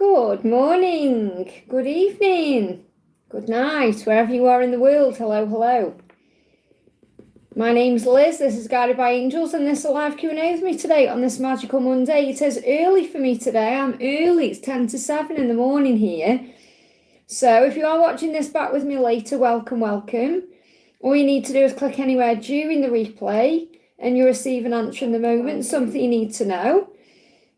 Good morning, good evening, good night, wherever you are in the world. Hello, hello. My name's Liz, this is Guided by Angels, and this is a live Q&A with me today on this magical Monday. It is early for me today, I'm early, it's 10 to 7 in the morning here. So if you are watching this back with me later, welcome, welcome. All you need to do is click anywhere during the replay and you'll receive an answer in the moment, something you need to know.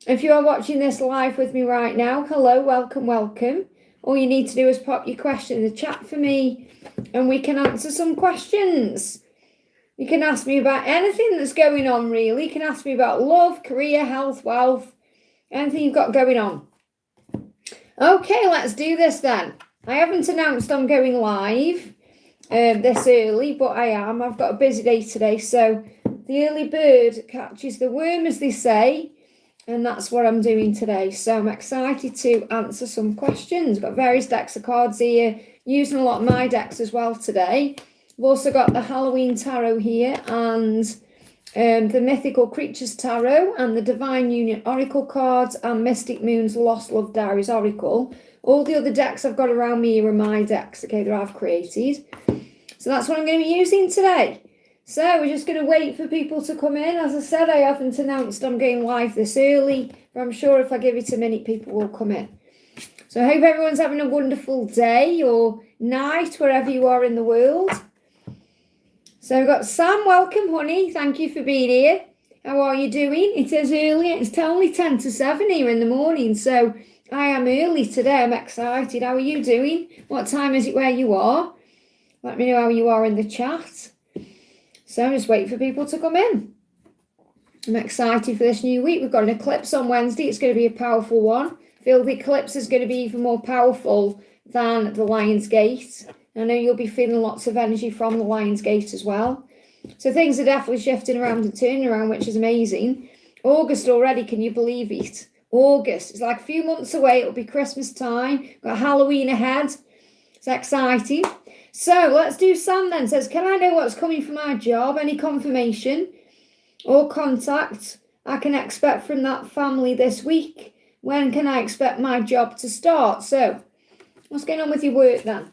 If you are watching this live with me right now, hello, welcome, welcome. All you need to do is pop your question in the chat for me and we can answer some questions. You can ask me about anything that's going on, really. You can ask me about love, career, health, wealth, anything you've got going on. Okay, let's do this then. I haven't announced I'm going live this early, but I am. I've got a busy day today, so the early bird catches the worm, as they say. And that's what I'm doing today. So I'm excited to answer some questions. I've got various decks of cards here, using a lot of my decks as well today. I've also got the Halloween Tarot here and the Mythical Creatures Tarot and the Divine Union Oracle cards and Mystic Moon's Lost Love Diaries Oracle. All the other decks I've got around me are my decks, okay, that I've created. So that's what I'm going to be using today. So we're just going to wait for people to come in. As I said, I haven't announced I'm going live this early, but I'm sure if I give it a minute, people will come in. So I hope everyone's having a wonderful day or night, wherever you are in the world. So we've got Sam, welcome, honey. Thank you for being here. How are you doing? It is early. It's only 10 to 7 here in the morning, so I am early today. I'm excited. How are you doing? What time is it where you are? Let me know how you are in the chat. So I'm just waiting for people to come in. I'm excited for this new week. We've got an eclipse on Wednesday. It's going to be a powerful one. I feel the eclipse is going to be even more powerful than the Lion's Gate. I know you'll be feeling lots of energy from the Lion's Gate as well. So things are definitely shifting around and turning around, which is amazing. August already, can you believe it? August. It's like a few months away. It'll be Christmas time. Got Halloween ahead. It's exciting. So let's do Sam then. Says, can I know what's coming for my job? Any confirmation or contact I can expect from that family this week? When can I expect my job to start? So what's going on with your work then?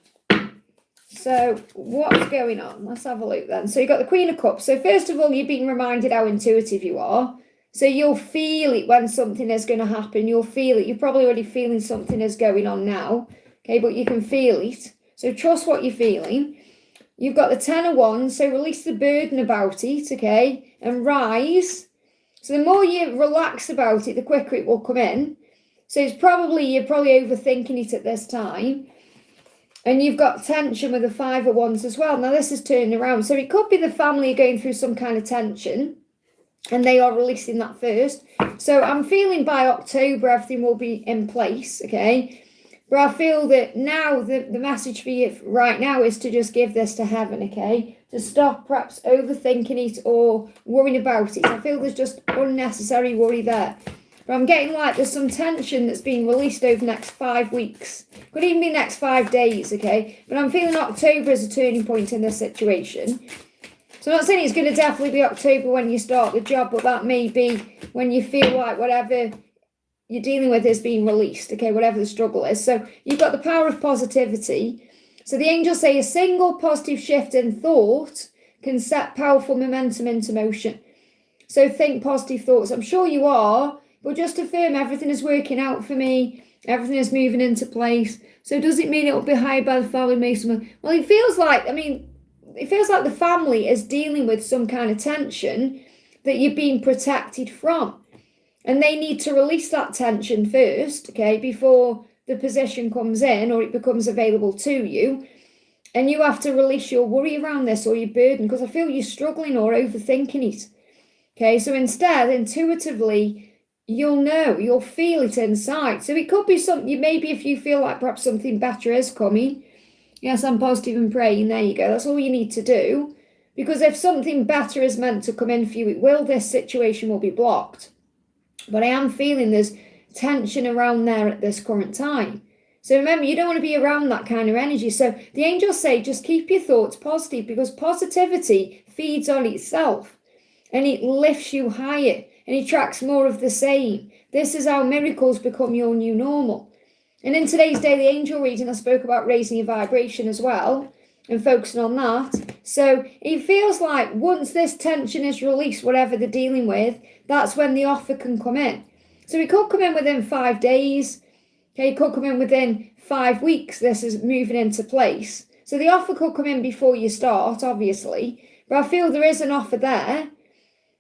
So what's going on? Let's have a look then. So you've got the Queen of Cups. So first of all, you've been reminded how intuitive you are. So you'll feel it when something is going to happen. You'll feel it. You're probably already feeling something is going on now. Okay, but you can feel it. So trust what you're feeling. You've got the Ten of Wands, so release the burden about it, okay, and rise. So the more you relax about it, the quicker it will come in. So you're probably overthinking it at this time. And you've got tension with the Five of Wands as well. Now this is turning around. So it could be the family going through some kind of tension and they are releasing that first. So I'm feeling by October everything will be in place, okay? But I feel that now the message for you right now is to just give this to heaven, okay? To stop perhaps overthinking it or worrying about it. I feel there's just unnecessary worry there. But I'm getting like there's some tension that's being released over the next 5 weeks. Could even be next 5 days, okay? But I'm feeling October as a turning point in this situation. So I'm not saying it's going to definitely be October when you start the job, but that may be when you feel like whatever you're dealing with is being released, okay, whatever the struggle is. So you've got the power of positivity. So the angels say a single positive shift in thought can set powerful momentum into motion. So think positive thoughts. I'm sure you are, but just affirm everything is working out for me. Everything is moving into place. So does it mean it will be hired by the family mason? Well, it feels like the family is dealing with some kind of tension that you're being protected from. And they need to release that tension first, okay, before the position comes in or it becomes available to you. And you have to release your worry around this or your burden because I feel you're struggling or overthinking it. Okay, so instead, intuitively, you'll feel it inside. So it could be something, maybe if you feel like perhaps something better is coming. Yes, I'm positive and praying. There you go. That's all you need to do. Because if something better is meant to come in for you, this situation will be blocked. But I am feeling there's tension around there at this current time. So remember, you don't want to be around that kind of energy. So the angels say, just keep your thoughts positive because positivity feeds on itself and it lifts you higher and attracts more of the same. This is how miracles become your new normal. And in today's daily angel reading, I spoke about raising your vibration as well and focusing on that. So it feels like once this tension is released, whatever they're dealing with, that's when the offer can come in. So it could come in within 5 days. Okay, it could come in within 5 weeks. This is moving into place. So the offer could come in before you start, obviously. But I feel there is an offer there.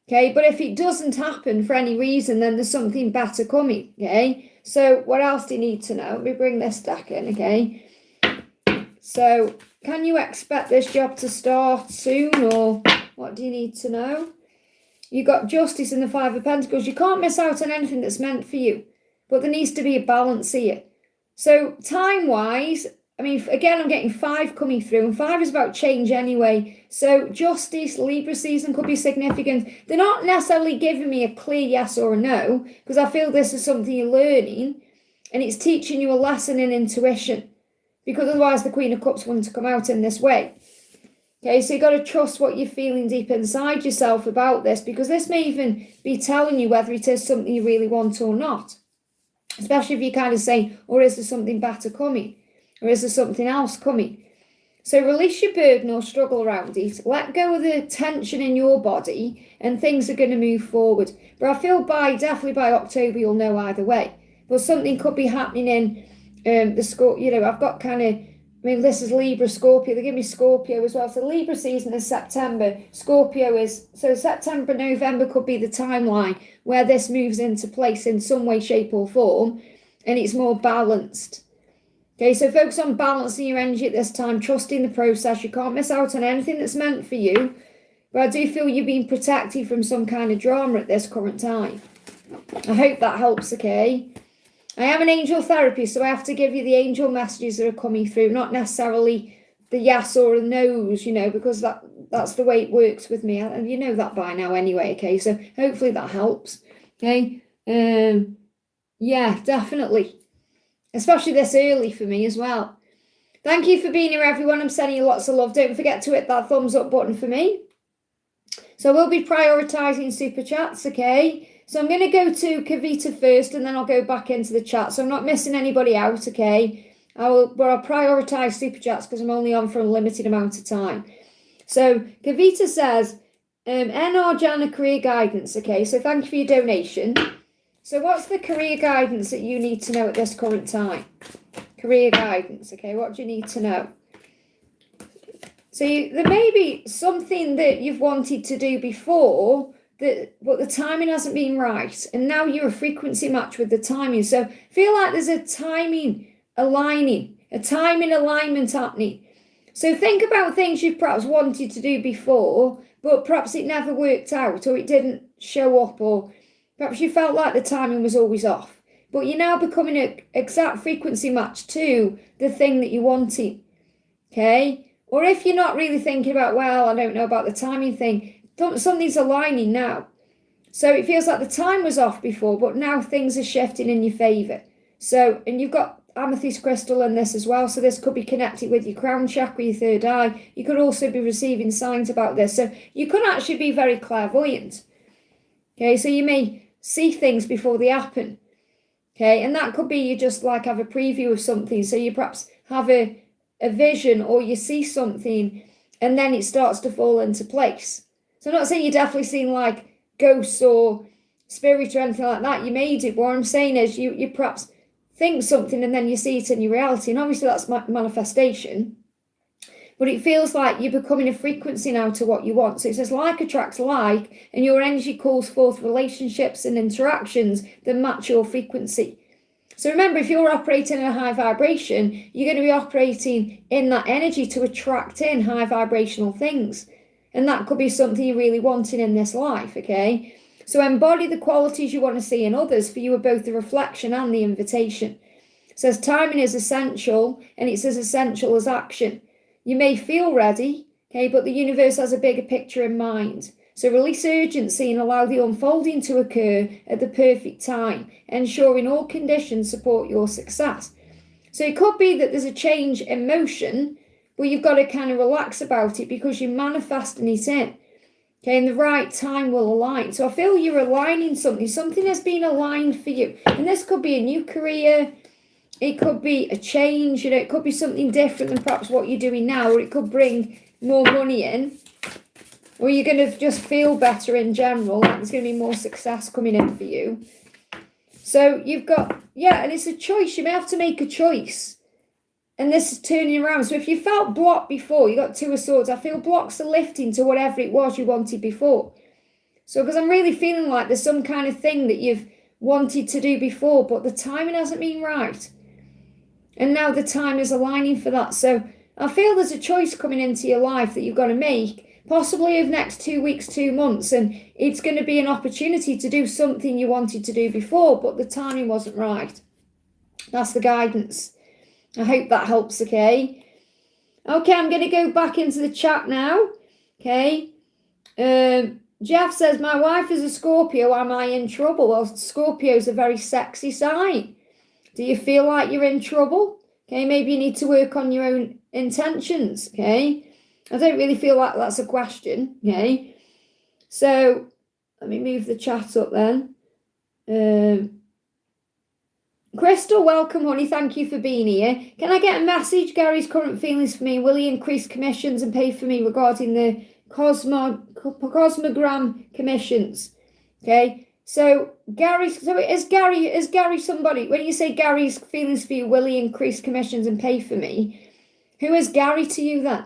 Okay, but if it doesn't happen for any reason, then there's something better coming. Okay, so what else do you need to know? Let me bring this deck in. Okay, so can you expect this job to start soon, or what do you need to know? You got Justice in the 5 of Pentacles. You can't miss out on anything that's meant for you, but there needs to be a balance here. So time-wise, I mean, again, I'm getting 5 coming through, and 5 is about change anyway. So Justice, Libra season could be significant. They're not necessarily giving me a clear yes or a no, because I feel this is something you're learning, and it's teaching you a lesson in intuition, because otherwise the Queen of Cups wouldn't come out in this way. Okay, so you've got to trust what you're feeling deep inside yourself about this, because this may even be telling you whether it is something you really want or not. Especially if you kind of say, or is there something better coming? Or is there something else coming? So release your burden or struggle around it. Let go of the tension in your body and things are going to move forward. But I feel definitely by October, you'll know either way. But something could be happening in the Scorpio. You know, I've got kind of, I mean, this is Libra, Scorpio. They give me Scorpio as well. So Libra season is September. Scorpio is, so September, November could be the timeline where this moves into place in some way, shape or form. And it's more balanced. Okay, so focus on balancing your energy at this time, trusting the process. You can't miss out on anything that's meant for you. But I do feel you're being protected from some kind of drama at this current time. I hope that helps, okay? I am an angel therapist, so I have to give you the angel messages that are coming through, not necessarily the yes or the no's, you know, because that's the way it works with me. And you know that by now anyway, okay? So hopefully that helps, okay? Yeah, definitely. Especially this early for me as well. Thank you for being here, everyone. I'm sending you lots of love. Don't forget to hit that thumbs up button for me. So we'll be prioritising super chats, okay? So I'm going to go to Kavita first, and then I'll go back into the chat. So I'm not missing anybody out, okay? I'll prioritise super chats because I'm only on for a limited amount of time. So Kavita says, NR Jana career guidance, okay? So thank you for your donation. So what's the career guidance that you need to know at this current time? Career guidance, okay? What do you need to know? So there may be something that you've wanted to do before, but the timing hasn't been right. And now you're a frequency match with the timing. So feel like there's a timing aligning, a timing alignment happening. So think about things you've perhaps wanted to do before, but perhaps it never worked out, or it didn't show up, or perhaps you felt like the timing was always off. But you're now becoming an exact frequency match to the thing that you wanted. Okay? Or if you're not really thinking about, well, I don't know about the timing thing, something's aligning now. So it feels like the time was off before, but now things are shifting in your favour. So, and you've got amethyst crystal in this as well. So this could be connected with your crown chakra, your third eye. You could also be receiving signs about this. So you could actually be very clairvoyant. Okay, so you may see things before they happen. Okay, and that could be you just like have a preview of something. So you perhaps have a vision, or you see something and then it starts to fall into place. So I'm not saying you're definitely seeing like ghosts or spirit or anything like that. You may do. What I'm saying is you perhaps think something and then you see it in your reality. And obviously that's manifestation. But it feels like you're becoming a frequency now to what you want. So it says like attracts like, and your energy calls forth relationships and interactions that match your frequency. So remember, if you're operating in a high vibration, you're going to be operating in that energy to attract in high vibrational things. And that could be something you're really wanting in this life, okay? So embody the qualities you want to see in others, for you are both the reflection and the invitation. It says timing is essential, and it's as essential as action. You may feel ready, okay, but the universe has a bigger picture in mind. So release urgency and allow the unfolding to occur at the perfect time, ensuring all conditions support your success. So it could be that there's a change in motion, but you've got to kind of relax about it because you're manifesting it in. Okay, and the right time will align. So I feel you're aligning something. Something has been aligned for you. And this could be a new career. it could be a change, it could be something different than perhaps what you're doing now, or it could bring more money in, or you're going to just feel better in general, like there's going to be more success coming in for you. So you've got, and it's a choice. You may have to make a choice. And this is turning around. So if you felt blocked before, you got 2 of Swords. I feel blocks are lifting to whatever it was you wanted before. So because I'm really feeling like there's some kind of thing that you've wanted to do before, but the timing hasn't been right. And now the time is aligning for that. So I feel there's a choice coming into your life that you've got to make, possibly over the next 2 weeks, 2 months. And it's going to be an opportunity to do something you wanted to do before, but the timing wasn't right. That's the guidance. I hope that helps, okay? Okay, I'm going to go back into the chat now, okay? Jeff says, my wife is a Scorpio, am I in trouble? Well, Scorpio is a very sexy sign. Do you feel like you're in trouble? Okay, maybe you need to work on your own intentions, okay? I don't really feel like that's a question, okay? So, let me move the chat up then. Crystal, welcome, honey. Thank you for being here. Can I get a message? Gary's current feelings for me. Will he increase commissions and pay for me regarding the cosmogram commissions? Okay. So is Gary somebody? When you say Gary's feelings for you, will he increase commissions and pay for me? Who is Gary to you then?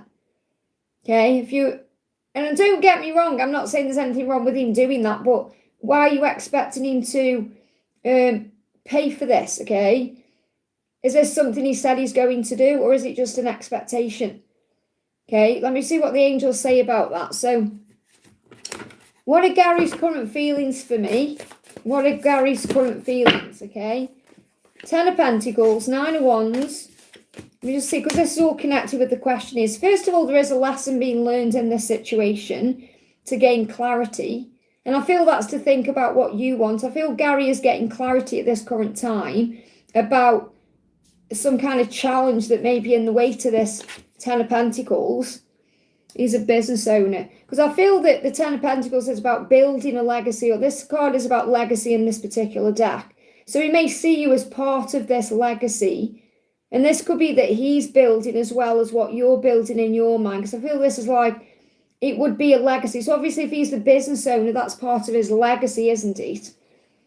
Okay. And don't get me wrong, I'm not saying there's anything wrong with him doing that, but why are you expecting him to pay for this, okay? Is this something he said he's going to do, or is it just an expectation? Okay, let me see what the angels say about that. So, what are Gary's current feelings for me? What are Gary's current feelings, okay? 10 of Pentacles, 9 of Wands. Let me just see, because this is all connected with the question is, first of all, there is a lesson being learned in this situation to gain clarity. And I feel that's to think about what you want. I feel Gary is getting clarity at this current time about some kind of challenge that may be in the way to this 10 of Pentacles. He's a business owner. Because I feel that the 10 of Pentacles is about building a legacy, or this card is about legacy in this particular deck. So he may see you as part of this legacy. And this could be that he's building as well as what you're building in your mind. Because I feel this is like, it would be a legacy. So obviously if he's the business owner, that's part of his legacy, isn't it?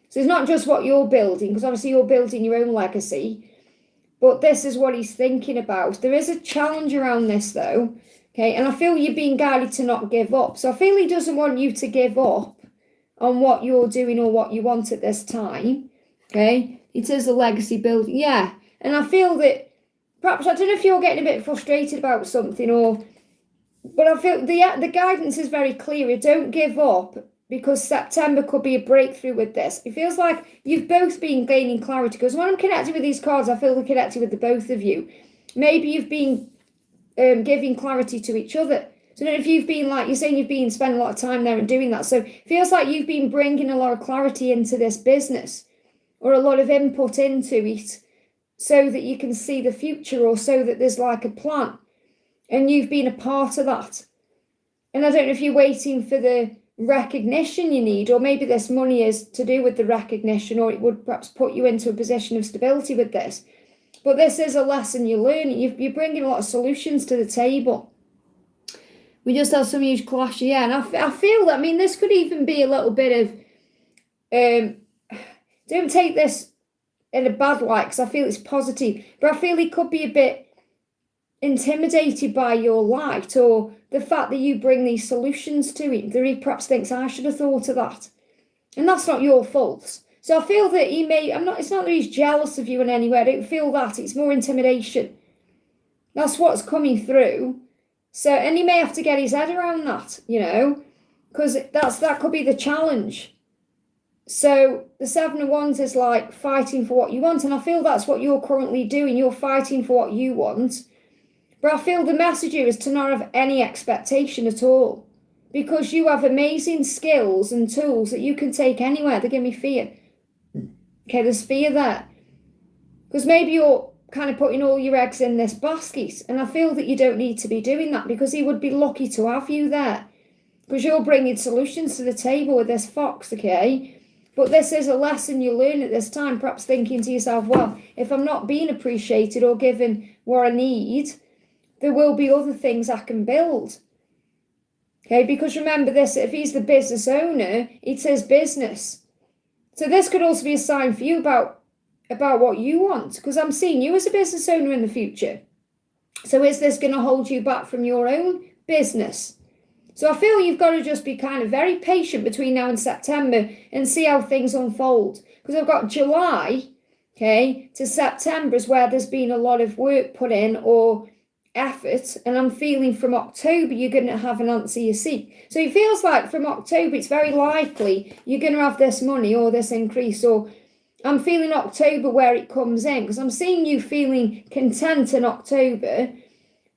So it's not just what you're building, because obviously you're building your own legacy. But this is what he's thinking about. There is a challenge around this though. Okay, and I feel you're being guided to not give up. So I feel he doesn't want you to give up on what you're doing or what you want at this time. Okay, it is a legacy building. Yeah, and I feel that perhaps, I don't know if you're getting a bit frustrated about something, but I feel the guidance is very clear. Don't give up, because September could be a breakthrough with this. It feels like you've both been gaining clarity, because when I'm connected with these cards, I feel they're connected with the both of you. Maybe you've been giving clarity to each other. So I don't know if you've been, like you're saying, you've been spending a lot of time there and doing that. So it feels like you've been bringing a lot of clarity into this business, or a lot of input into it, so that you can see the future, or so that there's like a plan. And you've been a part of that. And I don't know if you're waiting for the recognition you need, or maybe this money is to do with the recognition, or it would perhaps put you into a position of stability with this. But this is a lesson you're learning. You're bringing a lot of solutions to the table. We just have some huge clash, yeah. And I feel that, I mean, this could even be a little bit of, don't take this in a bad light, because I feel it's positive. But I feel it could be a bit intimidated by your light, or the fact that you bring these solutions to it, that he perhaps thinks, I should have thought of that, and that's not your fault. So I feel that it's not that he's jealous of you in any way. I don't feel that. It's more intimidation. That's what's coming through. So, and he may have to get his head around that, because that could be the challenge. So the 7 of Wands is like fighting for what you want, and I feel that's what you're currently doing. You're fighting for what you want. But I feel the message here is to not have any expectation at all, because you have amazing skills and tools that you can take anywhere. They give me fear. Okay, there's fear there. Because maybe you're kind of putting all your eggs in this basket, and I feel that you don't need to be doing that, because he would be lucky to have you there, because you're bringing solutions to the table with this fox, okay? But this is a lesson you learn at this time, perhaps thinking to yourself, well, if I'm not being appreciated or given what I need, there will be other things I can build. Okay, because remember this, if he's the business owner, it's his business. So this could also be a sign for you about what you want, because I'm seeing you as a business owner in the future. So is this going to hold you back from your own business? So I feel you've got to just be kind of very patient between now and September and see how things unfold. Because I've got July, okay, to September is where there's been a lot of work put in or effort. And I'm feeling from October, you're going to have an answer you seek. So it feels like from October, it's very likely you're going to have this money or this increase. Or I'm feeling October where it comes in, because I'm seeing you feeling content in October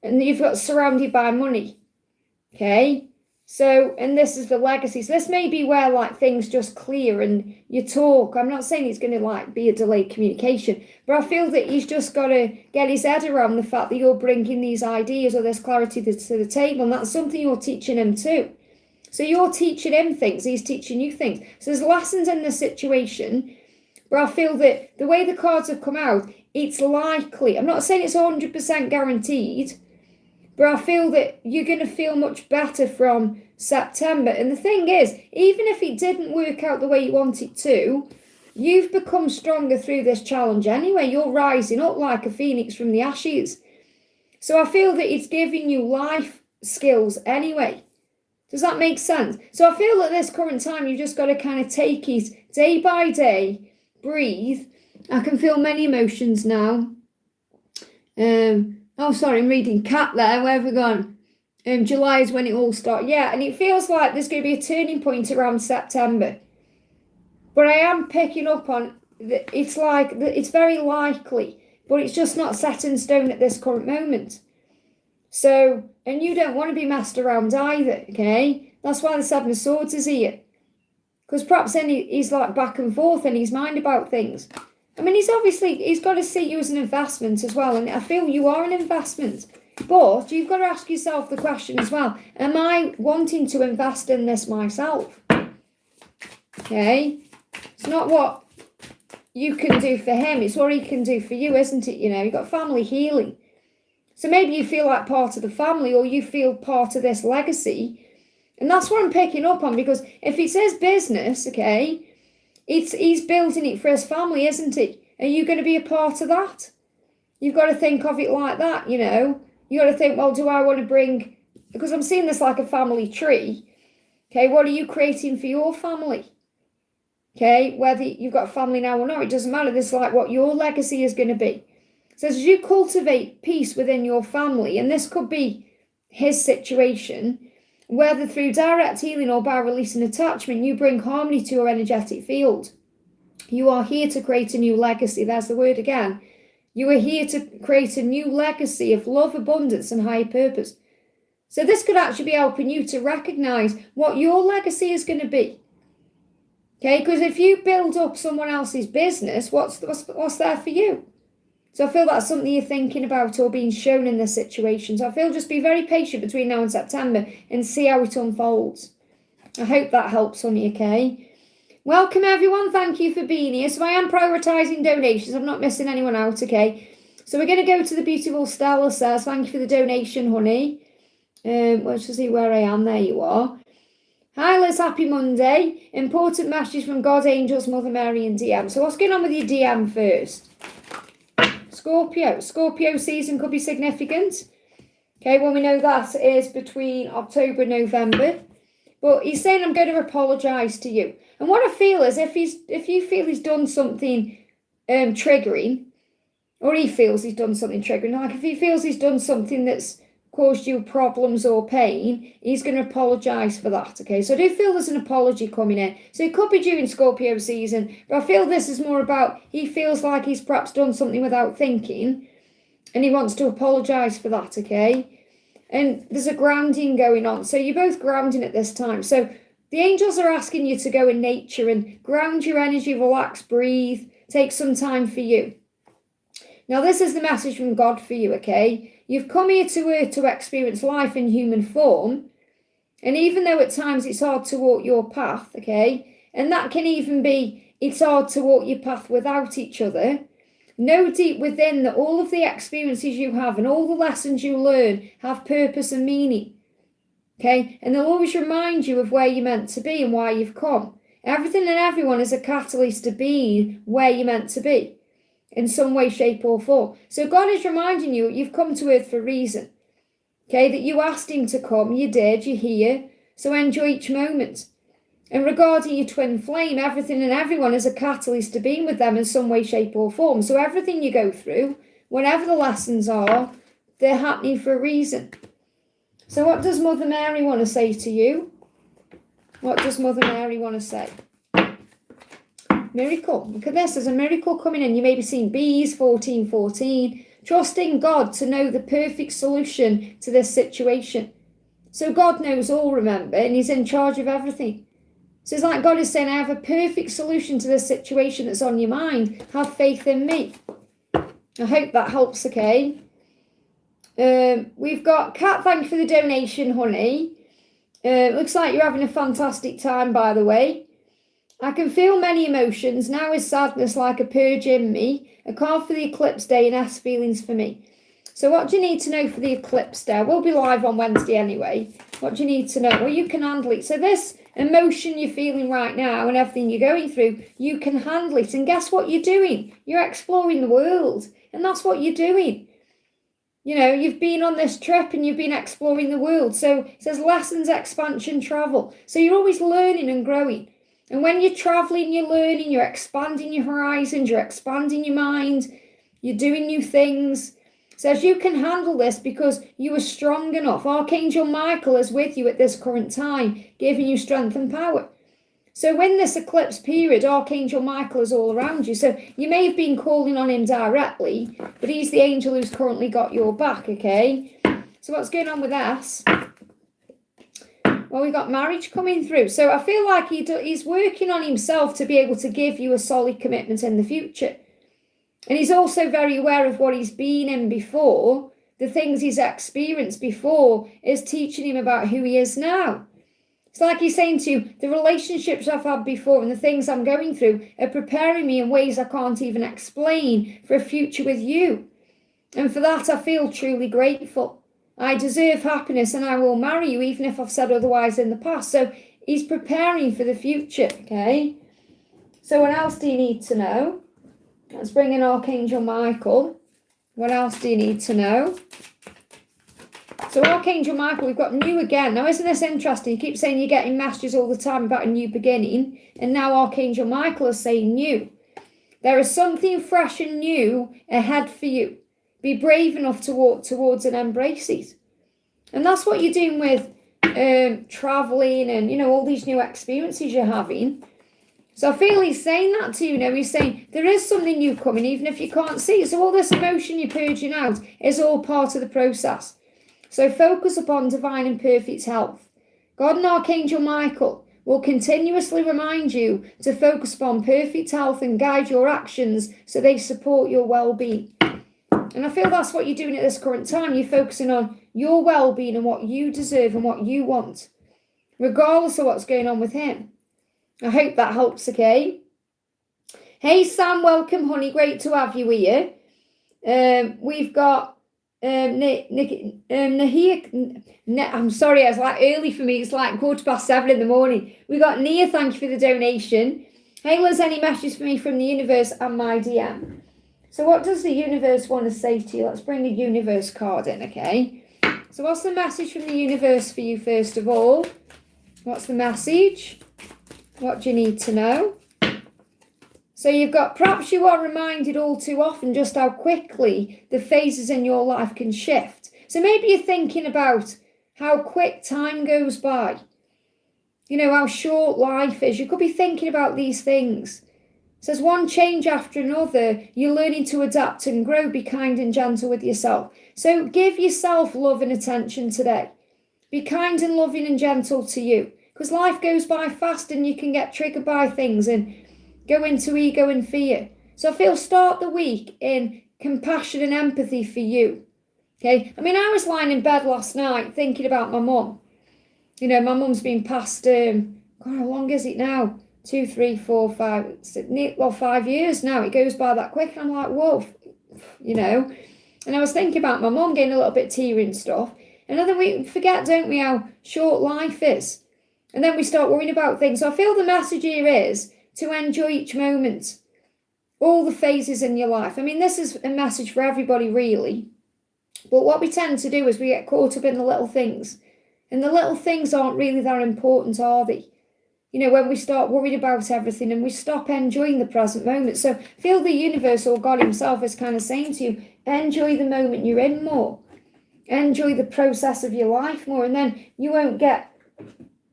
and you've got surrounded by money. Okay, so, and this is the legacy. So this may be where like things just clear and you talk. I'm not saying it's going to like be a delayed communication, but I feel that he's just got to get his head around the fact that you're bringing these ideas or this clarity to the table, and that's something you're teaching him too. So you're teaching him things, he's teaching you things. So there's lessons in this situation, but I feel that the way the cards have come out, it's likely, I'm not saying it's 100% guaranteed, but I feel that you're going to feel much better from September. And the thing is, even if it didn't work out the way you want it to, you've become stronger through this challenge anyway. You're rising up like a phoenix from the ashes. So I feel that it's giving you life skills anyway. Does that make sense? So I feel at this current time, you've just got to kind of take it day by day, breathe. I can feel many emotions now. Oh, sorry, I'm reading cat there. Where have we gone? July is when it all starts. Yeah, and it feels like there's going to be a turning point around September. But I am picking up on, it's like, it's very likely, but it's just not set in stone at this current moment. So, and you don't want to be messed around either, okay? That's why the Seven of Swords is here. Because perhaps then he's like back and forth in his mind about things. I mean, he's got to see you as an investment as well. And I feel you are an investment. But you've got to ask yourself the question as well. Am I wanting to invest in this myself? Okay. It's not what you can do for him. It's what he can do for you, isn't it? You know, you've got family healing. So maybe you feel like part of the family, or you feel part of this legacy. And that's what I'm picking up on. Because if it's his business, okay, he's building it for his family, isn't he? Are you going to be a part of that? You've got to think of it like that, you know. You got to think, well, do I want to bring, because I'm seeing this like a family tree. Okay, what are you creating for your family? Okay, whether you've got family now or not, it doesn't matter. This is like what your legacy is going to be. So as you cultivate peace within your family, and this could be his situation, whether through direct healing or by releasing attachment, you bring harmony to your energetic field. You are here to create a new legacy. There's the word again. You are here to create a new legacy of love, abundance, and high purpose. So this could actually be helping you to recognize what your legacy is going to be. Okay, because if you build up someone else's business, what's there for you? So I feel that's something you're thinking about or being shown in this situation. So I feel just be very patient between now and September and see how it unfolds. I hope that helps, honey, okay? Welcome, everyone. Thank you for being here. So I am prioritising donations. I'm not missing anyone out, okay? So we're going to go to the beautiful Stella says, thank you for the donation, honey. Let's just see where I am. There you are. Hi, Liz. Happy Monday. Important message from God, angels, Mother Mary, and DM. So what's going on with your DM first? Scorpio season could be significant. Okay, well, we know that is between October and November. But he's saying, I'm going to apologise to you. And what I feel is if you feel he's done something triggering, or he feels he's done something triggering, like if he feels he's done something that's caused you problems or pain, he's going to apologise for that, okay? So I do feel there's an apology coming in. So it could be during Scorpio season, but I feel this is more about he feels like he's perhaps done something without thinking, and he wants to apologise for that, okay? And there's a grounding going on. So you're both grounding at this time. So the angels are asking you to go in nature and ground your energy, relax, breathe, take some time for you. Now, this is the message from God for you, okay? You've come here to Earth to experience life in human form. And even though at times it's hard to walk your path, okay, And that can even be, it's hard to walk your path without each other. Know deep within that all of the experiences you have and all the lessons you learn have purpose and meaning. Okay? And they'll always remind you of where you're meant to be and why you've come. Everything and everyone is a catalyst to being where you're meant to be in some way, shape or form. So God is reminding you you've come to earth for a reason. Okay? That you asked him to come, you did, you're here. So enjoy each moment. And regarding your twin flame, everything and everyone is a catalyst to being with them in some way, shape or form. So everything you go through, whatever the lessons are, they're happening for a reason. So what does Mother Mary want to say to you? What does Mother Mary want to say? Miracle. Look at this. There's a miracle coming in. You may be seeing bees, 1414. Trusting God to know the perfect solution to this situation. So God knows all, remember, and he's in charge of everything. So it's like God is saying, I have a perfect solution to this situation that's on your mind. Have faith in me. I hope that helps, okay? We've got Kat, thank you for the donation, honey. Looks like you're having a fantastic time, by the way. I can feel many emotions. Now is sadness like a purge in me. A card for the eclipse day and S feelings for me. So what do you need to know for the eclipse day? We'll be live on Wednesday anyway. What do you need to know? Well, you can handle it. So this emotion you're feeling right now and everything you're going through, you can handle it. And guess what you're doing? You're exploring the world. And that's what you're doing. You know, you've been on this trip and you've been exploring the world. So it says lessons, expansion, travel. So you're always learning and growing. And when you're traveling, you're learning, you're expanding your horizons, you're expanding your mind, you're doing new things. It says you can handle this because you are strong enough. Archangel Michael is with you at this current time, giving you strength and power. So in this eclipse period, Archangel Michael is all around you. So you may have been calling on him directly, but he's the angel who's currently got your back, okay? So what's going on with us? Well, we got marriage coming through. So I feel like he's working on himself to be able to give you a solid commitment in the future. And he's also very aware of what he's been in before. The things he's experienced before is teaching him about who he is now. It's like he's saying to you, the relationships I've had before and the things I'm going through are preparing me in ways I can't even explain for a future with you. And for that, I feel truly grateful. I deserve happiness and I will marry you, even if I've said otherwise in the past. So he's preparing for the future, okay? So what else do you need to know? Let's bring in Archangel Michael. What else do you need to know? So Archangel Michael, we've got new again. Now, isn't this interesting? You keep saying you're getting messages all the time about a new beginning. And now Archangel Michael is saying new. There is something fresh and new ahead for you. Be brave enough to walk towards and embrace it. And that's what you're doing with traveling and, you know, all these new experiences you're having. So I feel he's saying that to you now. He's saying there is something new coming, even if you can't see it. So all this emotion you're purging out is all part of the process. So focus upon divine and perfect health. God and Archangel Michael will continuously remind you to focus upon perfect health and guide your actions so they support your well-being. And I feel that's what you're doing at this current time. You're focusing on your well-being and what you deserve and what you want, regardless of what's going on with him. I hope that helps, okay? Hey, Sam, welcome, honey. Great to have you here. We've got I'm sorry, it's like early for me. It's like 7:15 in the morning. We got Nia, thank you for the donation. Hey, Liz, any messages for me from the universe and my DM? So what does the universe want to say to you? Let's bring the universe card in, okay? So what's the message from the universe for you, first of all? What's the message? What do you need to know? So you've got, perhaps you are reminded all too often just how quickly the phases in your life can shift. So maybe you're thinking about how quick time goes by. You know, how short life is. You could be thinking about these things. So as one change after another, you're learning to adapt and grow, be kind and gentle with yourself. So give yourself love and attention today. Be kind and loving and gentle to you. Because life goes by fast and you can get triggered by things and go into ego and fear. So I feel start the week in compassion and empathy for you. Okay? I mean, I was lying in bed last night thinking about my mum. You know, my mum's been passed, God, how long is it now? 2, 3, 4, 5, 6, 5 years now. It goes by that quick. And I'm like, whoa, you know. And I was thinking about my mum getting a little bit teary and stuff. And then we forget, don't we, how short life is. And then we start worrying about things. So I feel the message here is to enjoy each moment, all the phases in your life. I mean, this is a message for everybody, really. But what we tend to do is we get caught up in the little things. And the little things aren't really that important, are they? You know, when we start worrying about everything and we stop enjoying the present moment. So I feel the universe or God himself is kind of saying to you, enjoy the moment you're in more. Enjoy the process of your life more. And then you won't get,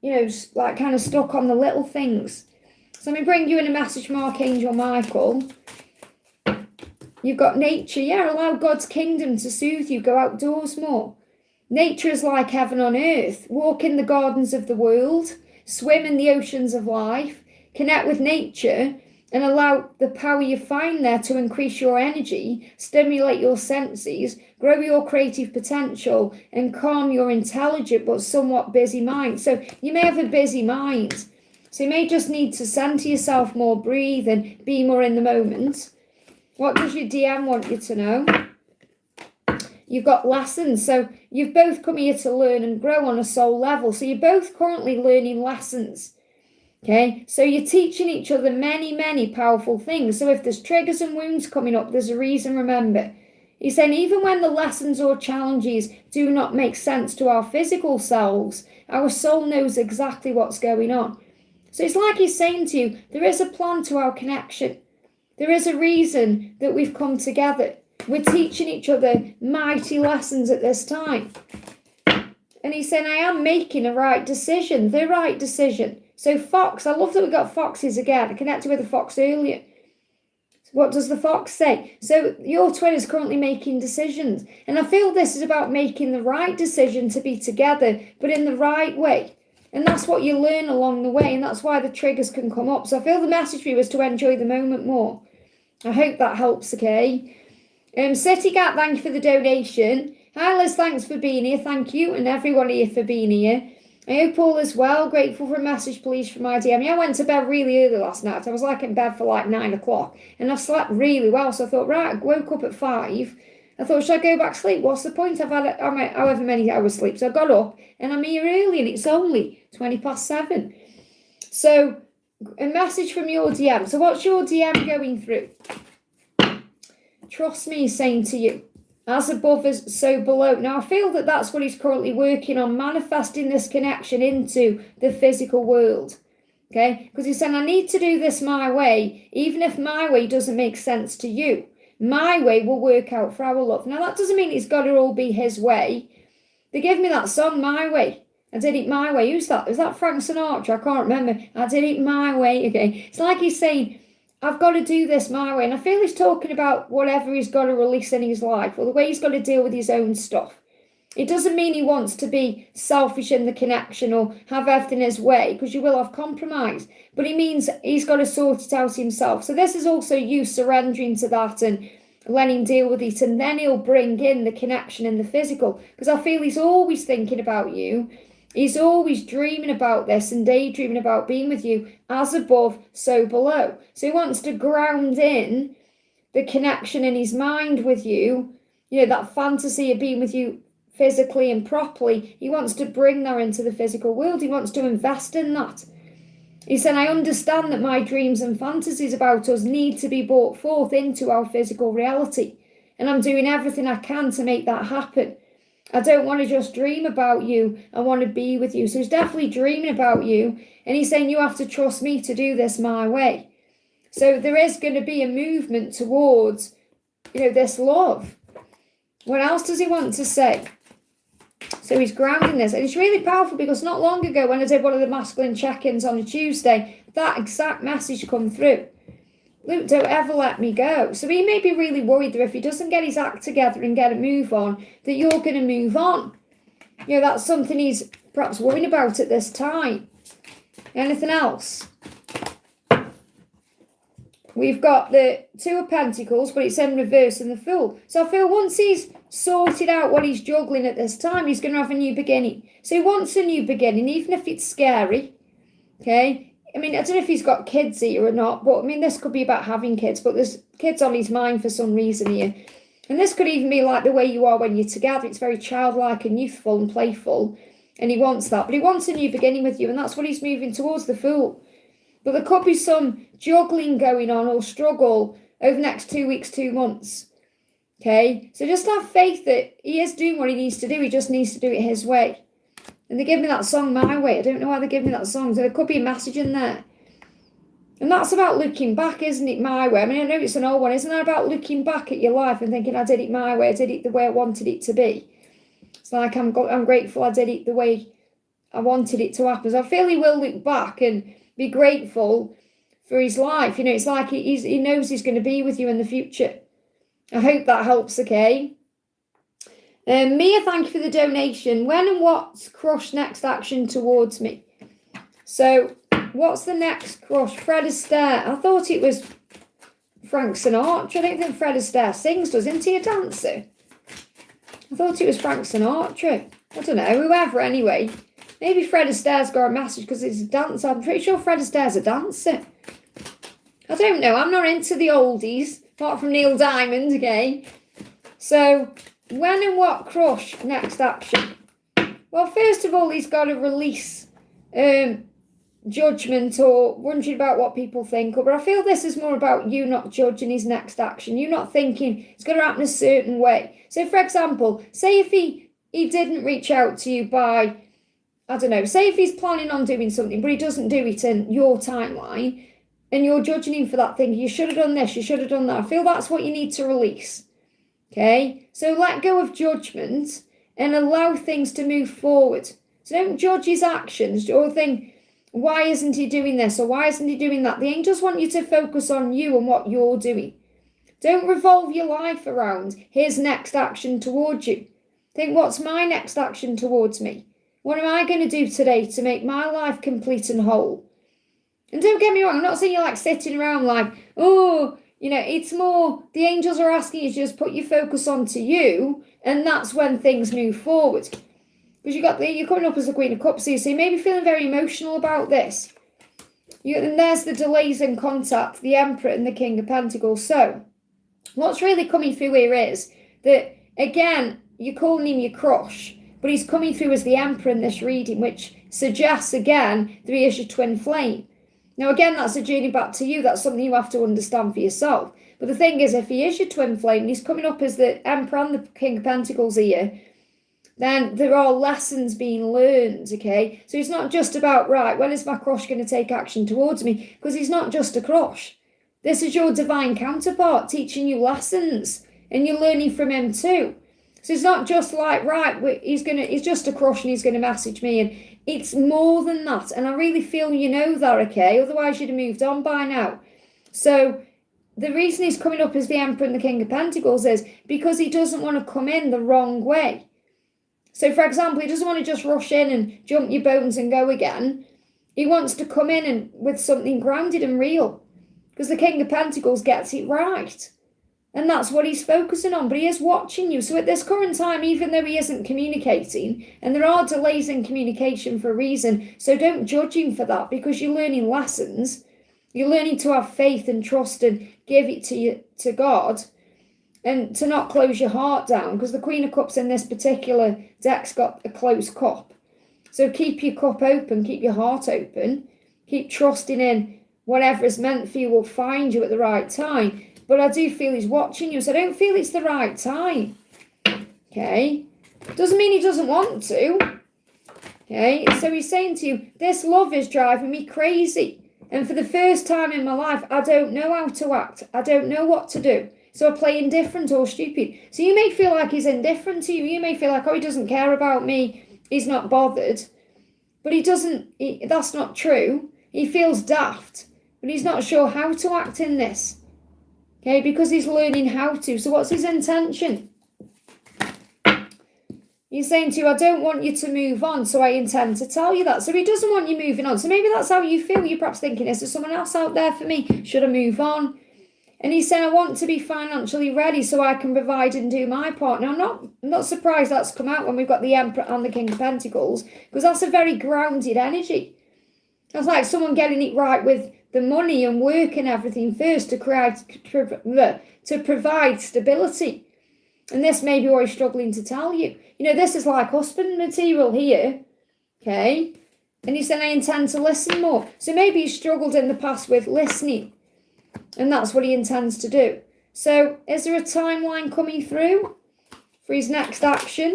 you know, like kind of stuck on the little things. So let me bring you in a message from Archangel Michael. You've got nature. Yeah, allow God's kingdom to soothe you. Go outdoors more. Nature is like heaven on earth. Walk in the gardens of the world. Swim in the oceans of life. Connect with nature and allow the power you find there to increase your energy, stimulate your senses, grow your creative potential, and calm your intelligent but somewhat busy mind. So you may have a busy mind. So you may just need to center yourself more, breathe, and be more in the moment. What does your DM want you to know? You've got lessons. So you've both come here to learn and grow on a soul level. So you're both currently learning lessons. Okay, so you're teaching each other many, many powerful things. So if there's triggers and wounds coming up, there's a reason, remember. He's saying even when the lessons or challenges do not make sense to our physical selves, our soul knows exactly what's going on. So it's like he's saying to you, there is a plan to our connection. There is a reason that we've come together. We're teaching each other mighty lessons at this time. And he's saying, I am making a right decision, the right decision. So fox, I love that we got foxes again. I connected with the fox earlier. What does the fox say? So your twin is currently making decisions. And I feel this is about making the right decision to be together, but in the right way. And that's what you learn along the way. And that's why the triggers can come up. So I feel the message for you is to enjoy the moment more. I hope that helps, okay? City Gap, thank you for the donation. Hi Liz, thanks for being here. Thank you and everyone here for being here. I hope all is well. Grateful for a message, please, from my DM. Yeah, I went to bed really early last night. I was like in bed for like 9 o'clock. And I slept really well. So I thought, right, I woke up at 5. I thought, should I go back to sleep? What's the point? I've had however many hours sleep. So I got up and I'm here early and it's only 7:20. So a message from your DM. So what's your DM going through? Trust me, he's saying to you, as above is so below. Now, I feel that that's what he's currently working on, manifesting this connection into the physical world. Okay? Because he's saying, I need to do this my way, even if my way doesn't make sense to you. My way will work out for our love. Now, that doesn't mean it's got to all be his way. They give me that song, My Way. I did it my way. Who's that? Is that Frank Sinatra? I can't remember. I did it my way. Okay. It's like he's saying, I've got to do this my way. And I feel he's talking about whatever he's got to release in his life or the way he's got to deal with his own stuff. It doesn't mean he wants to be selfish in the connection or have everything his way, because you will have compromise. But he means he's got to sort it out himself. So this is also you surrendering to that and letting him deal with it. And then he'll bring in the connection in the physical. Because I feel he's always thinking about you. He's always dreaming about this and daydreaming about being with you, as above, so below. So he wants to ground in the connection in his mind with you, you know, that fantasy of being with you physically and properly. He wants to bring that into the physical world. He wants to invest in that. He said, I understand that my dreams and fantasies about us need to be brought forth into our physical reality. And I'm doing everything I can to make that happen. I don't want to just dream about you. I want to be with you. So he's definitely dreaming about you. And he's saying, you have to trust me to do this my way. So there is going to be a movement towards, you know, this love. What else does he want to say? So he's grounding this. And it's really powerful because not long ago when I did one of the masculine check-ins on a Tuesday, that exact message come through. Luke, don't ever let me go. So he may be really worried that if he doesn't get his act together and get a move on, that you're going to move on. You know, that's something he's perhaps worrying about at this time. Anything else? We've got the Two of Pentacles, but it's in reverse in the Fool. So I feel once he's sorted out what he's juggling at this time, he's going to have a new beginning. So he wants a new beginning, even if it's scary. Okay? I mean, I don't know if he's got kids here or not, but I mean, this could be about having kids, but there's kids on his mind for some reason here. And this could even be like the way you are when you're together. It's very childlike and youthful and playful. And he wants that. But he wants a new beginning with you. And that's what he's moving towards, the Fool. But there could be some juggling going on or struggle over the next 2 weeks, 2 months. Okay? So just have faith that he is doing what he needs to do. He just needs to do it his way. And they give me that song, My Way. I don't know why they give me that song. So there could be a message in there. And that's about looking back, isn't it? My way. I mean, I know it's an old one. Isn't that about looking back at your life and thinking, I did it my way. I did it the way I wanted it to be. It's like I'm grateful I did it the way I wanted it to happen. So I feel he will look back and be grateful for his life. You know, it's like he knows he's going to be with you in the future. I hope that helps, okay? Mia, thank you for the donation. When and what's crush next action towards me? So, what's the next crush? Fred Astaire. I thought it was Frank Sinatra. I don't think Fred Astaire sings, does, isn't he a dancer? I thought it was Frank Sinatra. I don't know, whoever anyway. Maybe Fred Astaire's got a message because it's a dancer. I'm pretty sure Fred Astaire's a dancer. I don't know. I'm not into the oldies, apart from Neil Diamond, okay? So, when and what crush next action? Well, first of all, he's got to release judgment or wondering about what people think. But I feel this is more about you not judging his next action. You not thinking it's going to happen a certain way. So, for example, say if he didn't reach out to you by, I don't know, say if he's planning on doing something, but he doesn't do it in your timeline, and you're judging him for that thing, you should have done this, you should have done that. I feel that's what you need to release. Okay? So let go of judgment and allow things to move forward. So don't judge his actions or think, why isn't he doing this or why isn't he doing that? The angels want you to focus on you and what you're doing. Don't revolve your life around his next action towards you. Think, what's my next action towards me? What am I going to do today to make my life complete and whole? And don't get me wrong, I'm not saying you're like sitting around like, oh, you know, it's more, the angels are asking you to just put your focus onto you, and that's when things move forward. Because you're coming up as the Queen of Cups here, so you may be feeling very emotional about this. And there's the delays in contact, the Emperor and the King of Pentacles. So, what's really coming through here is that, again, you're calling him your crush, but he's coming through as the Emperor in this reading, which suggests, again, that he is your twin flame. Now, again, that's a journey back to you. That's something you have to understand for yourself. But the thing is, if he is your twin flame and he's coming up as the Emperor and the King of Pentacles here, then there are lessons being learned, okay? So it's not just about, right, when is my crush going to take action towards me? Because he's not just a crush. This is your divine counterpart teaching you lessons, and you're learning from him too. So it's not just like, right, he's just a crush and he's going to message me. And it's more than that. And I really feel you know that, okay? Otherwise, you'd have moved on by now. So the reason he's coming up as the Emperor and the King of Pentacles is because he doesn't want to come in the wrong way. So, for example, he doesn't want to just rush in and jump your bones and go again. He wants to come in and with something grounded and real. Because the King of Pentacles gets it right. And that's what he's focusing on. But he is watching you. So at this current time, even though he isn't communicating, and there are delays in communication for a reason, so don't judge him for that, because you're learning lessons. You're learning to have faith and trust and give it to God, and to not close your heart down, because the Queen of Cups in this particular deck's got a closed cup. So keep your cup open, keep your heart open, keep trusting in whatever is meant for you will find you at the right time. But I do feel he's watching you, so I don't feel it's the right time. Okay? Doesn't mean he doesn't want to. Okay? So he's saying to you, this love is driving me crazy. And for the first time in my life, I don't know how to act. I don't know what to do. So I play indifferent or stupid. So you may feel like he's indifferent to you. You may feel like, oh, he doesn't care about me. He's not bothered. But he doesn't, that's not true. He feels daft. But he's not sure how to act in this. Okay, because he's learning how to. So what's his intention? He's saying to you, I don't want you to move on, so I intend to tell you that. So he doesn't want you moving on. So maybe that's how you feel. You're perhaps thinking, is there someone else out there for me? Should I move on? And he's saying, I want to be financially ready so I can provide and do my part. Now, I'm not surprised that's come out when we've got the Emperor and the King of Pentacles, because that's a very grounded energy. That's like someone getting it right with the money and work and everything first to provide stability. And this may be what he's struggling to tell you. You know, this is like husband material here, okay? And he said, I intend to listen more. So maybe he struggled in the past with listening, and that's what he intends to do. So is there a timeline coming through for his next action?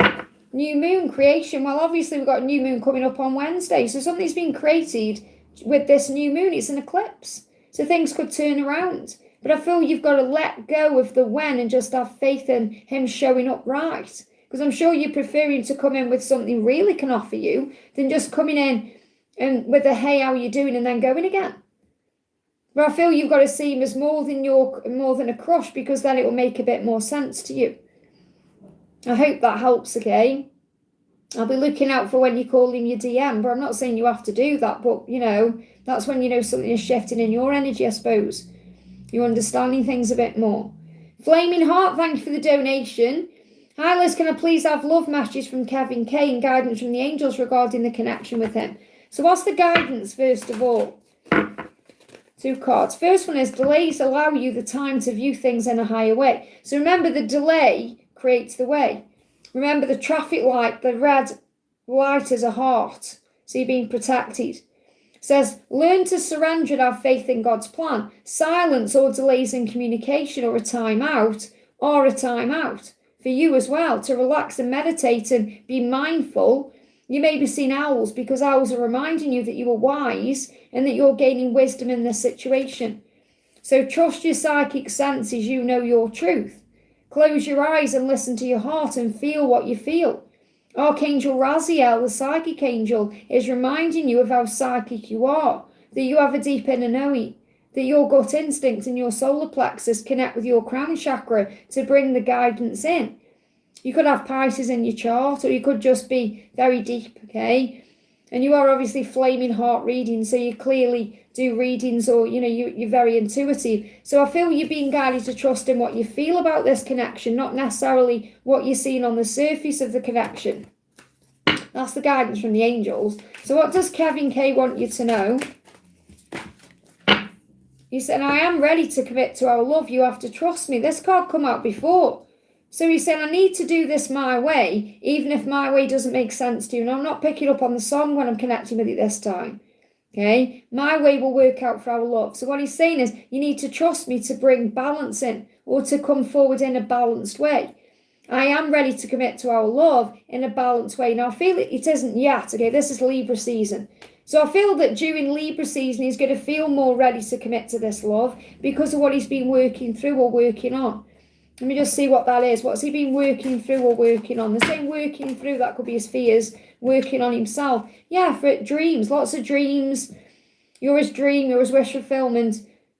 New moon creation. Well, obviously we've got a new moon coming up on Wednesday. So something's been created with this new moon. It's an eclipse. So things could turn around. But I feel you've got to let go of the when and just have faith in him showing up right. Because I'm sure you're preferring to come in with something really can offer you than just coming in and with a hey, how are you doing, and then going again. But I feel you've got to see him as more than a crush, because then it will make a bit more sense to you. I hope that helps, okay? I'll be looking out for when you call him your DM, but I'm not saying you have to do that. But, you know, that's when you know something is shifting in your energy, I suppose. You're understanding things a bit more. Flaming Heart, thank you for the donation. Hi, Liz, can I please have love messages from Kevin K and guidance from the angels regarding the connection with him? So what's the guidance, first of all? 2 cards. First one is delays allow you the time to view things in a higher way. So remember, the delay creates the way. Remember the traffic light, the red light is a heart. So you're being protected. It says, learn to surrender and have faith in God's plan. Silence or delays in communication or a time out for you as well, to relax and meditate and be mindful. You may be seeing owls because owls are reminding you that you are wise and that you're gaining wisdom in this situation. So trust your psychic senses, you know your truth. Close your eyes and listen to your heart and feel what you feel. Archangel Raziel, the psychic angel, is reminding you of how psychic you are, that you have a deep inner knowing, that your gut instinct and your solar plexus connect with your crown chakra to bring the guidance in. You could have Pisces in your chart, or you could just be very deep, okay? And you are obviously flaming heart reading, so you clearly do readings, or, you know, you're very intuitive. So I feel you're being guided to trust in what you feel about this connection, not necessarily what you're seeing on the surface of the connection. That's the guidance from the angels. So what does Kevin K want you to know? He said, I am ready to commit to our love. You have to trust me. This card come out before. So he said, I need to do this my way, even if my way doesn't make sense to you. And I'm not picking up on the song when I'm connecting with it this time. Okay? My way will work out for our love. So what he's saying is, you need to trust me to bring balance in, or to come forward in a balanced way. I am ready to commit to our love in a balanced way. Now, I feel it isn't yet. Okay? This is Libra season. So I feel that during Libra season, he's going to feel more ready to commit to this love because of what he's been working through or working on. Let me just see what that is. What's he been working through or working on? The same working through, that could be his fears, working on himself. Yeah, for dreams, lots of dreams. You're his dream, you're his wish fulfillment.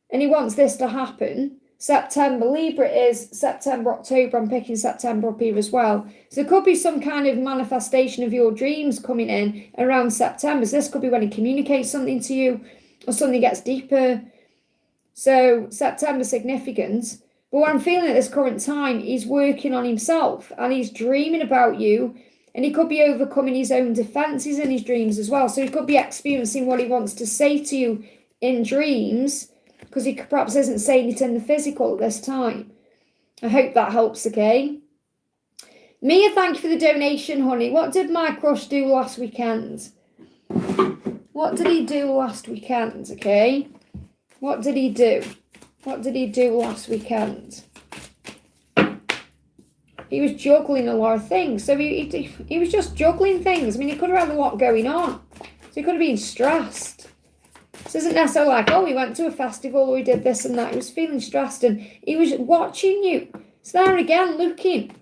And he wants this to happen. September, Libra is September, October. I'm picking September up here as well. So there could be some kind of manifestation of your dreams coming in around September. So this could be when he communicates something to you or something gets deeper. So September significance. But what I'm feeling at this current time, he's working on himself and he's dreaming about you, and he could be overcoming his own defenses in his dreams as well. So he could be experiencing what he wants to say to you in dreams, because he perhaps isn't saying it in the physical at this time. I hope that helps, okay? Mia, thank you for the donation, honey. What did my crush do last weekend? What did he do last weekend, okay? What did he do? What did he do last weekend? He was juggling a lot of things. So he was just juggling things. I mean, he could have had a lot going on. So he could have been stressed. So isn't necessarily like, oh, we went to a festival or we did this and that. He was feeling stressed and he was watching you. So there again, looking.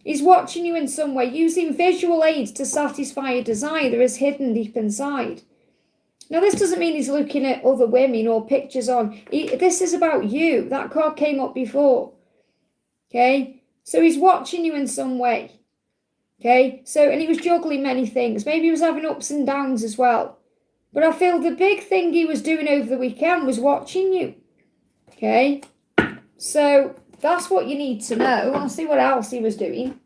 He's watching you in some way, using visual aids to satisfy a desire that is hidden deep inside. Now, this doesn't mean he's looking at other women or pictures on. This is about you. That card came up before. Okay? So he's watching you in some way. Okay? So, and he was juggling many things. Maybe he was having ups and downs as well. But I feel the big thing he was doing over the weekend was watching you. Okay? So, that's what you need to know. I'll see what else he was doing.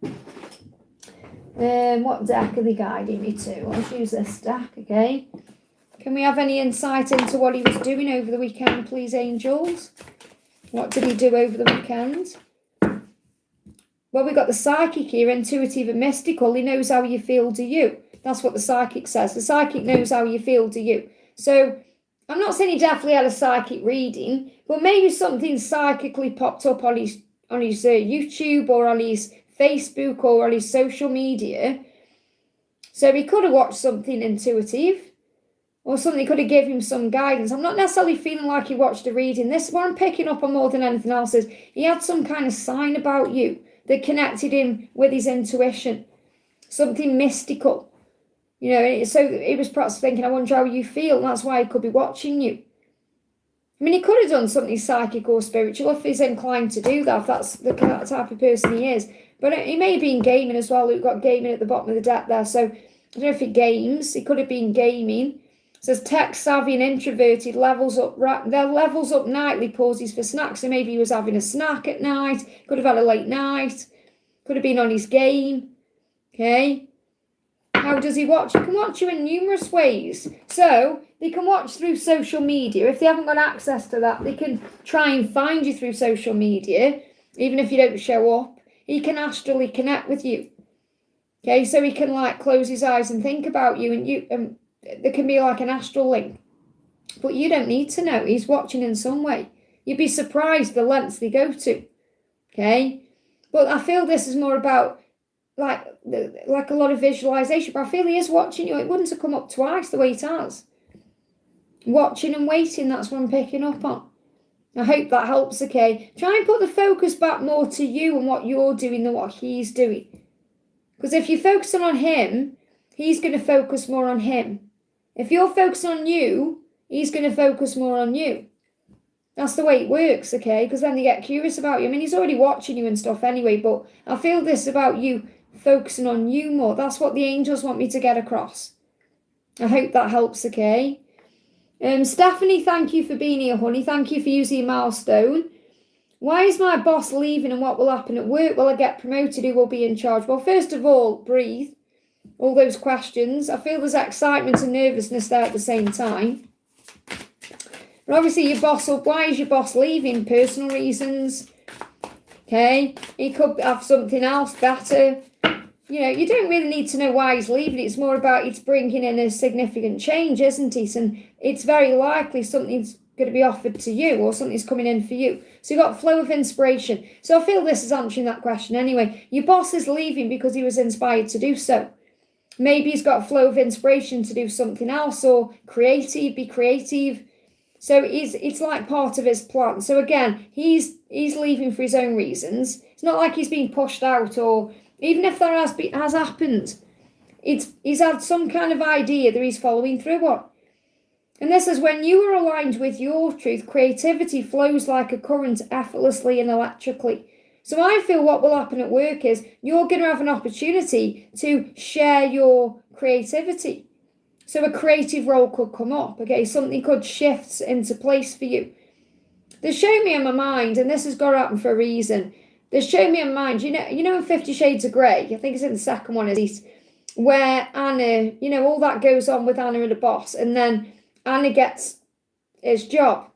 What deck are they guiding me to? I'll use this deck, okay? Can we have any insight into what he was doing over the weekend, please, angels? What did he do over the weekend? Well, we've got the psychic here, intuitive and mystical. He knows how you feel to you. That's what the psychic says. The psychic knows how you feel to you. So I'm not saying he definitely had a psychic reading, but maybe something psychically popped up on his YouTube or on his Facebook or on his social media. So he could have watched something intuitive or something could have given him some guidance. I'm not necessarily feeling like he watched a reading. This, what I'm picking up on more than anything else, is he had some kind of sign about you that connected him with his intuition, something mystical. You know, so he was perhaps thinking, I wonder how you feel, and that's why he could be watching you. I mean, he could have done something psychic or spiritual if he's inclined to do that, if that's the type of person he is. But he may have been gaming as well. We've got gaming at the bottom of the deck there. So I don't know if he games. He could have been gaming. It says tech savvy and introverted, levels up nightly, pauses for snacks. So maybe he was having a snack at night. Could have had a late night. Could have been on his game. Okay. How does he watch? He can watch you in numerous ways. So they can watch through social media. If they haven't got access to that, they can try and find you through social media, even if you don't show up. He can astrally connect with you. Okay, so he can like close his eyes and think about you, and there can be like an astral link. But you don't need to know. He's watching in some way. You'd be surprised the lengths they go to. Okay, but I feel this is more about like a lot of visualization, but I feel he is watching you. It wouldn't have come up twice the way it has. Watching and waiting, that's what I'm picking up on. I hope that helps, okay? Try and put the focus back more to you and what you're doing than what he's doing. Because if you're focusing on him, he's going to focus more on him. If you're focusing on you, he's going to focus more on you. That's the way it works, okay? Because then they get curious about you. I mean, he's already watching you and stuff anyway, but I feel this about you focusing on you more. That's what the angels want me to get across. I hope that helps, okay? Stephanie, thank you for being here, honey. Thank you for using your milestone. Why is my boss leaving and what will happen at work? Will I get promoted? Who will be in charge? Well, first of all, breathe. All those questions. I feel there's excitement and nervousness there at the same time. But obviously your boss, why is your boss leaving? Personal reasons. Okay. He could have something else better. You know, you don't really need to know why he's leaving. It's more about it's bringing in a significant change, isn't it? And it's very likely something's going to be offered to you or something's coming in for you. So you've got flow of inspiration. So I feel this is answering that question anyway. Your boss is leaving because he was inspired to do so. Maybe he's got a flow of inspiration to do something else or be creative. So it's like part of his plan. So again, he's leaving for his own reasons. It's not like he's being pushed out, or even if that has happened, he's had some kind of idea that he's following through on. And this is when you are aligned with your truth, creativity flows like a current effortlessly and electrically. So I feel what will happen at work is you're going to have an opportunity to share your creativity. So a creative role could come up, okay? Something could shift into place for you. They're showing me in my mind, and this has got to happen for a reason. They're showing me in my mind, you know in 50 Shades of Grey, I think it's in the second one, is where Anna, all that goes on with Anna and the boss, and then Anna gets his job,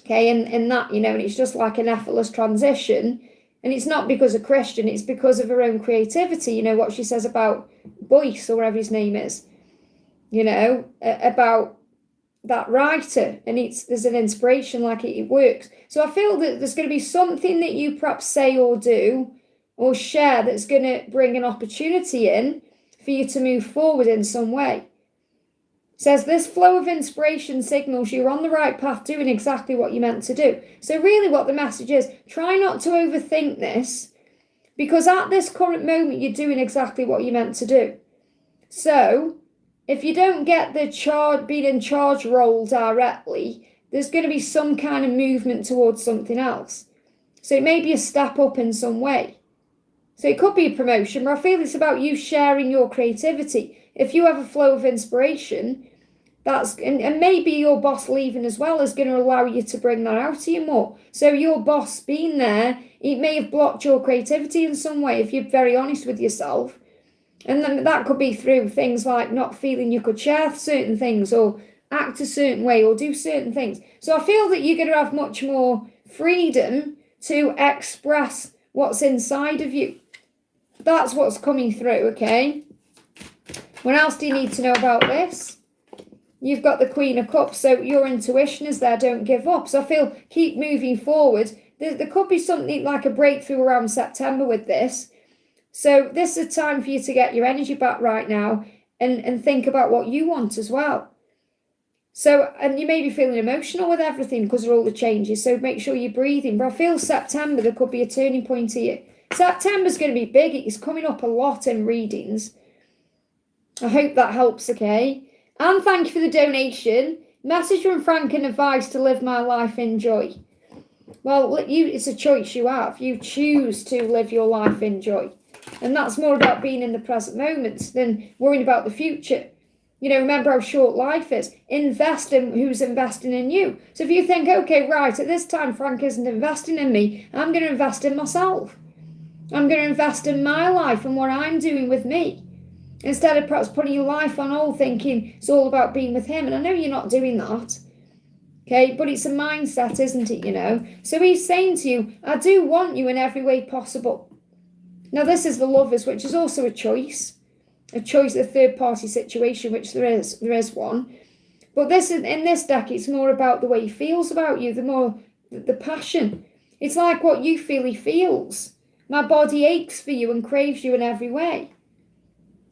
okay? And that, and it's just like an effortless transition. And it's not because of Christian, it's because of her own creativity, what she says about Boyce, or whatever his name is. About that writer, and there's an inspiration, like it works. So I feel that there's going to be something that you perhaps say or do or share that's going to bring an opportunity in for you to move forward in some way. It says this flow of inspiration signals you're on the right path, doing exactly what you're meant to do. So really what the message is, try not to overthink this, because at this current moment you're doing exactly what you're meant to do. So if you don't get the being in charge role directly, there's going to be some kind of movement towards something else. So it may be a step up in some way. So it could be a promotion, but I feel it's about you sharing your creativity. If you have a flow of inspiration, and maybe your boss leaving as well is going to allow you to bring that out to you more. So your boss being there, it may have blocked your creativity in some way, if you're very honest with yourself. And then that could be through things like not feeling you could share certain things, or act a certain way or do certain things. So I feel that you're going to have much more freedom to express what's inside of you. That's what's coming through, okay? What else do you need to know about this? You've got the Queen of Cups, so your intuition is there. Don't give up. So I feel keep moving forward. There could be something like a breakthrough around September with this. So this is a time for you to get your energy back right now and think about what you want as well. So, and you may be feeling emotional with everything because of all the changes. So make sure you're breathing. But I feel September, there could be a turning point here. September's going to be big. It's coming up a lot in readings. I hope that helps, okay? And thank you for the donation. Message from Frank and advice to live my life in joy. Well, it's a choice you have. You choose to live your life in joy. And that's more about being in the present moment than worrying about the future. You know, remember how short life is. Invest in who's investing in you. So if you think, okay, right, at this time Frank isn't investing in me, I'm going to invest in myself. I'm going to invest in my life and what I'm doing with me. Instead of perhaps putting your life on hold thinking it's all about being with him. And I know you're not doing that. Okay, but it's a mindset, isn't it, you know? So he's saying to you, I do want you in every way possible. Now, this is the Lovers, which is also a choice, a third-party situation, which there is one. But this is, in this deck, it's more about the way he feels about you, the passion. It's like what you feel he feels. My body aches for you and craves you in every way.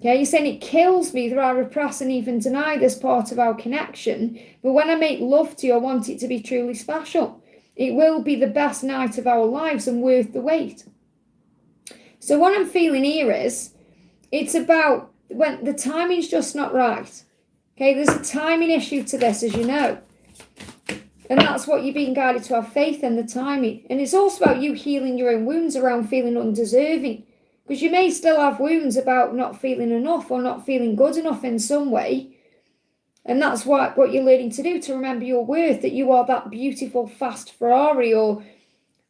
Okay, you're saying it kills me that I repress and even deny this part of our connection. But when I make love to you, I want it to be truly special. It will be the best night of our lives and worth the wait. So what I'm feeling here is, it's about when the timing's just not right. Okay, there's a timing issue to this, as you know. And that's what you're being guided to have faith in, the timing. And it's also about you healing your own wounds around feeling undeserving. Because you may still have wounds about not feeling enough or not feeling good enough in some way. And that's what you're learning to do, to remember your worth, that you are that beautiful, fast Ferrari or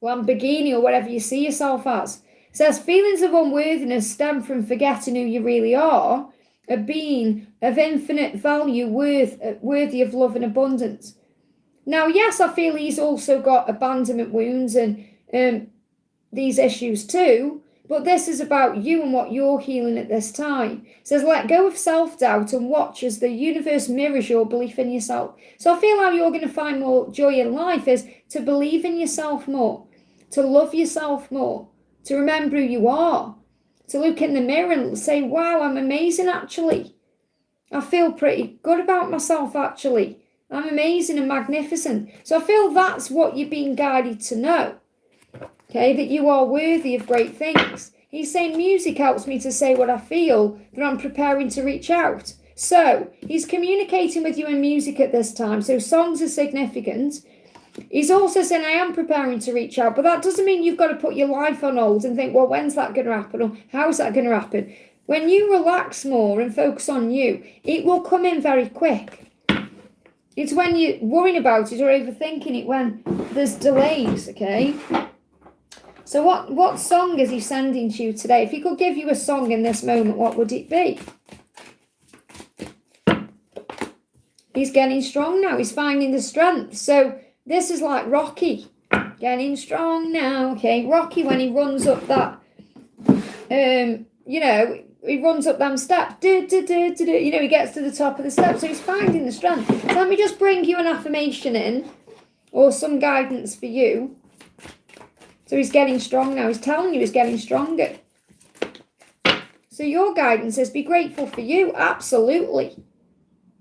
Lamborghini or whatever you see yourself as. It says feelings of unworthiness stem from forgetting who you really are, a being of infinite value, worthy of love and abundance. Now, yes, I feel he's also got abandonment wounds and these issues too, but this is about you and what you're healing at this time. It says let go of self-doubt and watch as the universe mirrors your belief in yourself. So I feel how you're going to find more joy in life is to believe in yourself more, to love yourself more, to remember who you are, to look in the mirror and say, wow, I'm amazing actually. I feel pretty good about myself actually. I'm amazing and magnificent. So I feel that's what you're being guided to know. Okay, that you are worthy of great things. He's saying music helps me to say what I feel, that I'm preparing to reach out. So he's communicating with you in music at this time. So songs are significant. He's also saying, I am preparing to reach out, but that doesn't mean you've got to put your life on hold and think, well, when's that going to happen? Or how's that going to happen? When you relax more and focus on you, it will come in very quick. It's when you're worrying about it or overthinking it when there's delays, okay? So what song is he sending to you today? If he could give you a song in this moment, what would it be? He's getting strong now. He's finding the strength. So this is like Rocky, getting strong now. Okay, Rocky, when he runs up that, he runs up them steps. He gets to the top of the steps. So he's finding the strength. So let me just bring you an affirmation in, or some guidance for you. So he's getting strong now. He's telling you he's getting stronger. So your guidance is be grateful for you. Absolutely.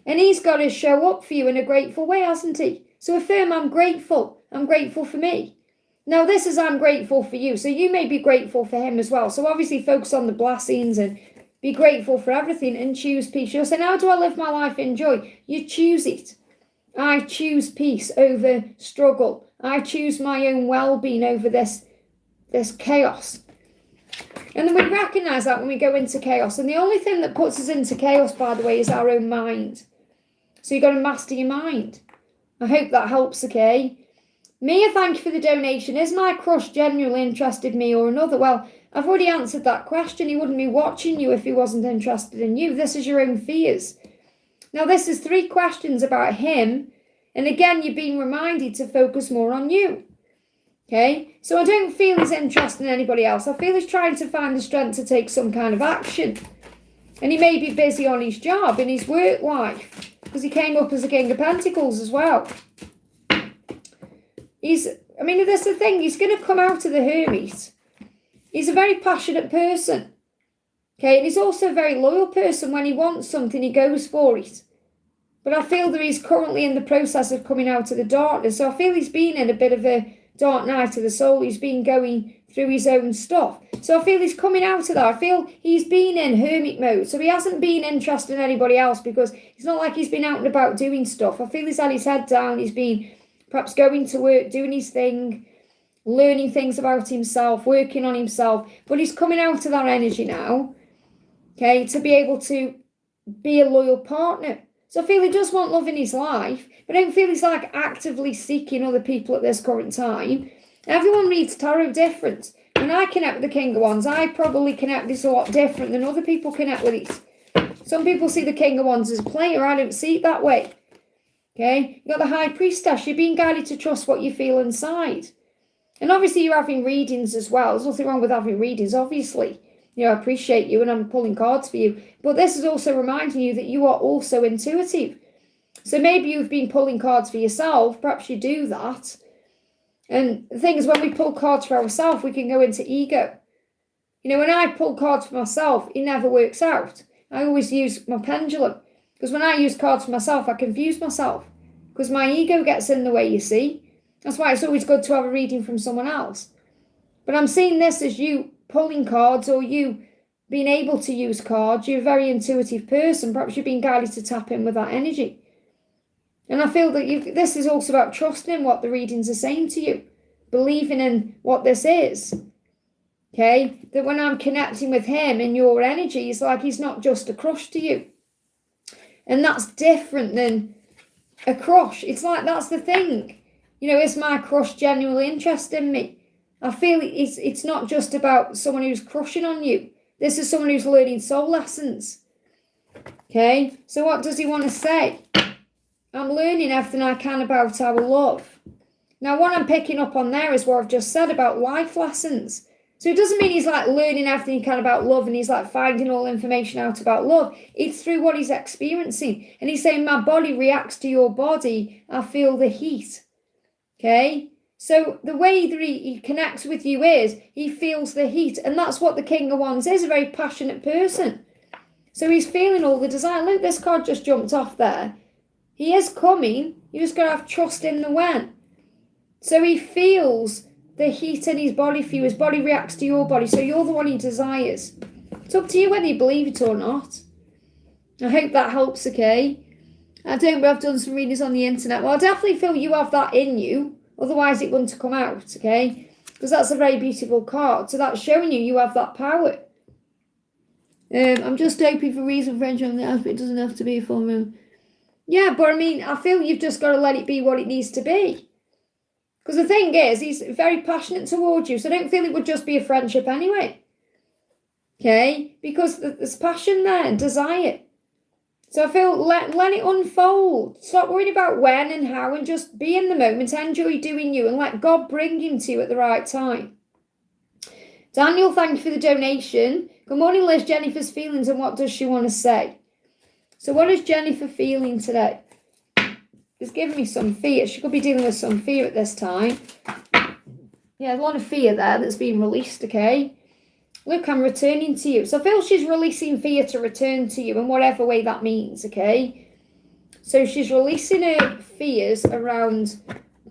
And he's got to show up for you in a grateful way, hasn't he? So affirm, I'm grateful. I'm grateful for me. Now this is I'm grateful for you. So you may be grateful for him as well. So obviously focus on the blessings and be grateful for everything and choose peace. You'll say, how do I live my life in joy? You choose it. I choose peace over struggle. I choose my own well-being over this chaos. And then we recognise that when we go into chaos. And the only thing that puts us into chaos, by the way, is our own mind. So you've got to master your mind. I hope that helps, okay? Mia, thank you for the donation. Is my crush genuinely interested in me or another? Well, I've already answered that question. He wouldn't be watching you if he wasn't interested in you. This is your own fears. Now, this is 3 questions about him. And again, you're being reminded to focus more on you. Okay? So I don't feel he's interested in anybody else. I feel he's trying to find the strength to take some kind of action. And he may be busy on his job, in his work life, because he came up as the King of Pentacles as well. That's the thing, he's going to come out of the Hermit. He's a very passionate person. Okay, and he's also a very loyal person. When he wants something, he goes for it. But I feel that he's currently in the process of coming out of the darkness. So I feel he's been in a bit of a dark night of the soul. He's been going through his own stuff. So I feel he's coming out of that. I feel he's been in hermit mode. So he hasn't been interested in anybody else, because it's not like he's been out and about doing stuff. I feel he's had his head down. He's been perhaps going to work, doing his thing, learning things about himself, working on himself. But he's coming out of that energy now, okay, to be able to be a loyal partner. So I feel he does want love in his life, but I don't feel he's like actively seeking other people at this current time. Everyone reads tarot different. When I connect with the King of Wands, I probably connect with this a lot different than other people connect with it. Some people see the King of Wands as a player. I don't see it that way. Okay? You've got the High Priestess. You're being guided to trust what you feel inside. And obviously you're having readings as well. There's nothing wrong with having readings, obviously. I appreciate you and I'm pulling cards for you. But this is also reminding you that you are also intuitive. So maybe you've been pulling cards for yourself. Perhaps you do that. And the thing is, when we pull cards for ourselves, we can go into ego. When I pull cards for myself, it never works out. I always use my pendulum. Because when I use cards for myself, I confuse myself. Because my ego gets in the way, you see. That's why it's always good to have a reading from someone else. But I'm seeing this as you pulling cards, or you being able to use cards. You're a very intuitive person. Perhaps you've been guided to tap in with that energy. And I feel that this is also about trusting in what the readings are saying to you. Believing in what this is. Okay? That when I'm connecting with him in your energy, it's like he's not just a crush to you. And that's different than a crush. It's like, that's the thing. Is my crush genuinely interested in me? I feel it's not just about someone who's crushing on you. This is someone who's learning soul lessons. Okay? So what does he want to say? I'm learning everything I can about our love. Now, what I'm picking up on there is what I've just said about life lessons. So it doesn't mean he's like learning everything he can about love and he's like finding all information out about love. It's through what he's experiencing. And he's saying, my body reacts to your body. I feel the heat. Okay? So the way that he connects with you is he feels the heat. And that's what the King of Wands is, a very passionate person. So he's feeling all the desire. Look, this card just jumped off there. He is coming. You just got to have trust in the when. So he feels the heat in his body for you. His body reacts to your body. So you're the one he desires. It's up to you whether you believe it or not. I hope that helps, okay? I don't know, I've done some readings on the internet. Well, I definitely feel you have that in you. Otherwise, it wouldn't have come out, okay? Because that's a very beautiful card. So that's showing you have that power. I'm just hoping for reason friendship on the aspect. It doesn't have to be a full moon. Yeah, but I feel you've just got to let it be what it needs to be. Because the thing is, he's very passionate towards you. So I don't feel it would just be a friendship anyway. Okay? Because there's passion there and desire. So I feel let it unfold. Stop worrying about when and how and just be in the moment. Enjoy doing you and let God bring him to you at the right time. Daniel, thank you for the donation. Good morning, Liz. Jennifer's feelings and what does she want to say? So what is Jennifer feeling today? It's giving me some fear. She could be dealing with some fear at this time. Yeah, a lot of fear there that's being released, okay? Look, I'm returning to you. So I feel she's releasing fear to return to you in whatever way that means, okay? So she's releasing her fears around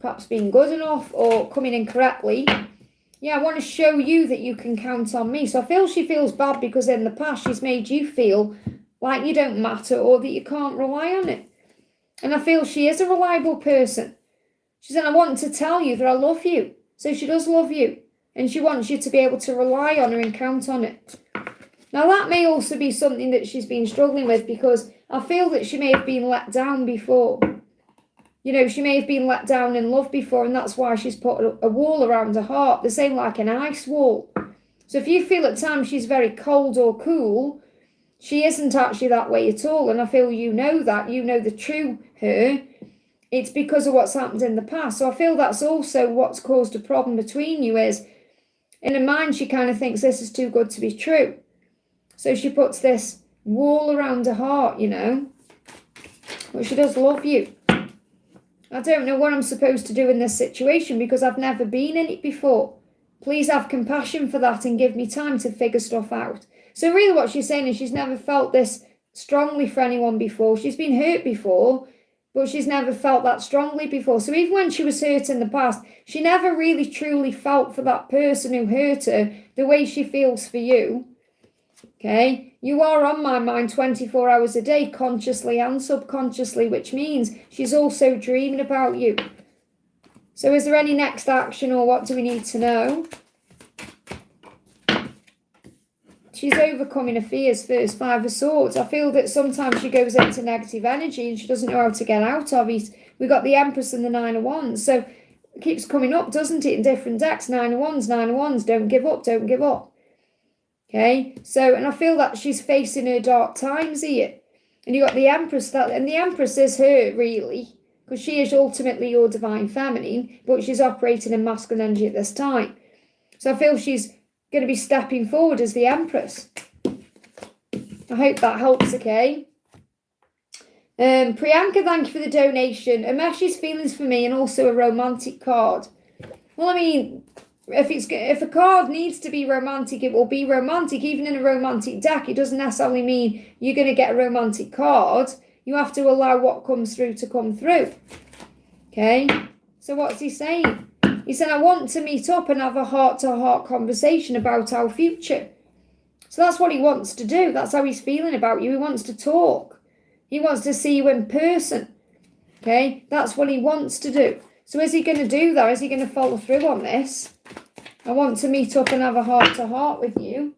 perhaps being good enough or coming in correctly. Yeah, I want to show you that you can count on me. So I feel she feels bad because in the past she's made you feel like you don't matter or that you can't rely on it. And I feel she is a reliable person. She said, I want to tell you that I love you. So she does love you. And she wants you to be able to rely on her and count on it. Now that may also be something that she's been struggling with because I feel that she may have been let down before. She may have been let down in love before and that's why she's put a wall around her heart, the same like an ice wall. So if you feel at times she's very cold or cool, She isn't actually that way at all. And I feel you know that. You know the true her. It's because of what's happened in the past. So I feel that's also what's caused a problem between you is, in her mind, she kind of thinks this is too good to be true. So she puts this wall around her heart, you know. But she does love you. I don't know what I'm supposed to do in this situation because I've never been in it before. Please have compassion for that and give me time to figure stuff out. So really what she's saying is she's never felt this strongly for anyone before. She's been hurt before, but she's never felt that strongly before. So even when she was hurt in the past, she never really truly felt for that person who hurt her the way she feels for you. Okay, you are on my mind 24 hours a day, consciously and subconsciously, which means she's also dreaming about you. So is there any next action or what do we need to know? She's overcoming her fears first, 5 of Swords. I feel that sometimes she goes into negative energy and she doesn't know how to get out of it. We've got the Empress and the 9 of Wands. So it keeps coming up, doesn't it, in different decks? 9 of Wands, 9 of Wands. Don't give up, don't give up. Okay, so, and I feel that she's facing her dark times here. And you've got the Empress, and the Empress is her, really, because she is ultimately your divine feminine, but she's operating in masculine energy at this time. So I feel she's going to be stepping forward as the Empress. I hope that helps, okay? Priyanka, thank you for the donation. Ameshi's feelings for me and also a romantic card. Well, I mean, if a card needs to be romantic, it will be romantic. Even in a romantic deck, it doesn't necessarily mean you're going to get a romantic card. You have to allow what comes through to come through. Okay? So what's he saying? He said, I want to meet up and have a heart-to-heart conversation about our future. So that's what he wants to do. That's how he's feeling about you. He wants to talk. He wants to see you in person. Okay? That's what he wants to do. So is he going to do that? Is he going to follow through on this? I want to meet up and have a heart-to-heart with you.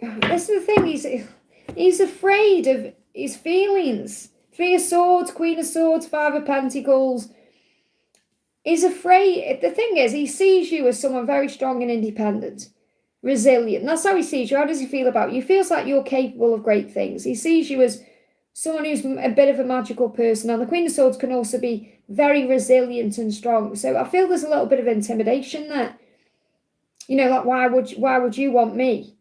This is the thing. He's afraid of his feelings. 3 of Swords, Queen of Swords, 5 of Pentacles. He's afraid. The thing is, he sees you as someone very strong and independent, resilient. That's how he sees you. How does he feel about you? He feels like you're capable of great things. He sees you as someone who's a bit of a magical person. And the Queen of Swords can also be very resilient and strong. So I feel there's a little bit of intimidation there. You know, like, why would you want me?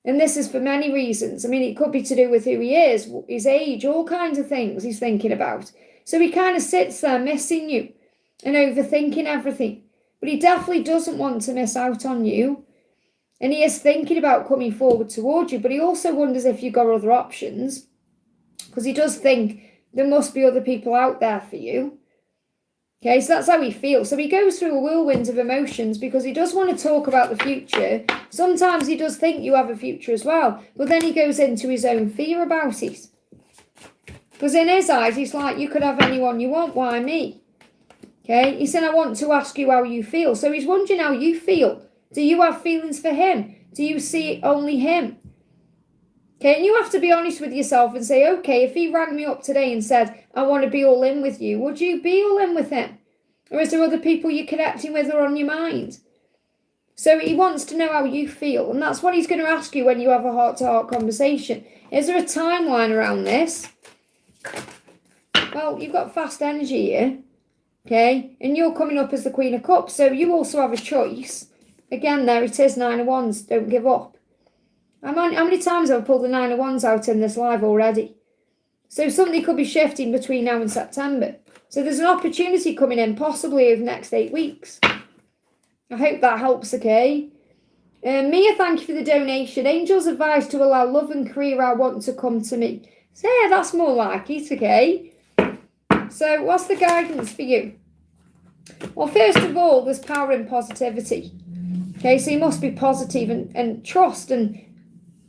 And this is for many reasons. I mean, it could be to do with who he is, his age, all kinds of things he's thinking about. So he kind of sits there missing you and overthinking everything. But he definitely doesn't want to miss out on you. And he is thinking about coming forward towards you. But he also wonders if you've got other options. Because he does think there must be other people out there for you. Okay, so that's how he feels. So he goes through a whirlwind of emotions because he does want to talk about the future. Sometimes he does think you have a future as well. But then he goes into his own fear about it. Because in his eyes, he's like, you could have anyone you want. Why me? Okay, he said, I want to ask you how you feel. So he's wondering how you feel. Do you have feelings for him? Do you see only him? Okay, and you have to be honest with yourself and say, okay, if he rang me up today and said, I want to be all in with you, would you be all in with him? Or is there other people you're connecting with or on your mind? So he wants to know how you feel, and that's what he's going to ask you when you have a heart-to-heart conversation. Is there a timeline around this? Well, you've got fast energy here, okay, and you're coming up as the Queen of Cups, so you also have a choice. Again, there it is, 9 of Wands, don't give up. How many times have I pulled the 9 of Wands out in this live already? So something could be shifting between now and September. So there's an opportunity coming in, possibly over the next 8 weeks. I hope that helps, okay? Mia, thank you for the donation. Angels advise to allow love and career I want to come to me. So yeah, that's more like it, okay? So what's the guidance for you? Well, first of all, there's power in positivity. Okay, so you must be positive and trust and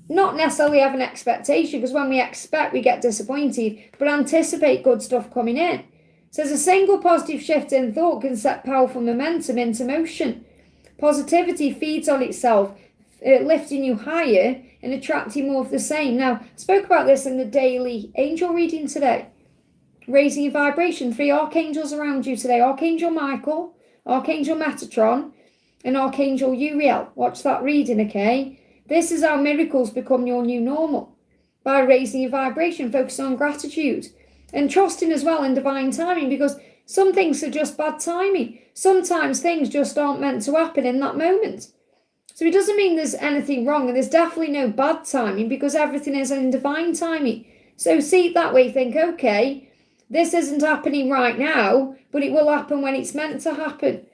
not necessarily have an expectation, because when we expect, we get disappointed, but anticipate good stuff coming in. So a single positive shift in thought can set powerful momentum into motion. Positivity feeds on itself, lifting you higher and attracting more of the same. Now, I spoke about this in the daily angel reading today. Raising your vibration. 3 archangels around you today. Archangel Michael, Archangel Metatron, and Archangel Uriel. Watch that reading, okay? This is how miracles become your new normal. By raising your vibration, focusing on gratitude and trusting as well in divine timing, because some things are just bad timing. Sometimes things just aren't meant to happen in that moment. So it doesn't mean there's anything wrong, and there's definitely no bad timing, because everything is in divine timing. So see it that way, think, okay, this isn't happening right now, but it will happen when it's meant to happen.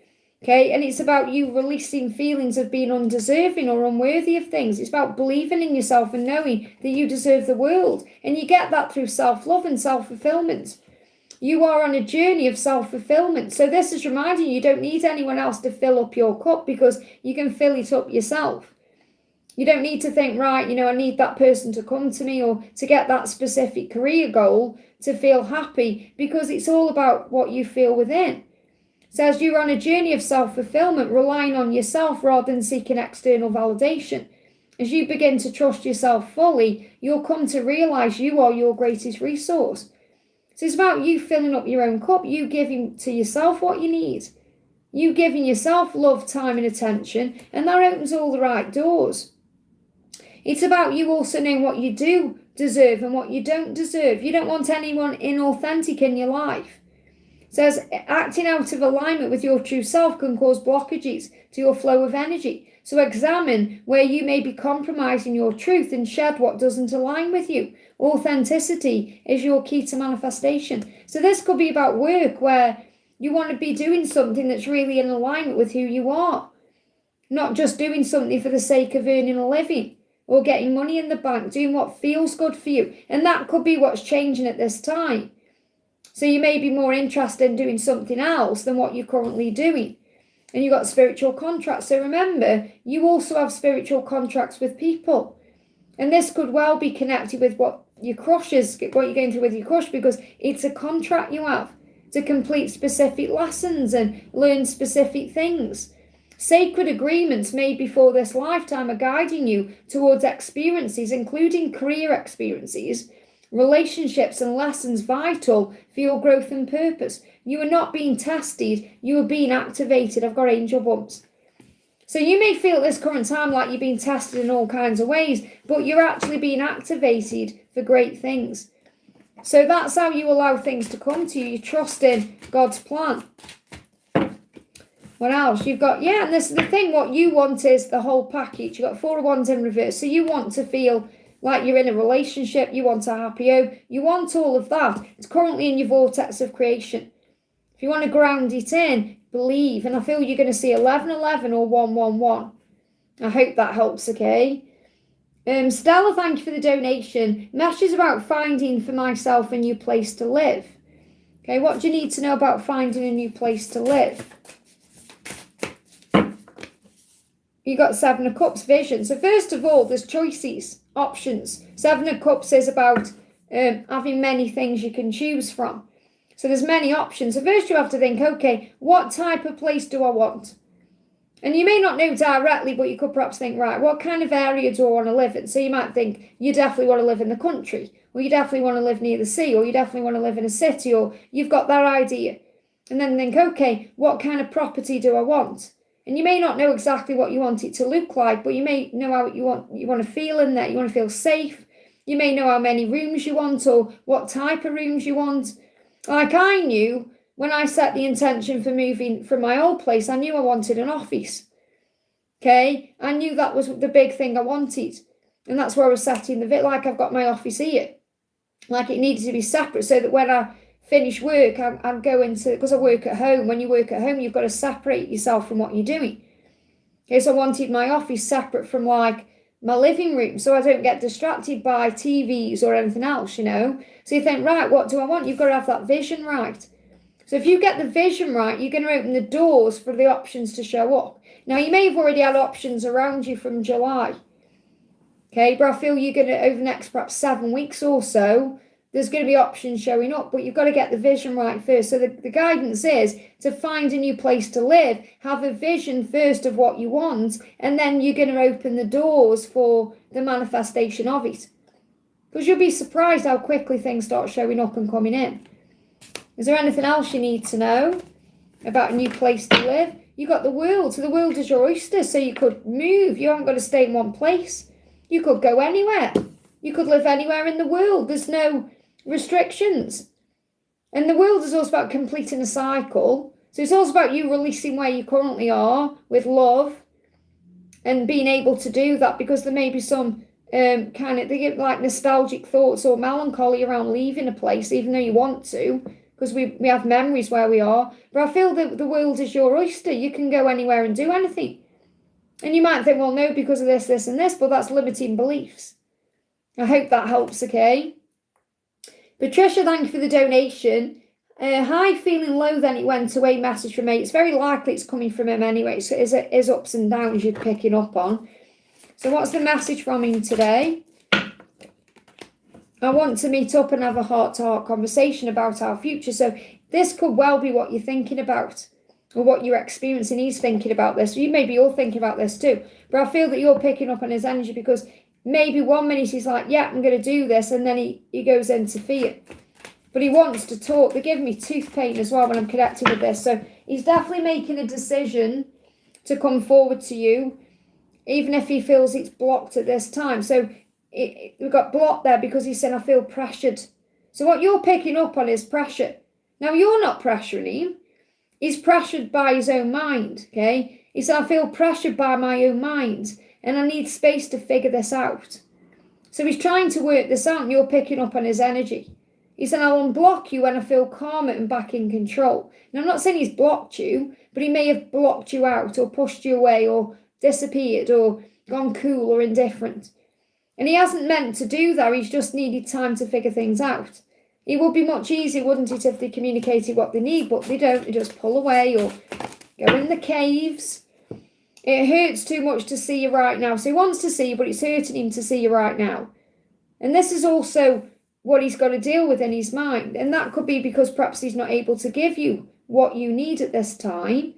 Okay, and it's about you releasing feelings of being undeserving or unworthy of things. It's about believing in yourself and knowing that you deserve the world. And you get that through self-love and self-fulfillment. You are on a journey of self-fulfillment. So this is reminding you don't need anyone else to fill up your cup, because you can fill it up yourself. You don't need to think, right, I need that person to come to me or to get that specific career goal to feel happy, because it's all about what you feel within. So as you're on a journey of self-fulfillment, relying on yourself rather than seeking external validation, as you begin to trust yourself fully, you'll come to realize you are your greatest resource. So it's about you filling up your own cup, you giving to yourself what you need, you giving yourself love, time and attention, and that opens all the right doors. It's about you also knowing what you do deserve and what you don't deserve. You don't want anyone inauthentic in your life. It says acting out of alignment with your true self can cause blockages to your flow of energy. So examine where you may be compromising your truth and shed what doesn't align with you. Authenticity is your key to manifestation. So this could be about work, where you want to be doing something that's really in alignment with who you are. Not just doing something for the sake of earning a living or getting money in the bank, doing what feels good for you. And that could be what's changing at this time. So you may be more interested in doing something else than what you're currently doing. And you've got spiritual contracts. So remember, you also have spiritual contracts with people. And this could well be connected with what your crush is, what you're going through with your crush, because it's a contract you have to complete specific lessons and learn specific things. Sacred agreements made before this lifetime are guiding you towards experiences, including career experiences, relationships and lessons vital for your growth and purpose. You are not being tested, you are being activated. I've got angel bumps. So you may feel at this current time like you're being tested in all kinds of ways, but you're actually being activated for great things. So that's how you allow things to come to you. You trust in God's plan. What else? You've got, and this is the thing, what you want is the whole package. You've got 4 of Wands in reverse. So you want to feel like you're in a relationship, you want a happy home, you want all of that. It's currently in your vortex of creation. If you want to ground it in, believe, and I feel you're going to see 1111 or 111. I hope that helps, okay? Stella, thank you for the donation. Message about finding for myself a new place to live. Okay, what do you need to know about finding a new place to live? You got 7 of Cups, vision. So first of all, there's choices, options. 7 of Cups is about having many things you can choose from. So there's many options. So first you have to think, okay, what type of place do I want? And you may not know directly, but you could perhaps think, right, what kind of area do I want to live in? So you might think you definitely want to live in the country, or you definitely want to live near the sea, or you definitely want to live in a city, or you've got that idea. And then think, okay, what kind of property do I want? And you may not know exactly what you want it to look like, but you may know how you want to feel in there. You want to feel safe. You may know how many rooms you want or what type of rooms you want. Like I knew when I set the intention for moving from my old place, I knew I wanted an office. Okay? I knew that was the big thing I wanted. And that's where I was setting like I've got my office here. Like it needed to be separate so that when I finish work, I'm going to, because I work at home. When you work at home, you've got to separate yourself from what you're doing. Okay, so I wanted my office separate from like my living room so I don't get distracted by TVs or anything else, So you think, right, what do I want? You've got to have that vision right. So if you get the vision right, you're going to open the doors for the options to show up. Now, you may have already had options around you from July. Okay, but I feel you're going to, over the next perhaps 7 weeks or so, there's going to be options showing up, but you've got to get the vision right first. So the guidance is to find a new place to live, have a vision first of what you want, and then you're going to open the doors for the manifestation of it. Because you'll be surprised how quickly things start showing up and coming in. Is there anything else you need to know about a new place to live? you got the world. So the world is your oyster. So you could move. You haven't got to stay in one place. You could go anywhere. You could live anywhere in the world. There's no restrictions. And the world is also about completing a cycle. So it's also about you releasing where you currently are with love and being able to do that, because there may be some they get like nostalgic thoughts or melancholy around leaving a place, even though you want to, because we have memories where we are. But I feel that the world is your oyster. You can go anywhere and do anything. And you might think, well, no, because of this, this, and this, but that's limiting beliefs. I hope that helps, okay? Patricia, thank you for the donation. Hi, feeling low, then it went away message from me. It's very likely it's coming from him anyway. So it is ups and downs you're picking up on. So what's the message from him today? I want to meet up and have a heart-to-heart conversation about our future. So this could well be what you're thinking about or what you're experiencing. He's thinking about this. Maybe you're thinking about this too. But I feel that you're picking up on his energy, because maybe one minute he's like, yeah, I'm going to do this. And then he goes into fear. But he wants to talk. They give me tooth pain as well when I'm connecting with this. So he's definitely making a decision to come forward to you, even if he feels it's blocked at this time. So we got blocked there because he said, I feel pressured. So what you're picking up on is pressure. Now, you're not pressuring him. He's pressured by his own mind, okay? He said, I feel pressured by my own mind, and I need space to figure this out. So he's trying to work this out, and you're picking up on his energy. He said, I'll unblock you when I feel calmer and back in control. Now, I'm not saying he's blocked you, but he may have blocked you out or pushed you away or disappeared or gone cool or indifferent. And he hasn't meant to do that. He's just needed time to figure things out. It would be much easier, wouldn't it, if they communicated what they need, but they don't. They just pull away or go in the caves. It hurts too much to see you right now. So he wants to see you, but it's hurting him to see you right now. And this is also what he's got to deal with in his mind. And that could be because perhaps he's not able to give you what you need at this time.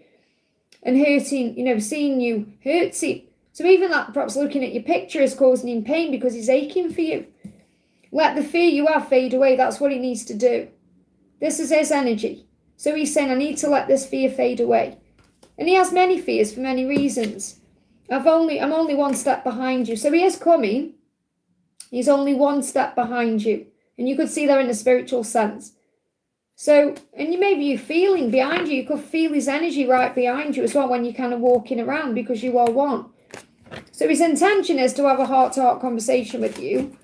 And hurting, seeing you hurts him. So even that, perhaps looking at your picture is causing him pain because he's aching for you. Let the fear you have fade away. That's what he needs to do. This is his energy. So he's saying, I need to let this fear fade away. And he has many fears for many reasons. I'm only one step behind you. So he is coming. He's only one step behind you. And you could see that in a spiritual sense. So, and maybe you're feeling behind you. You could feel his energy right behind you as well when you're kind of walking around, because you are one. So his intention is to have a heart-to-heart conversation with you.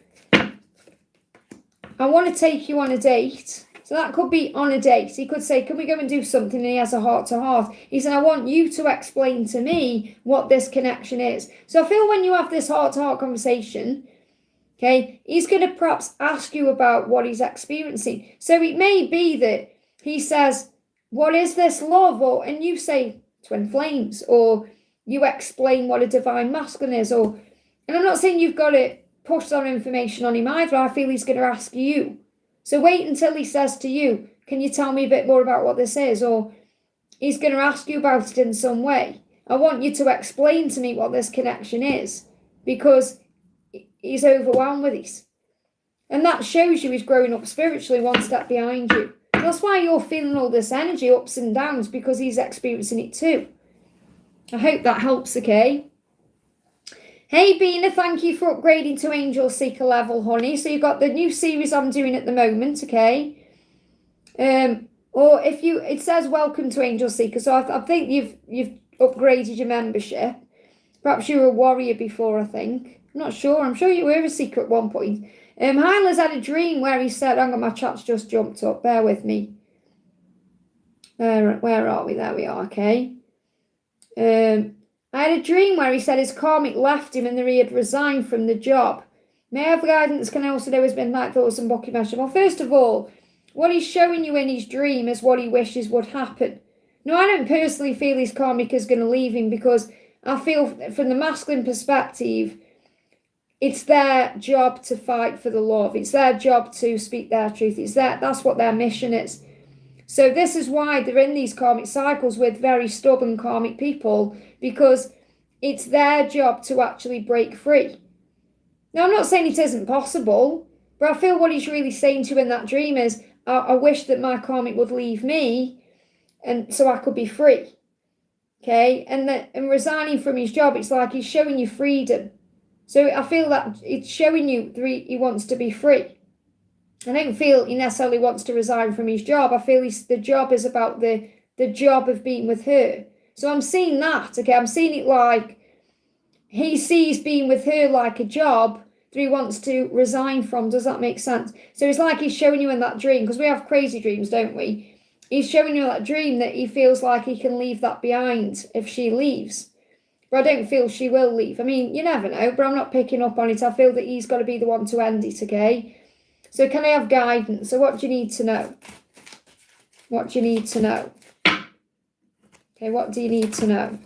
I want to take you on a date. So that could be on a date. He could say, can we go and do something? And he has a heart-to-heart. He said, I want you to explain to me what this connection is. So I feel when you have this heart-to-heart conversation, okay, he's going to perhaps ask you about what he's experiencing. So it may be that he says, what is this love? And you say twin flames, or you explain what a divine masculine is. And I'm not saying you've got to push that information on him either. I feel he's going to ask you. So wait until he says to you, can you tell me a bit more about what this is? Or he's going to ask you about it in some way. I want you to explain to me what this connection is, because he's overwhelmed with it. And that shows you he's growing up spiritually one step behind you. That's why you're feeling all this energy, ups and downs, because he's experiencing it too. I hope that helps, okay? Hey, Bina, thank you for upgrading to Angel Seeker level, honey. So you've got the new series I'm doing at the moment, okay? Or if you, it says welcome to Angel Seeker. So I think you've upgraded your membership. Perhaps you were a warrior before, I think. I'm not sure. I'm sure you were a seeker at one point. Hyla's had a dream where he said, hang on, my chat's just jumped up. Bear with me. Where are we? There we are, okay. I had a dream where he said his karmic left him and that he had resigned from the job. May I have guidance? Can I also do his midnight thoughts and booking message? Well, first of all, what he's showing you in his dream is what he wishes would happen. No, I don't personally feel his karmic is going to leave him, because I feel from the masculine perspective, it's their job to fight for the love. It's their job to speak their truth. That's what their mission is. So this is why they're in these karmic cycles with very stubborn karmic people, because it's their job to actually break free. Now, I'm not saying it isn't possible, but I feel what he's really saying to you in that dream is, I wish that my karmic would leave me, and so I could be free. Okay, and resigning from his job, it's like he's showing you freedom. So I feel that it's showing you he wants to be free. I don't feel he necessarily wants to resign from his job. I feel the job is about the job of being with her. So I'm seeing that, okay? I'm seeing it like he sees being with her like a job that he wants to resign from. Does that make sense? So it's like he's showing you in that dream, because we have crazy dreams, don't we? He's showing you that dream that he feels like he can leave that behind if she leaves. But I don't feel she will leave. I mean, you never know, but I'm not picking up on it. I feel that he's got to be the one to end it, okay? So can I have guidance? So what do you need to know? What do you need to know? Okay, what do you need to know?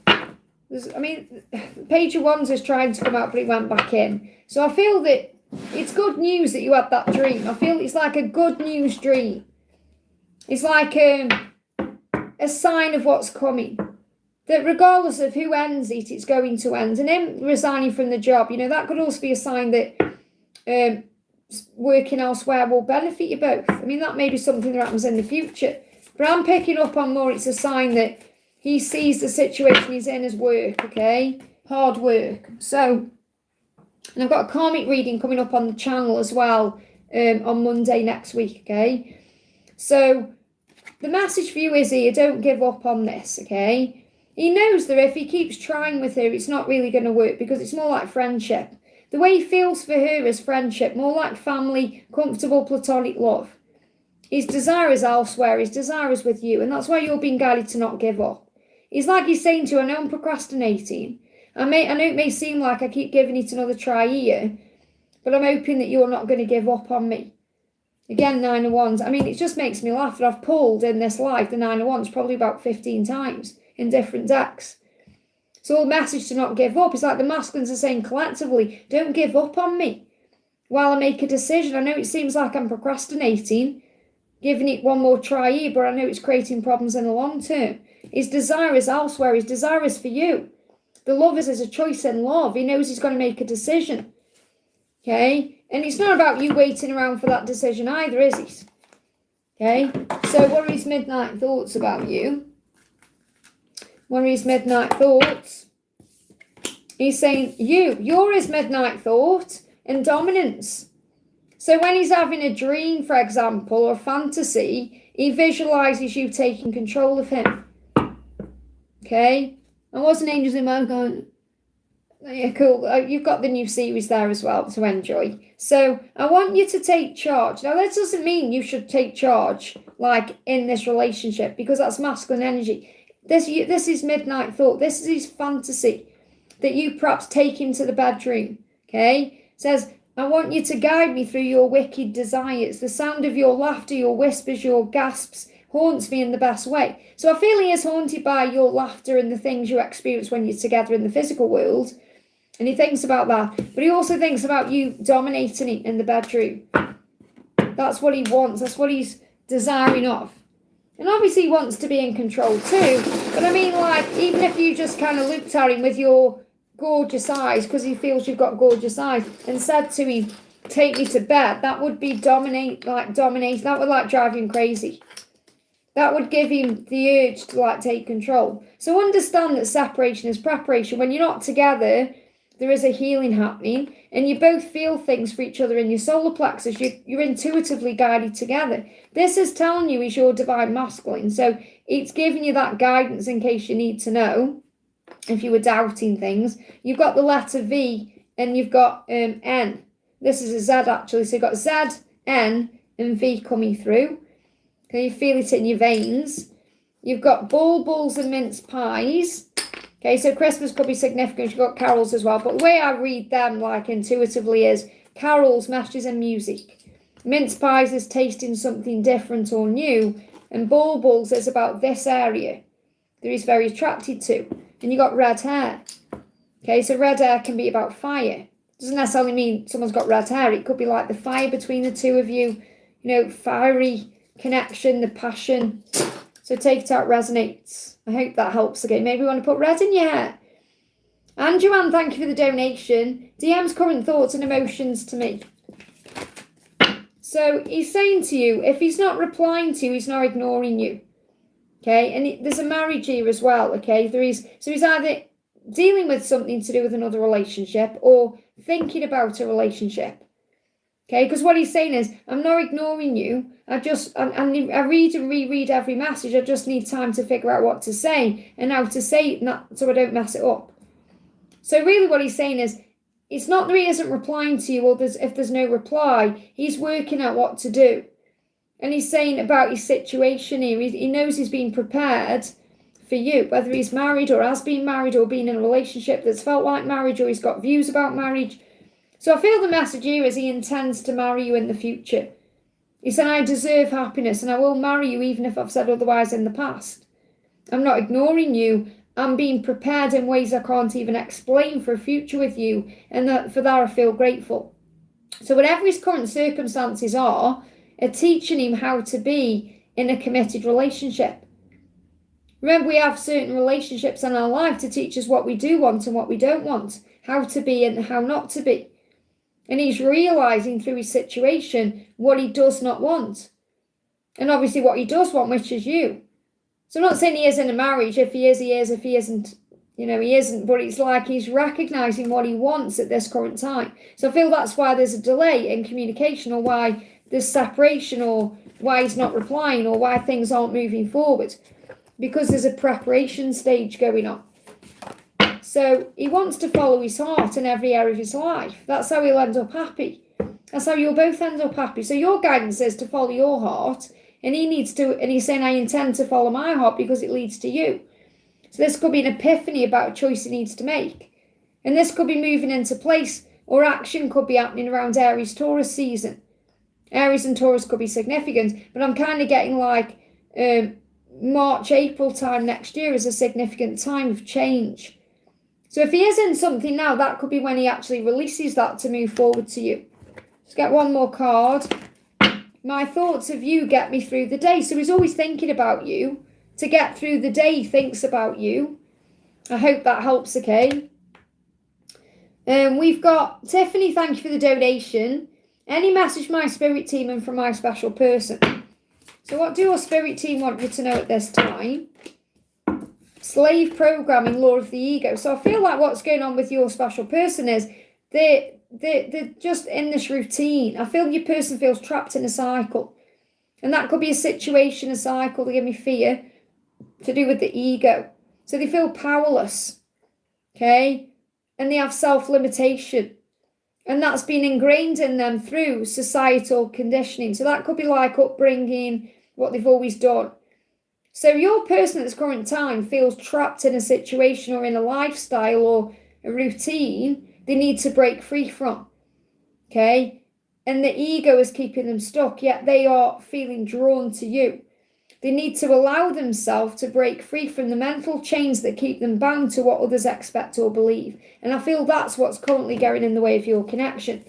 Page of Wands is trying to come out, but it went back in. So I feel that it's good news that you had that dream. I feel it's like a good news dream. It's like a sign of what's coming. That regardless of who ends it, it's going to end. And him resigning from the job, that could also be a sign that working elsewhere will benefit you both. That may be something that happens in the future. But I'm picking up on more, it's a sign that he sees the situation he's in as work, okay? Hard work. So, and I've got a karmic reading coming up on the channel as well on Monday next week, okay? So, the message for you is here, don't give up on this, okay? He knows that if he keeps trying with her, it's not really going to work because it's more like friendship. The way he feels for her is friendship, more like family, comfortable, platonic love. His desire is elsewhere, his desire is with you, and that's why you're being guided to not give up. It's like he's saying to you, I know I'm procrastinating. I know it may seem like I keep giving it another try here, but I'm hoping that you're not going to give up on me. Again, 9 of Wands. It just makes me laugh that I've pulled in this life the 9 of Wands probably about 15 times in different decks. So the message to not give up is like the masculines are saying collectively, don't give up on me while I make a decision. I know it seems like I'm procrastinating, giving it one more try here, but I know it's creating problems in the long term. His desire is elsewhere. His desire is for you. The lovers is a choice in love. He knows he's going to make a decision. Okay? And it's not about you waiting around for that decision either, is it? Okay? So what are his midnight thoughts about you? One of his midnight thoughts. He's saying you're his midnight thought and dominance. So when he's having a dream, for example, or fantasy, he visualizes you taking control of him. Okay? And what's an Angels in Mode going? Yeah, cool. You've got the new series there as well to enjoy. So I want you to take charge. Now, that doesn't mean you should take charge, like in this relationship, because that's masculine energy. This is midnight thought. This is his fantasy that you perhaps take him to the bedroom. Okay? It says, I want you to guide me through your wicked desires. The sound of your laughter, your whispers, your gasps haunts me in the best way. So I feel he is haunted by your laughter and the things you experience when you're together in the physical world. And he thinks about that. But he also thinks about you dominating it in the bedroom. That's what he wants. That's what he's desiring of. And obviously he wants to be in control too. But even if you just kind of looked at him with your gorgeous eyes, because he feels you've got gorgeous eyes, and said to him, take me to bed, that would be dominate. That would drive him crazy. That would give him the urge to take control. So understand that separation is preparation. When you're not together, there is a healing happening, and you both feel things for each other in your solar plexus. You're intuitively guided together. This is telling you is your divine masculine. So it's giving you that guidance in case you need to know, if you were doubting things. You've got the letter V and you've got N. This is a Z actually. So you've got Z, N, and V coming through. Okay, you feel it in your veins. You've got baubles and mince pies. Okay, so Christmas could be significant. You've got carols as well. But the way I read them, intuitively, is carols, mashes, and music. Mince pies is tasting something different or new. And baubles is about this area that he's very attracted to. And you've got red hair. Okay, so red hair can be about fire. Doesn't necessarily mean someone's got red hair. It could be like the fire between the two of you. Fiery connection, the passion. So take it out, resonates. I hope that helps again. Maybe you want to put red in your hair. And Joanne, thank you for the donation. DM's current thoughts and emotions to me. So he's saying to you, if he's not replying to you, he's not ignoring you. Okay, and there's a marriage here as well. Okay, so he's either dealing with something to do with another relationship or thinking about a relationship. Okay, because what he's saying is, I'm not ignoring you. I read and reread every message. I just need time to figure out what to say and how to say it, so I don't mess it up. So really what he's saying is, it's not that he isn't replying to you or if there's no reply. He's working out what to do. And he's saying about his situation here, he knows he's being prepared for you, whether he's married or has been married or been in a relationship that's felt like marriage or he's got views about marriage. So I feel the message here is he intends to marry you in the future. He said, I deserve happiness and I will marry you even if I've said otherwise in the past. I'm not ignoring you. I'm being prepared in ways I can't even explain for a future with you. And for that I feel grateful. So whatever his current circumstances are teaching him how to be in a committed relationship. Remember, we have certain relationships in our life to teach us what we do want and what we don't want, how to be and how not to be. And he's realising through his situation what he does not want. And obviously what he does want, which is you. So I'm not saying he is in a marriage. If he is, he is. If he isn't, he isn't. But it's like he's recognising what he wants at this current time. So I feel that's why there's a delay in communication, or why there's separation, or why he's not replying, or why things aren't moving forward. Because there's a preparation stage going on. So he wants to follow his heart in every area of his life. That's how he'll end up happy. That's how you'll both end up happy. So your guidance is to follow your heart, and he's saying, I intend to follow my heart because it leads to you. So this could be an epiphany about a choice he needs to make. And this could be moving into place, or action could be happening around Aries Taurus season. Aries and Taurus could be significant, but I'm kind of getting like March, April time next year is a significant time of change. So if he is in something now, that could be when he actually releases that to move forward to you. Let's get one more card. My thoughts of you get me through the day. So he's always thinking about you. To get through the day, he thinks about you. I hope that helps, okay? We've got Tiffany, thank you for the donation. Any message from my spirit team and from my special person? So what do your spirit team want you to know at this time? Slave programming, law of the ego. So I feel like what's going on with your special person is they're just in this routine. I feel your person feels trapped in a cycle. And that could be a situation, a cycle, they give me fear, to do with the ego. So they feel powerless, okay? And they have self-limitation. And that's been ingrained in them through societal conditioning. So that could be like upbringing, what they've always done. So your person at this current time feels trapped in a situation or in a lifestyle or a routine they need to break free from, okay? And the ego is keeping them stuck, yet they are feeling drawn to you. They need to allow themselves to break free from the mental chains that keep them bound to what others expect or believe. And I feel that's what's currently getting in the way of your connection.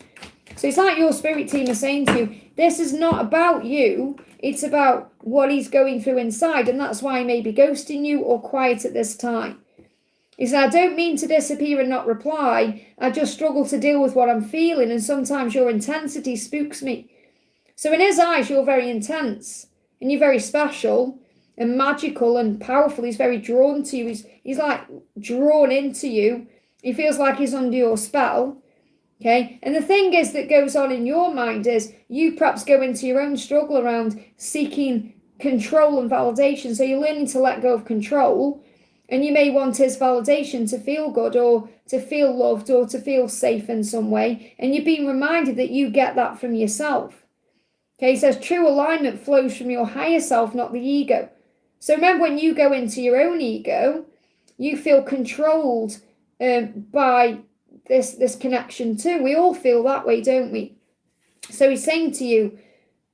So it's like your spirit team are saying to you, this is not about you, it's about what he's going through inside, and that's why he may be ghosting you or quiet at this time. He said, I don't mean to disappear and not reply, I just struggle to deal with what I'm feeling, and sometimes your intensity spooks me. So in his eyes, you're very intense, and you're very special, and magical, and powerful. He's very drawn to you, he's like drawn into you. He feels like he's under your spell. Okay, and the thing is that goes on in your mind is you perhaps go into your own struggle around seeking control and validation. So you're learning to let go of control, and you may want his validation to feel good or to feel loved or to feel safe in some way. And you're being reminded that you get that from yourself. Okay, he says true alignment flows from your higher self, not the ego. So remember, when you go into your own ego, you feel controlled by this connection too. We all feel that way, don't we? So he's saying to you,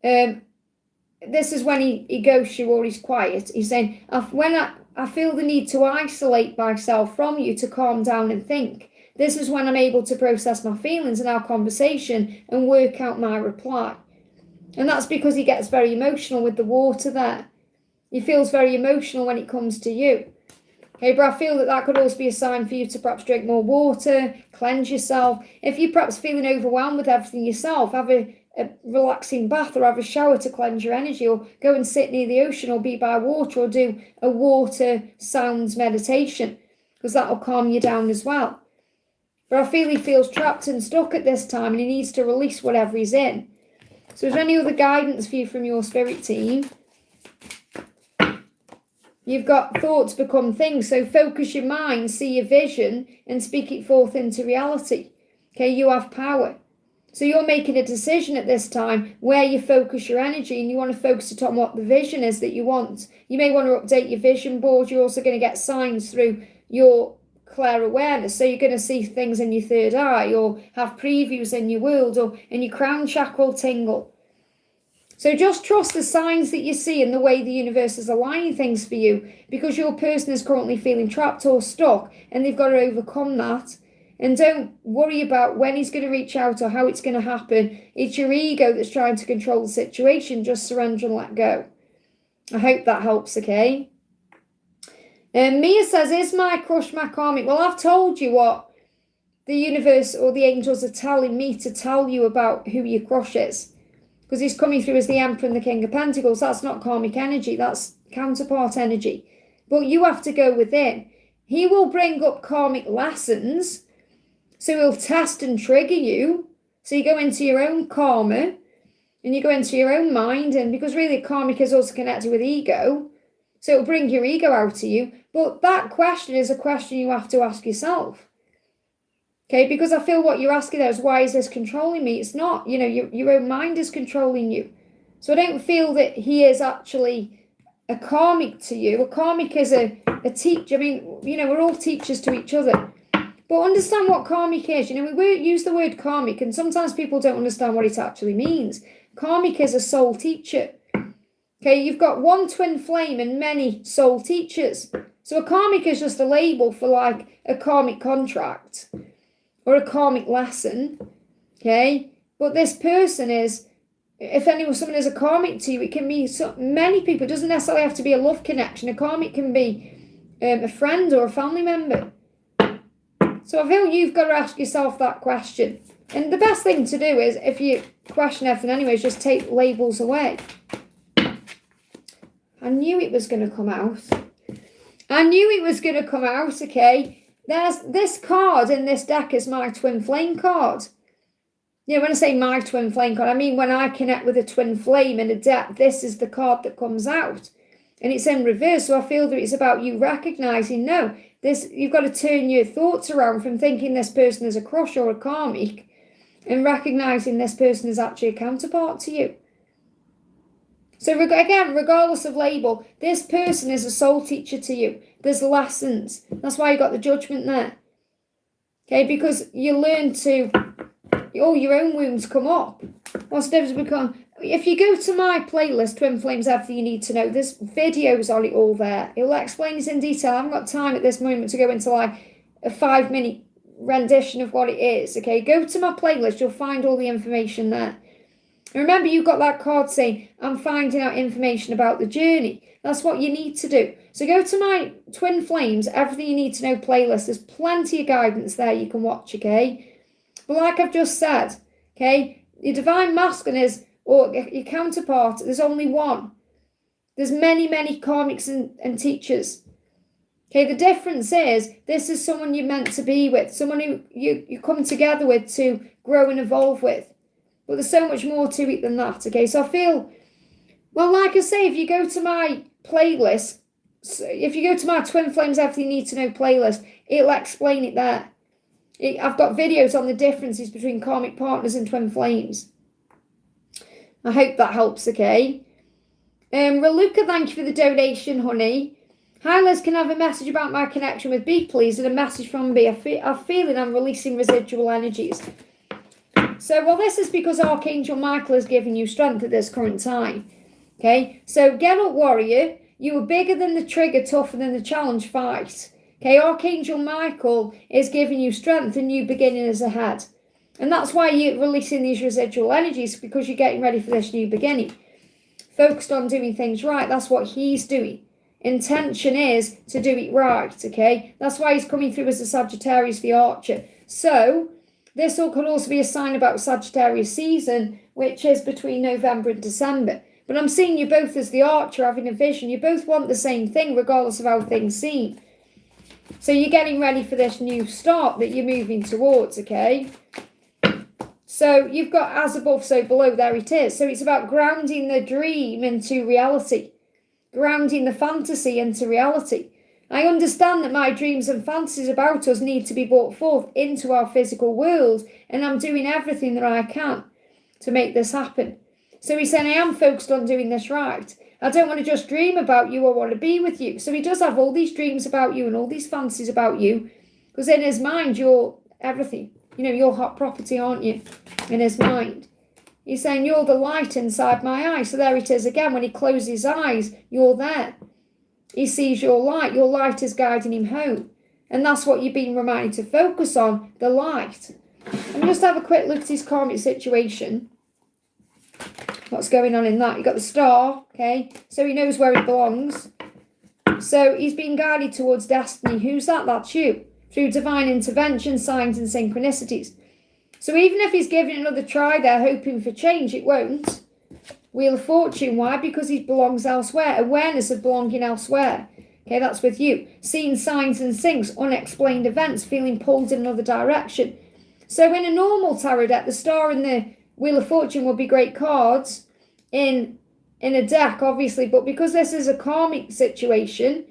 this is when he ghosts you or he's quiet. He's saying, when I feel the need to isolate myself from you to calm down and think, this is when I'm able to process my feelings and our conversation and work out my reply. And that's because he gets very emotional with the water there. He feels very emotional when it comes to you. Okay, but I feel that could also be a sign for you to perhaps drink more water, cleanse yourself. If you're perhaps feeling overwhelmed with everything yourself, have a a relaxing bath or have a shower to cleanse your energy, or go and sit near the ocean or be by water or do a water sounds meditation, because that'll calm you down as well. But I feel he feels trapped and stuck at this time and he needs to release whatever he's in. So is there any other guidance for you from your spirit team? You've got thoughts become things, so focus your mind, see your vision, and speak it forth into reality. Okay, you have power. So you're making a decision at this time where you focus your energy, and you want to focus it on what the vision is that you want. You may want to update your vision board. You're also going to get signs through your clear awareness. So you're going to see things in your third eye, or have previews in your world, or in your crown chakra will tingle. So just trust the signs that you see and the way the universe is aligning things for you, because your person is currently feeling trapped or stuck and they've got to overcome that. And don't worry about when he's going to reach out or how it's going to happen. It's your ego that's trying to control the situation. Just surrender and let go. I hope that helps, okay? Mia says, is my crush my karmic? Well, I've told you what the universe or the angels are telling me to tell you about who your crush is. Because he's coming through as the Emperor and the King of Pentacles. That's not karmic energy. That's counterpart energy. But you have to go within. He will bring up karmic lessons. So he'll test and trigger you. So you go into your own karma. And you go into your own mind. And because really karmic is also connected with ego. So it'll bring your ego out of you. But that question is a question you have to ask yourself. Okay, because I feel what you're asking there is, why is this controlling me? It's not, your own mind is controlling you. So I don't feel that he is actually a karmic to you. A karmic is a teacher. I mean, we're all teachers to each other. But understand what karmic is. We use the word karmic, and sometimes people don't understand what it actually means. Karmic is a soul teacher. Okay, you've got one twin flame and many soul teachers. So a karmic is just a label for like a karmic contract. Or a karmic lesson, okay? But this person is, if someone is a karmic to you, it can be many people. It doesn't necessarily have to be a love connection. A karmic can be a friend or a family member. So I feel you've got to ask yourself that question. And the best thing to do is, if you question everything anyway, is just take labels away. I knew it was going to come out. Okay? There's this card in this deck is my twin flame card. When I say my twin flame card, I mean when I connect with a twin flame in a deck, this is the card that comes out. And it's in reverse, so I feel that it's about you recognizing, you've got to turn your thoughts around from thinking this person is a crush or a karmic, and recognizing this person is actually a counterpart to you. So again, regardless of label, this person is a soul teacher to you. There's lessons. That's why you got the judgment there. Okay, because you learn to, your own wounds come up. What's the difference between, if you go to my playlist, Twin Flames, Everything You Need to Know, there's videos on it all there. It'll explain it in detail. I haven't got time at this moment to go into like a 5-minute rendition of what it is. Okay, go to my playlist. You'll find all the information there. And remember, you've got that card saying, I'm finding out information about the journey. That's what you need to do. So go to my Twin Flames, Everything You Need to Know playlist. There's plenty of guidance there you can watch, okay? But like I've just said, okay, your divine masculine is, or your counterpart, there's only one. There's many, many karmics and teachers. Okay, the difference is, this is someone you're meant to be with, someone who you come together with to grow and evolve with. But there's so much more to it than that, okay? So I feel, well, like I say, if you go to my playlist, if you go to my Twin Flames Everything You Need to Know playlist, it'll explain it there. I've got videos on the differences between karmic partners and twin flames. I hope that helps, okay? Raluca, thank you for the donation, honey. Hi, Liz, can I have a message about my connection with B, please? And a message from B. I'm feeling I'm releasing residual energies. So, well, this is because Archangel Michael is giving you strength at this current time. Okay, so get up, warrior. You are bigger than the trigger, tougher than the challenge, fight. Okay, Archangel Michael is giving you strength and new beginnings ahead. And that's why you're releasing these residual energies, because you're getting ready for this new beginning. Focused on doing things right. That's what he's doing. Intention is to do it right, okay? That's why he's coming through as a Sagittarius, the Archer. So, This could also be a sign about Sagittarius season, which is between November and December. But I'm seeing you both as the archer having a vision. You both want the same thing regardless of how things seem. So you're getting ready for this new start that you're moving towards, okay? So you've got as above, so below, there it is. So it's about grounding the dream into reality, grounding the fantasy into reality. I understand that my dreams and fantasies about us need to be brought forth into our physical world, and I'm doing everything that I can to make this happen. So he's saying, I am focused on doing this right. I don't want to just dream about you, I want to be with you. So he does have all these dreams about you and all these fantasies about you, because in his mind, you're everything. You know, you're hot property, aren't you? In his mind. He's saying, you're the light inside my eye. So there it is again. When he closes his eyes, you're there. He sees your light is guiding him home. And that's what you're being reminded to focus on, the light. And just have a quick look at his karmic situation. What's going on in that? You've got the star, okay? So he knows where he belongs. So he's being guided towards destiny. Who's that? That's you. Through divine intervention, signs and synchronicities. So even if he's giving another try there, hoping for change, it won't. Wheel of Fortune, why? Because he belongs elsewhere. Awareness of belonging elsewhere. Okay, that's with you. Seeing signs and syncs, unexplained events, feeling pulled in another direction. So in a normal tarot deck, the star and the Wheel of Fortune would be great cards in a deck, obviously. But because this is a karmic situation,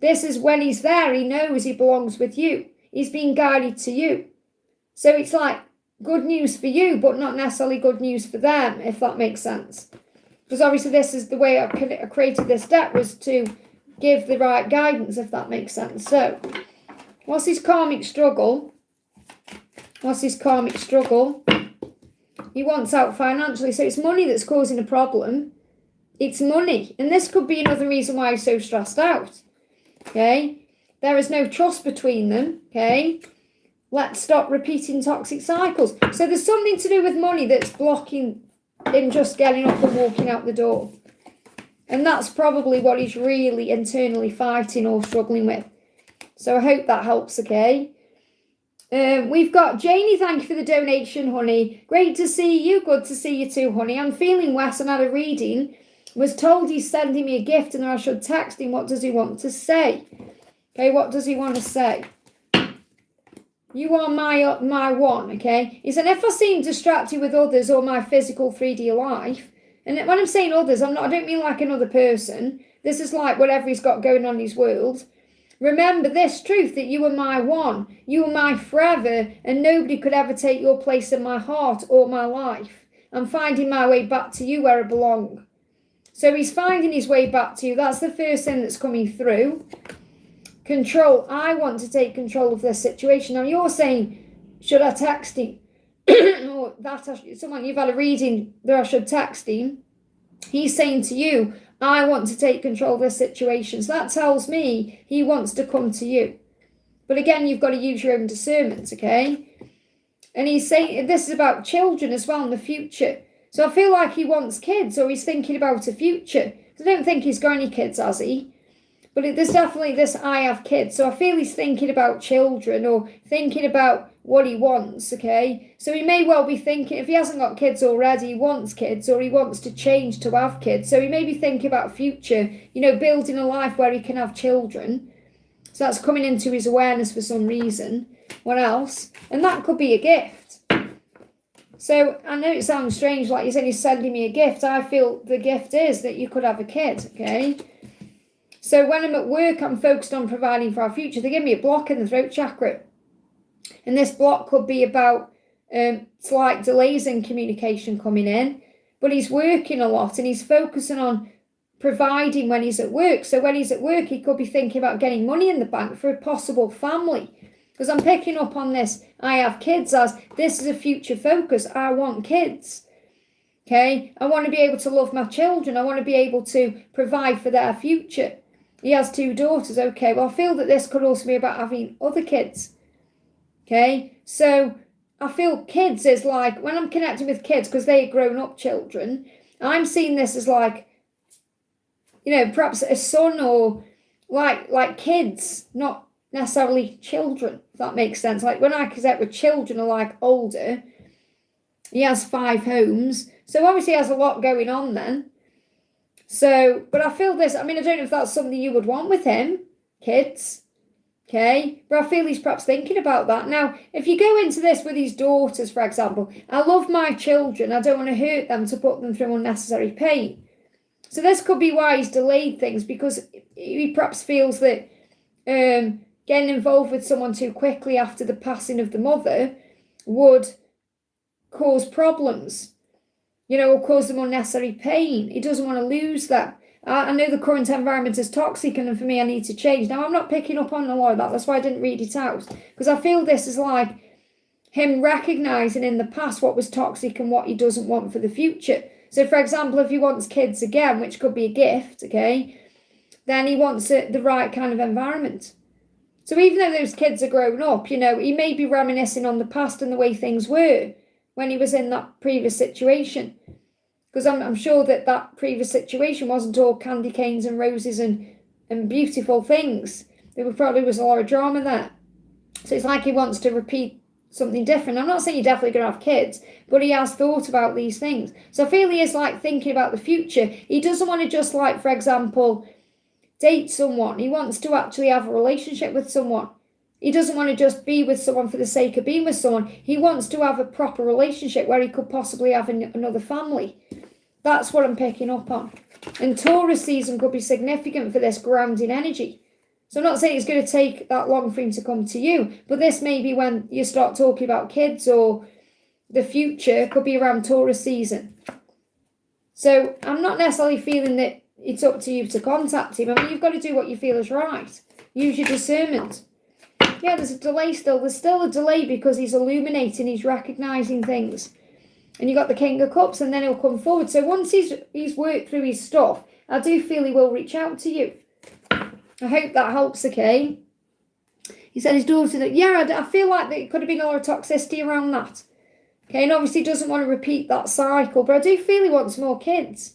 this is when he's there, he knows he belongs with you. He's being guided to you. So it's like good news for you, but not necessarily good news for them, if that makes sense. Because obviously this is the way I created this deck, was to give the right guidance, if that makes sense. So, what's his karmic struggle? What's his karmic struggle? He wants out financially. So it's money that's causing a problem. It's money. And this could be another reason why he's so stressed out. Okay? There is no trust between them. Okay? Let's stop repeating toxic cycles. So there's something to do with money that's blocking him just getting up and walking out the door. And that's probably what he's really internally fighting or struggling with. So I hope that helps, okay? We've got Janie, thank you for the donation, honey. Great to see you. Good to see you too, honey. I'm feeling Wes and had a reading. Was told he's sending me a gift and I should text him. What does he want to say? Okay, what does he want to say? You are my one, okay? He said, if I seem distracted with others or my physical 3D life, and when I'm saying others, I don't mean like another person. This is like whatever he's got going on in his world. Remember this truth, that you are my one. You are my forever, and nobody could ever take your place in my heart or my life. I'm finding my way back to you where I belong. So he's finding his way back to you. That's the first thing that's coming through. Control. I want to take control of this situation. Now you're saying, should I text him? Or someone you've had a reading that I should text him. He's saying to you, I want to take control of this situation. So that tells me he wants to come to you. But again, you've got to use your own discernment, okay? And he's saying this is about children as well in the future. So I feel like he wants kids, or he's thinking about a future. I don't think he's got any kids, has he? But there's definitely this, I have kids. So I feel he's thinking about children or thinking about what he wants, okay? So he may well be thinking, if he hasn't got kids already, he wants kids or he wants to change to have kids. So he may be thinking about future, building a life where he can have children. So that's coming into his awareness for some reason. What else? And that could be a gift. So I know it sounds strange, like you're saying he's sending me a gift. I feel the gift is that you could have a kid, okay? So when I'm at work, I'm focused on providing for our future. They give me a block in the throat chakra. And this block could be about slight delays in communication coming in. But he's working a lot and he's focusing on providing when he's at work. So when he's at work, he could be thinking about getting money in the bank for a possible family. Because I'm picking up on this, I have kids, as this is a future focus. I want kids. Okay? I want to be able to love my children. I want to be able to provide for their future. He has 2 daughters. Okay, well, I feel that this could also be about having other kids. Okay, so I feel kids is like, when I'm connecting with kids, because they are grown-up children, I'm seeing this as like, perhaps a son or like kids, not necessarily children, if that makes sense. Like when I connect with children are like older, he has 5 homes. So obviously he has a lot going on then. So, but I feel this, I mean, I don't know if that's something you would want with him, kids. Okay, but I feel he's perhaps thinking about that. Now, if you go into this with his daughters, for example, I love my children. I don't want to hurt them to put them through unnecessary pain. So this could be why he's delayed things, because he perhaps feels that getting involved with someone too quickly after the passing of the mother would cause problems, or cause them unnecessary pain. He doesn't want to lose that. I know the current environment is toxic, and for me, I need to change. Now, I'm not picking up on a lot of that. That's why I didn't read it out, because I feel this is like him recognising in the past what was toxic and what he doesn't want for the future. So, for example, if he wants kids again, which could be a gift, okay, then he wants the right kind of environment. So even though those kids are grown up, he may be reminiscing on the past and the way things were when he was in that previous situation. Because I'm sure that previous situation wasn't all candy canes and roses and beautiful things. There probably was a lot of drama there. So it's like he wants to repeat something different. I'm not saying you're definitely going to have kids, but he has thought about these things. So I feel he is like thinking about the future. He doesn't want to just like, for example, date someone. He wants to actually have a relationship with someone. He doesn't want to just be with someone for the sake of being with someone. He wants to have a proper relationship where he could possibly have another family. That's what I'm picking up on. And Taurus season could be significant for this grounding energy. So I'm not saying it's going to take that long for him to come to you, but this may be when you start talking about kids or the future, could be around Taurus season. So I'm not necessarily feeling that it's up to you to contact him. I mean, you've got to do what you feel is right. Use your discernment. Yeah, there's a delay still. There's still a delay because he's illuminating, he's recognising things. And you've got the King of Cups, and then he'll come forward. So once he's worked through his stuff, I do feel he will reach out to you. I hope that helps, okay? He said his daughter, I feel like there could have been a lot of toxicity around that. Okay, and obviously doesn't want to repeat that cycle, but I do feel he wants more kids.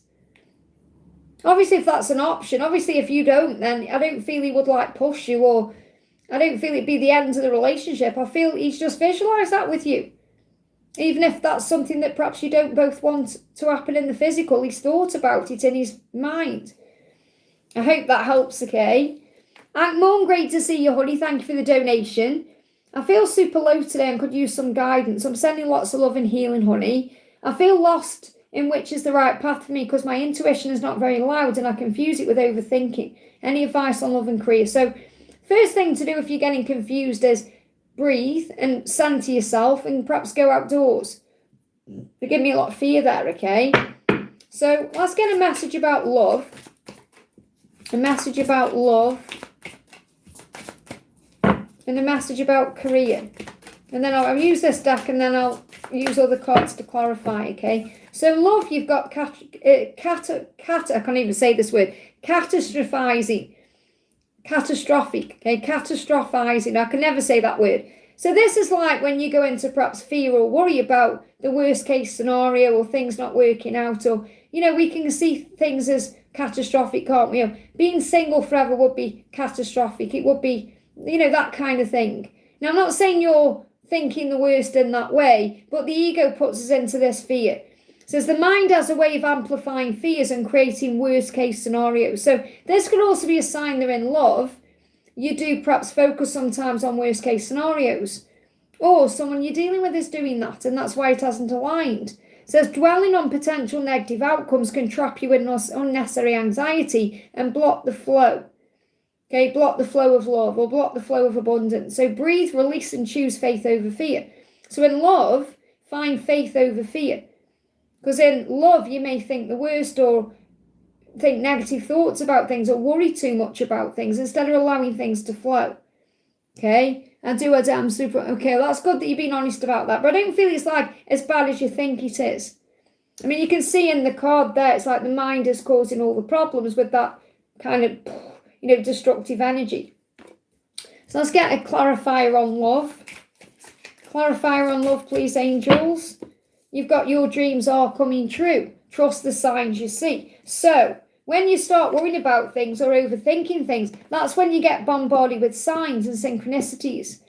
Obviously, if that's an option, obviously if you don't, then I don't feel he would like push you, or I don't feel it'd be the end of the relationship. I feel he's just visualised that with you. Even if that's something that perhaps you don't both want to happen in the physical, he's thought about it in his mind. I hope that helps, okay? Mum, great to see you, honey. Thank you for the donation. I feel super low today and could use some guidance. I'm sending lots of love and healing, honey. I feel lost in which is the right path for me because my intuition is not very loud and I confuse it with overthinking. Any advice on love and career? So first thing to do if you're getting confused is breathe and center yourself and perhaps go outdoors. They give me a lot of fear there, okay? So let's get a message about love. A message about love. And a message about career. And then I'll use this deck and then I'll use other cards to clarify, okay? So love, you've got I can't even say this word. Catastrophizing. Catastrophic, okay? Catastrophizing. I can never say that word. So this is like when you go into perhaps fear or worry about the worst case scenario or things not working out, or, we can see things as catastrophic, can't we? Being single forever would be catastrophic. It would be, that kind of thing. Now, I'm not saying you're thinking the worst in that way, but the ego puts us into this fear. It says the mind has a way of amplifying fears and creating worst case scenarios. So this could also be a sign that in love, you do perhaps focus sometimes on worst case scenarios. Or someone you're dealing with is doing that, and that's why it hasn't aligned. It says dwelling on potential negative outcomes can trap you in unnecessary anxiety and block the flow. Okay, block the flow of love or block the flow of abundance. So breathe, release, and choose faith over fear. So in love, find faith over fear. Because in love, you may think the worst or think negative thoughts about things or worry too much about things instead of allowing things to flow. Okay? I'm super... Okay, well, that's good that you've been honest about that. But I don't feel it's like as bad as you think it is. I mean, you can see in the card there, it's like the mind is causing all the problems with that kind of, destructive energy. So let's get a clarifier on love. Clarifier on love, please, angels. You've got your dreams are coming true. Trust the signs you see. So, when you start worrying about things or overthinking things, that's when you get bombarded with signs and synchronicities.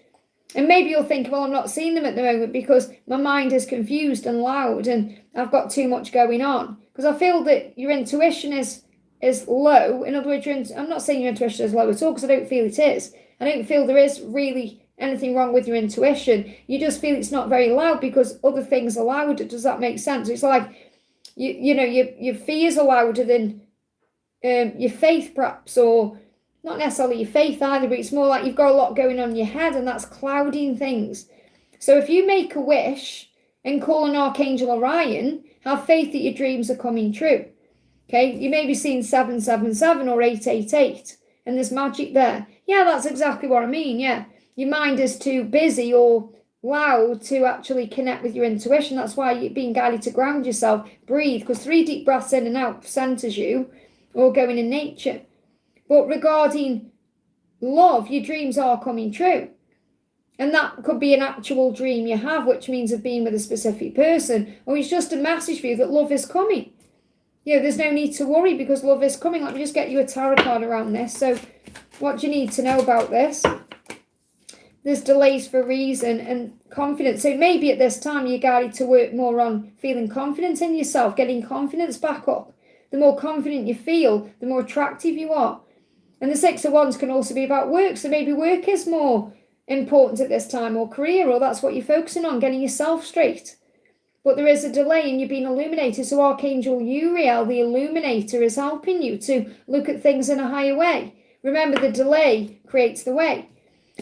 And maybe you'll think, well, I'm not seeing them at the moment because my mind is confused and loud and I've got too much going on. Because I feel that your intuition is low. In other words, I'm not saying your intuition is low at all, because I don't feel it is. I don't feel there is really anything wrong with your intuition. You just feel it's not very loud because other things are louder. Does that make sense? It's like, your fears are louder than your faith, perhaps, or not necessarily your faith either, but it's more like you've got a lot going on in your head and that's clouding things. So if you make a wish and call on Archangel Orion, have faith that your dreams are coming true. Okay, you may be seeing 777 or 888 and there's magic there. Yeah, that's exactly what I mean. Yeah, your mind is too busy or loud to actually connect with your intuition. That's why you're being guided to ground yourself, breathe, because 3 deep breaths in and out centers you, or going in nature. But regarding love, your dreams are coming true. And that could be an actual dream you have, which means of being with a specific person, or it's just a message for you that love is coming. There's no need to worry because love is coming. Let me just get you a tarot card around this. So what do you need to know about this? There's delays for a reason and confidence. So maybe at this time you're guided to work more on feeling confidence in yourself, getting confidence back up. The more confident you feel, the more attractive you are. And the 6 of Wands can also be about work. So maybe work is more important at this time, or career, or that's what you're focusing on, getting yourself straight. But there is a delay and you're being illuminated. So Archangel Uriel, the illuminator, is helping you to look at things in a higher way. Remember, the delay creates the way.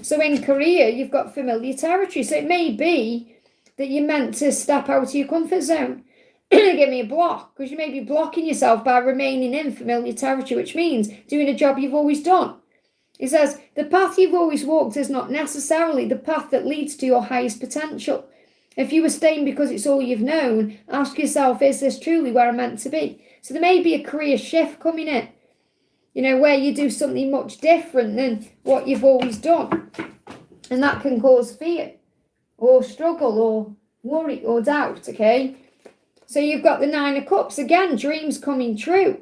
So in career, you've got familiar territory. So it may be that you're meant to step out of your comfort zone. Give me a block, because you may be blocking yourself by remaining in familiar territory, which means doing a job you've always done. It says, the path you've always walked is not necessarily the path that leads to your highest potential. If you were staying because it's all you've known, ask yourself, is this truly where I'm meant to be? So there may be a career shift coming in, where you do something much different than what you've always done. And that can cause fear or struggle or worry or doubt, okay? So you've got the 9 of Cups, again, dreams coming true.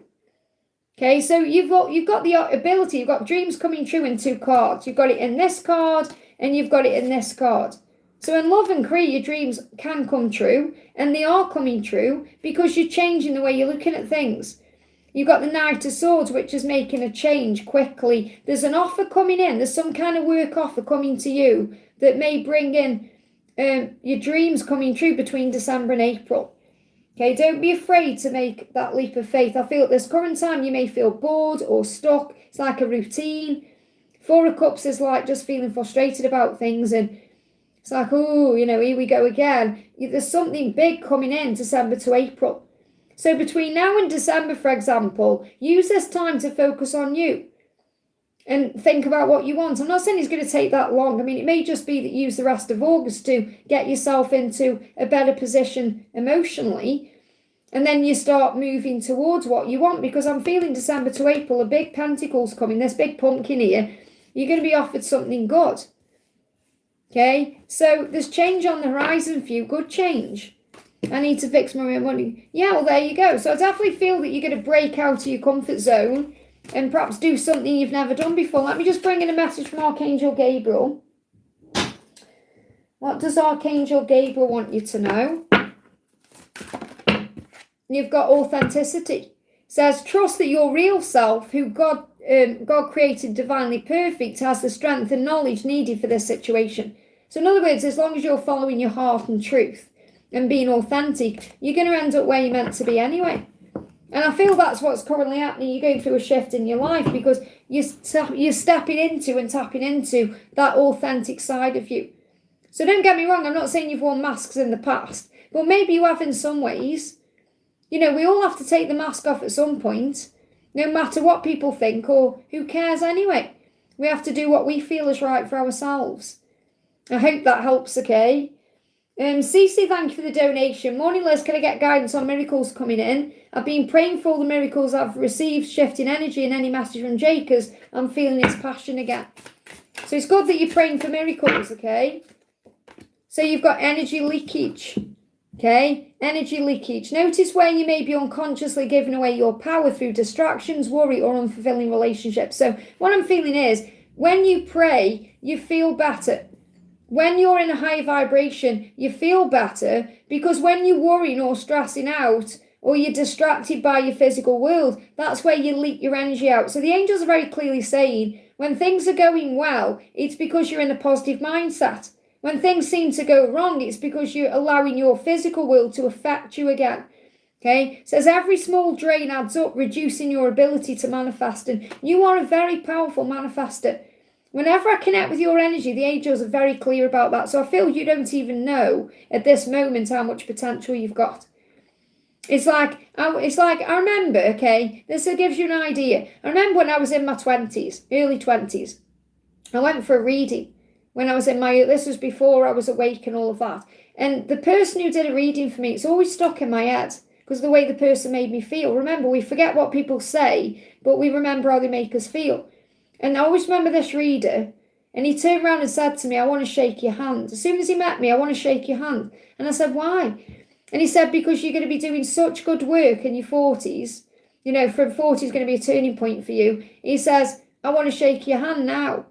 Okay, so you've got the ability, you've got dreams coming true in 2 cards. You've got it in this card and you've got it in this card. So in love and career, your dreams can come true, and they are coming true because you're changing the way you're looking at things. You've got the Knight of Swords, which is making a change quickly. There's an offer coming in. There's some kind of work offer coming to you that may bring in your dreams coming true between December and April. Okay, don't be afraid to make that leap of faith. I feel at this current time you may feel bored or stuck. It's like a routine. 4 of Cups is like just feeling frustrated about things, and it's like, oh, here we go again. There's something big coming in December to April. So between now and December, for example, use this time to focus on you and think about what you want. I'm not saying it's going to take that long. I mean, it may just be that you use the rest of August to get yourself into a better position emotionally, and then you start moving towards what you want, because I'm feeling December to April, a big pentacle's coming, this big pumpkin here. You're going to be offered something good. Okay, so there's change on the horizon for you, good change. I need to fix my money. Yeah, well, there you go. So I definitely feel that you're going to break out of your comfort zone and perhaps do something you've never done before. Let me just bring in a message from Archangel Gabriel. What does Archangel Gabriel want you to know? You've got authenticity. It says, trust that your real self, who God created divinely perfect, has the strength and knowledge needed for this situation. So in other words, as long as you're following your heart and truth and being authentic, you're going to end up where you're meant to be anyway. And I feel that's what's currently happening. You're going through a shift in your life because you're stepping into and tapping into that authentic side of you. So don't get me wrong, I'm not saying you've worn masks in the past, but maybe you have in some ways. We all have to take the mask off at some point, no matter what people think, or who cares anyway. We have to do what we feel is right for ourselves. I hope that helps, okay? Cece, thank you for the donation. Morning, Liz, can I get guidance on miracles coming in? I've been praying for all the miracles I've received, shifting energy, and any message from Jay, because I'm feeling its passion again. So it's good that you're praying for miracles, okay? So you've got energy leakage. Okay, energy leakage. Notice where you may be unconsciously giving away your power through distractions, worry, or unfulfilling relationships. So what I'm feeling is, when you pray, you feel better. When you're in a high vibration, you feel better, because when you're worrying or stressing out, or you're distracted by your physical world, that's where you leak your energy out. So the angels are very clearly saying, when things are going well, it's because you're in a positive mindset. When things seem to go wrong, it's because you're allowing your physical world to affect you again. Okay, says every small drain adds up, reducing your ability to manifest. And you are a very powerful manifester. Whenever I connect with your energy, the angels are very clear about that. So I feel you don't even know at this moment how much potential you've got. It's like I remember, okay, this gives you an idea. I remember when I was in my 20s, early 20s, I went for a reading. When I was this was before I was awake and all of that. And the person who did a reading for me, it's always stuck in my head because of the way the person made me feel. Remember, we forget what people say, but we remember how they make us feel. And I always remember this reader, and he turned around and said to me, I want to shake your hand. As soon as he met me, I want to shake your hand. And I said, why? And he said, because you're going to be doing such good work in your 40s. You know, from 40 is going to be a turning point for you. He says, I want to shake your hand now.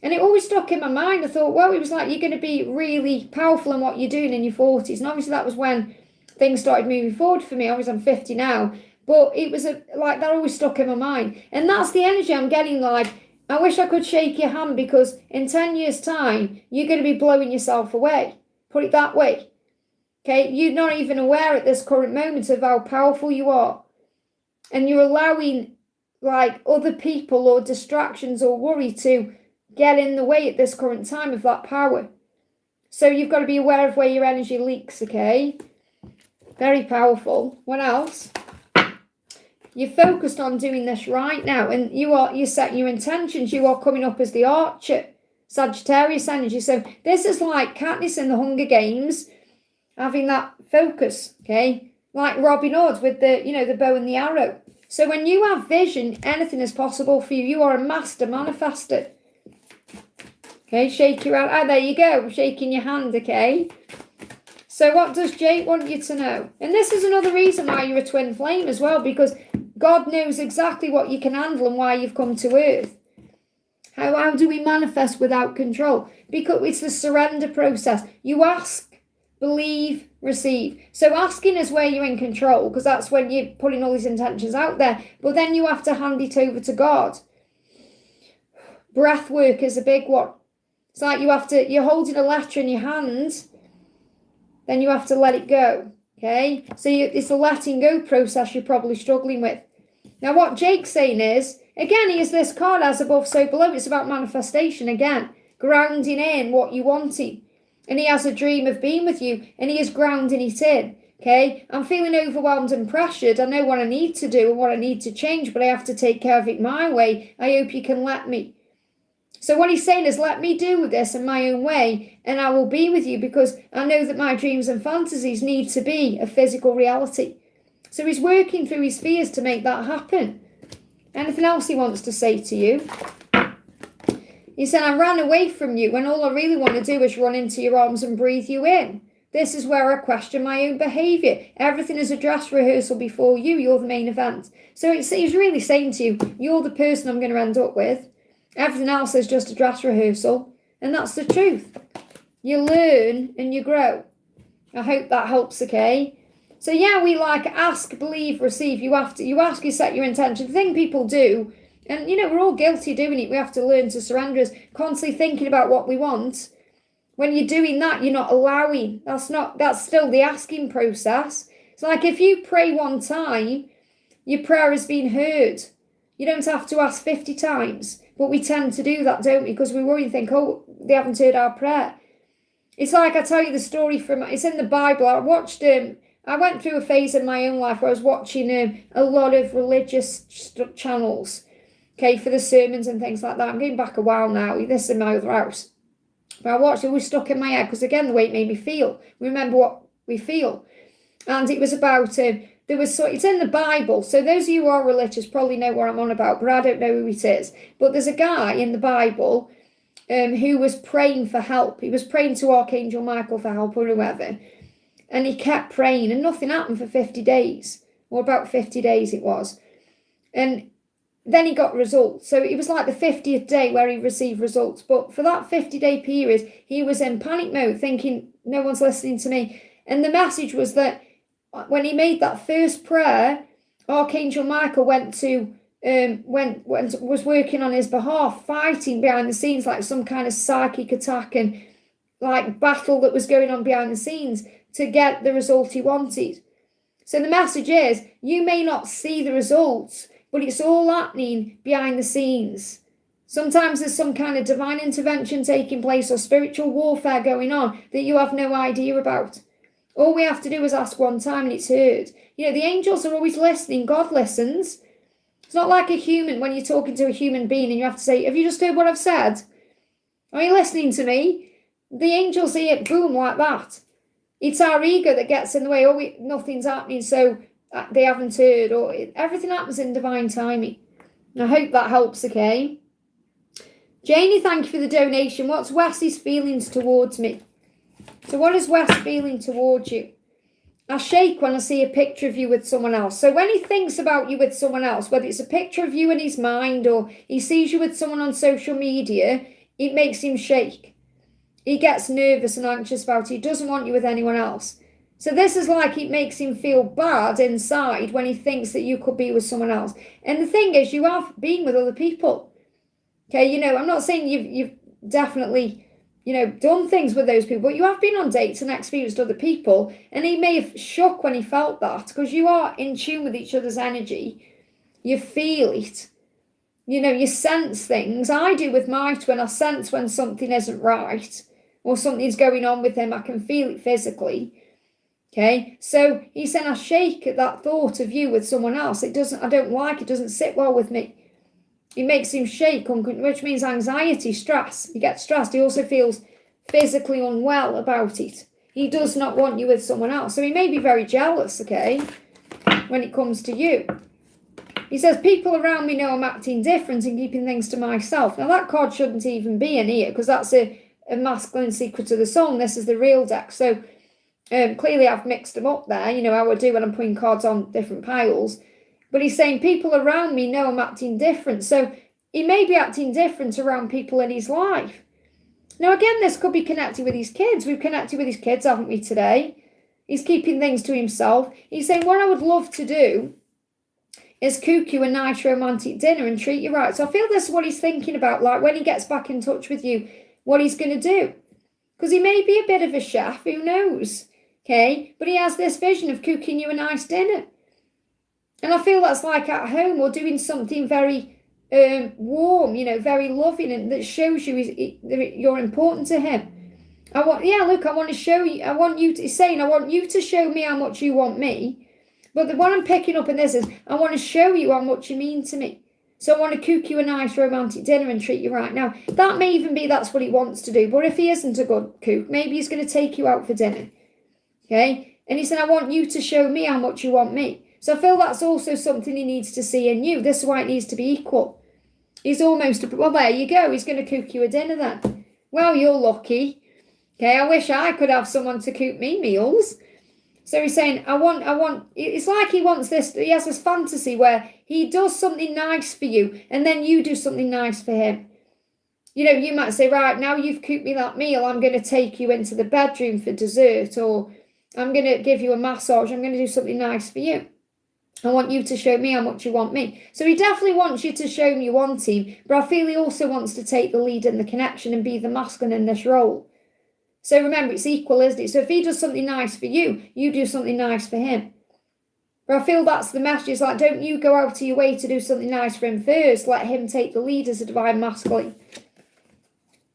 And it always stuck in my mind. I thought, well, it was like, you're going to be really powerful in what you're doing in your 40s. And obviously that was when things started moving forward for me. Obviously I'm 50 now. But it was like that always stuck in my mind. And that's the energy I'm getting, like, I wish I could shake your hand, because in 10 years' time, you're going to be blowing yourself away. Put it that way. Okay, you're not even aware at this current moment of how powerful you are. And you're allowing, like, other people or distractions or worry to get in the way at this current time of that power. So you've got to be aware of where your energy leaks, okay? Very powerful. What else? You're focused on doing this right now, and you set your intentions. You are coming up as the Archer, Sagittarius energy. So this is like Katniss in the Hunger Games, having that focus, okay? Like Robin Hood with the bow and the arrow. So when you have vision, anything is possible for you. You are a master manifester. Okay, shake your hand. Ah, there you go. Shaking your hand, okay? So what does Jake want you to know? And this is another reason why you're a twin flame as well, because God knows exactly what you can handle and why you've come to earth. How do we manifest without control? Because it's the surrender process. You ask, believe, receive. So asking is where you're in control, because that's when you're putting all these intentions out there. But then you have to hand it over to God. Breath work is a big one. It's like you're holding a letter in your hand, then you have to let it go, okay? So it's a letting go process you're probably struggling with. Now what Jake's saying is, again, he has this card as above, so below. It's about manifestation again, grounding in what you wanted. And he has a dream of being with you, and he is grounding it in, okay? I'm feeling overwhelmed and pressured. I know what I need to do and what I need to change, but I have to take care of it my way. I hope you can let me. So what he's saying is, let me do this in my own way, and I will be with you, because I know that my dreams and fantasies need to be a physical reality. So he's working through his fears to make that happen. Anything else he wants to say to you? He said, I ran away from you when all I really want to do is run into your arms and breathe you in. This is where I question my own behaviour. Everything is a dress rehearsal before you. You're the main event. So he's really saying to you, you're the person I'm going to end up with. Everything else is just a dress rehearsal. And that's the truth. You learn and you grow. I hope that helps, okay? So yeah, we like ask, believe, receive. You ask, you set your intention. The thing people do, and we're all guilty of doing it. We have to learn to surrender, is constantly thinking about what we want. When you're doing that, you're not allowing. That's still the asking process. It's like if you pray one time, your prayer has been heard. You don't have to ask 50 times. But we tend to do that, don't we? Because we worry and think, oh, they haven't heard our prayer. It's like I tell you the story it's in the Bible. I went through a phase in my own life where I was watching a lot of religious channels, okay, for the sermons and things like that. I'm going back a while now. This is in my other house. But I watched it, was stuck in my head, because again, the way it made me feel. Remember what we feel. And it was about... it's in the Bible, so those of you who are religious probably know what I'm on about, but I don't know who it is. But there's a guy in the Bible who was praying for help. He was praying to Archangel Michael for help or whoever. And he kept praying and nothing happened for 50 days, or about 50 days it was. And then he got results. So it was like the 50th day where he received results. But for that 50-day period, he was in panic mode, thinking, no one's listening to me. And the message was that when he made that first prayer, Archangel Michael was working on his behalf, fighting behind the scenes like some kind of psychic attack and like battle that was going on behind the scenes to get the result he wanted. So the message is, you may not see the results, but it's all happening behind the scenes. Sometimes there's some kind of divine intervention taking place or spiritual warfare going on that you have no idea about. All we have to do is ask one time and it's heard. You know, the angels are always listening. God listens. It's not like a human when you're talking to a human being and you have to say, have you just heard what I've said? Are you listening to me? The angels hear it, boom, like that. It's our ego that gets in the way. Nothing's happening, so they haven't heard. Or everything happens in divine timing. I hope that helps, okay? Janie, thank you for the donation. What's Wes's feelings towards me? So what is Wes feeling towards you? I shake when I see a picture of you with someone else. So when he thinks about you with someone else, whether it's a picture of you in his mind or he sees you with someone on social media, it makes him shake. He gets nervous and anxious about it. He doesn't want you with anyone else. So this is like it makes him feel bad inside when he thinks that you could be with someone else. And the thing is, you have been with other people. Okay, you know, I'm not saying you've definitely, you know, done things with those people, but you have been on dates and experienced other people. And he may have shook when he felt that, because you are in tune with each other's energy. You feel it. You know, you sense things. I do with my twin. I sense when something isn't right or something's going on with him. I can feel it physically. Okay, so he said, I shake at that thought of you with someone else. I don't like it. Doesn't sit well with me. It makes him shake, which means anxiety, stress. He gets stressed. He also feels physically unwell about it. He does not want you with someone else. So he may be very jealous, okay, when it comes to you. He says, people around me know I'm acting different and keeping things to myself. Now, that card shouldn't even be in here because that's a masculine secret of the soul. This is the real deck. So clearly I've mixed them up there. You know, I would do when I'm putting cards on different piles. But he's saying people around me know I'm acting different. So he may be acting different around people in his life. Now, again, this could be connected with his kids. We've connected with his kids, haven't we, today? He's keeping things to himself. He's saying, what I would love to do is cook you a nice romantic dinner and treat you right. So I feel this is what he's thinking about, like when he gets back in touch with you, what he's going to do. Because he may be a bit of a chef, who knows? Okay, but he has this vision of cooking you a nice dinner. And I feel that's like at home or doing something very warm, you know, very loving, and that shows you you're important to him. I want to show you, he's saying, I want you to show me how much you want me. But the one I'm picking up in this is, I want to show you how much you mean to me. So I want to cook you a nice romantic dinner and treat you right. Now, that may even be that's what he wants to do. But if he isn't a good cook, maybe he's going to take you out for dinner. Okay? And he said, I want you to show me how much you want me. So I feel that's also something he needs to see in you. This is why it needs to be equal. He's almost, well, there you go. He's going to cook you a dinner then. Well, you're lucky. Okay, I wish I could have someone to cook me meals. So he's saying, it's like he wants this, he has this fantasy where he does something nice for you and then you do something nice for him. You know, you might say, right, now you've cooked me that meal, I'm going to take you into the bedroom for dessert, or I'm going to give you a massage, I'm going to do something nice for you. I want you to show me how much you want me. So he definitely wants you to show him you want him, but I feel he also wants to take the lead in the connection and be the masculine in this role. So remember, it's equal, isn't it? So if he does something nice for you, you do something nice for him. But I feel that's the message. It's like, don't you go out of your way to do something nice for him first. Let him take the lead as a divine masculine.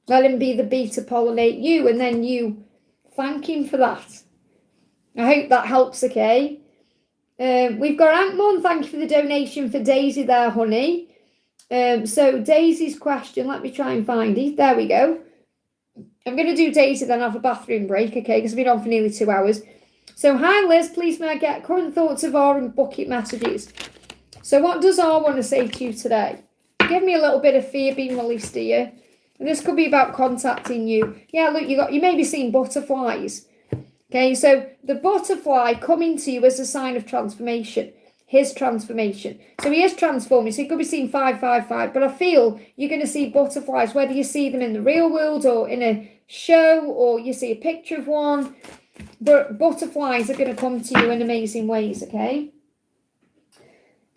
Let him be the bee to pollinate you, and then you thank him for that. I hope that helps, okay? We've got Ankmon. Thank you for the donation for Daisy there, honey. So Daisy's question, let me try and find it. There we go. I'm going to do Daisy, then have a bathroom break, okay, because I've been on for nearly 2 hours. So, hi Liz, please may I get current thoughts of R and bucket messages. So what does R want to say to you today? Give me a little bit of fear being released to you. And this could be about contacting you. Yeah, look, you may be seeing butterflies. Okay, so the butterfly coming to you is a sign of transformation, his transformation. So he is transforming. So you could be seeing 555, but I feel you're going to see butterflies, whether you see them in the real world or in a show or you see a picture of one. But butterflies are going to come to you in amazing ways, okay?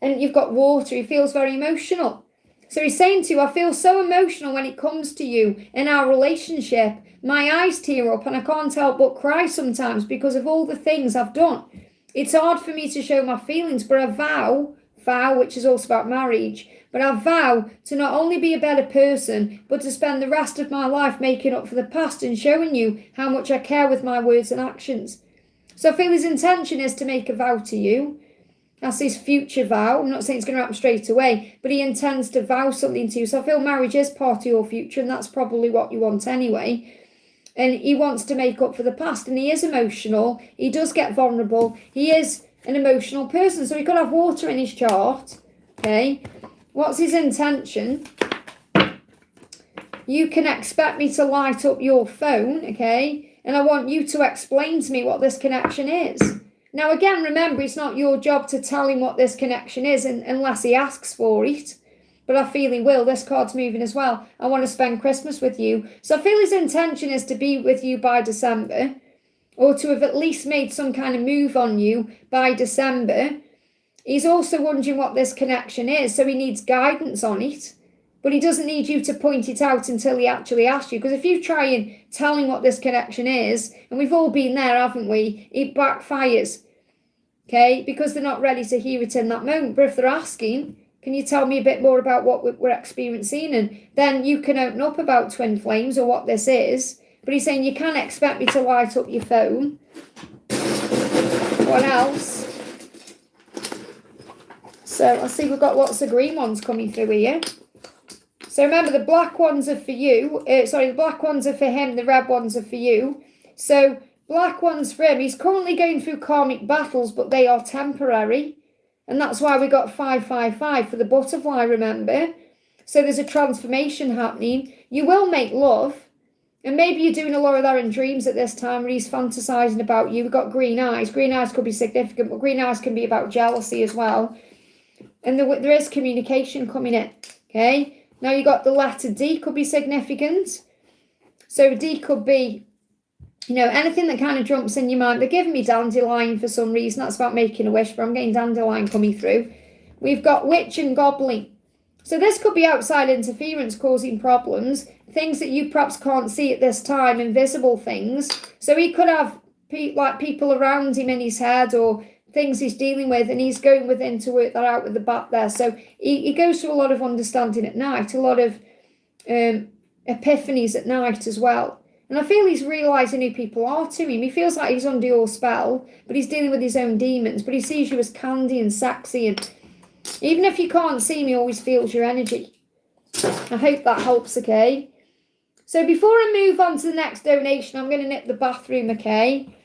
And you've got water. He feels very emotional. So he's saying to you, I feel so emotional when it comes to you in our relationship. My eyes tear up and I can't help but cry sometimes because of all the things I've done. It's hard for me to show my feelings, but I vow, which is also about marriage, but I vow to not only be a better person, but to spend the rest of my life making up for the past and showing you how much I care with my words and actions. So I feel his intention is to make a vow to you. That's his future vow. I'm not saying it's going to happen straight away, but he intends to vow something to you. So I feel marriage is part of your future, and that's probably what you want anyway. And he wants to make up for the past, and he is emotional. He does get vulnerable. He is an emotional person, so he could have water in his chart. Okay, what's his intention? You can expect me to light up your phone, okay? And I want you to explain to me what this connection is. Now, again, remember, it's not your job to tell him what this connection is unless he asks for it. But I feel he will. This card's moving as well. I want to spend Christmas with you. So I feel his intention is to be with you by December, or to have at least made some kind of move on you by December. He's also wondering what this connection is, so he needs guidance on it. But he doesn't need you to point it out until he actually asks you. Because if you try and tell him what this connection is, and we've all been there, haven't we? It backfires. Okay? Because they're not ready to hear it in that moment. But if they're asking, can you tell me a bit more about what we're experiencing? And then you can open up about twin flames or what this is. But he's saying you can't expect me to light up your phone. What else? So let's see, we've got lots of green ones coming through here. So remember, the black ones are for you. The black ones are for him. The red ones are for you. So black ones for him. He's currently going through karmic battles, but they are temporary. And that's why we got 555 for the butterfly, remember? So there's a transformation happening. You will make love. And maybe you're doing a lot of that in dreams at this time where he's fantasizing about you. We've got green eyes. Green eyes could be significant, but green eyes can be about jealousy as well. And there is communication coming in, okay? Now you got the letter D could be significant. So D could be, anything that kind of jumps in your mind. They're giving me dandelion for some reason. That's about making a wish, but I'm getting dandelion coming through. We've got witch and goblin. So this could be outside interference causing problems, things that you perhaps can't see at this time, invisible things. So he could have people around him in his head or things he's dealing with, and he's going within to work that out with the bat there. So he goes through a lot of understanding at night, a lot of epiphanies at night as well. And I feel he's realising who people are to him. He feels like he's under your spell, but he's dealing with his own demons. But he sees you as candy and sexy, and even if you can't see him, he always feels your energy. I hope that helps, okay? So before I move on to the next donation, I'm going to nip the bathroom, okay?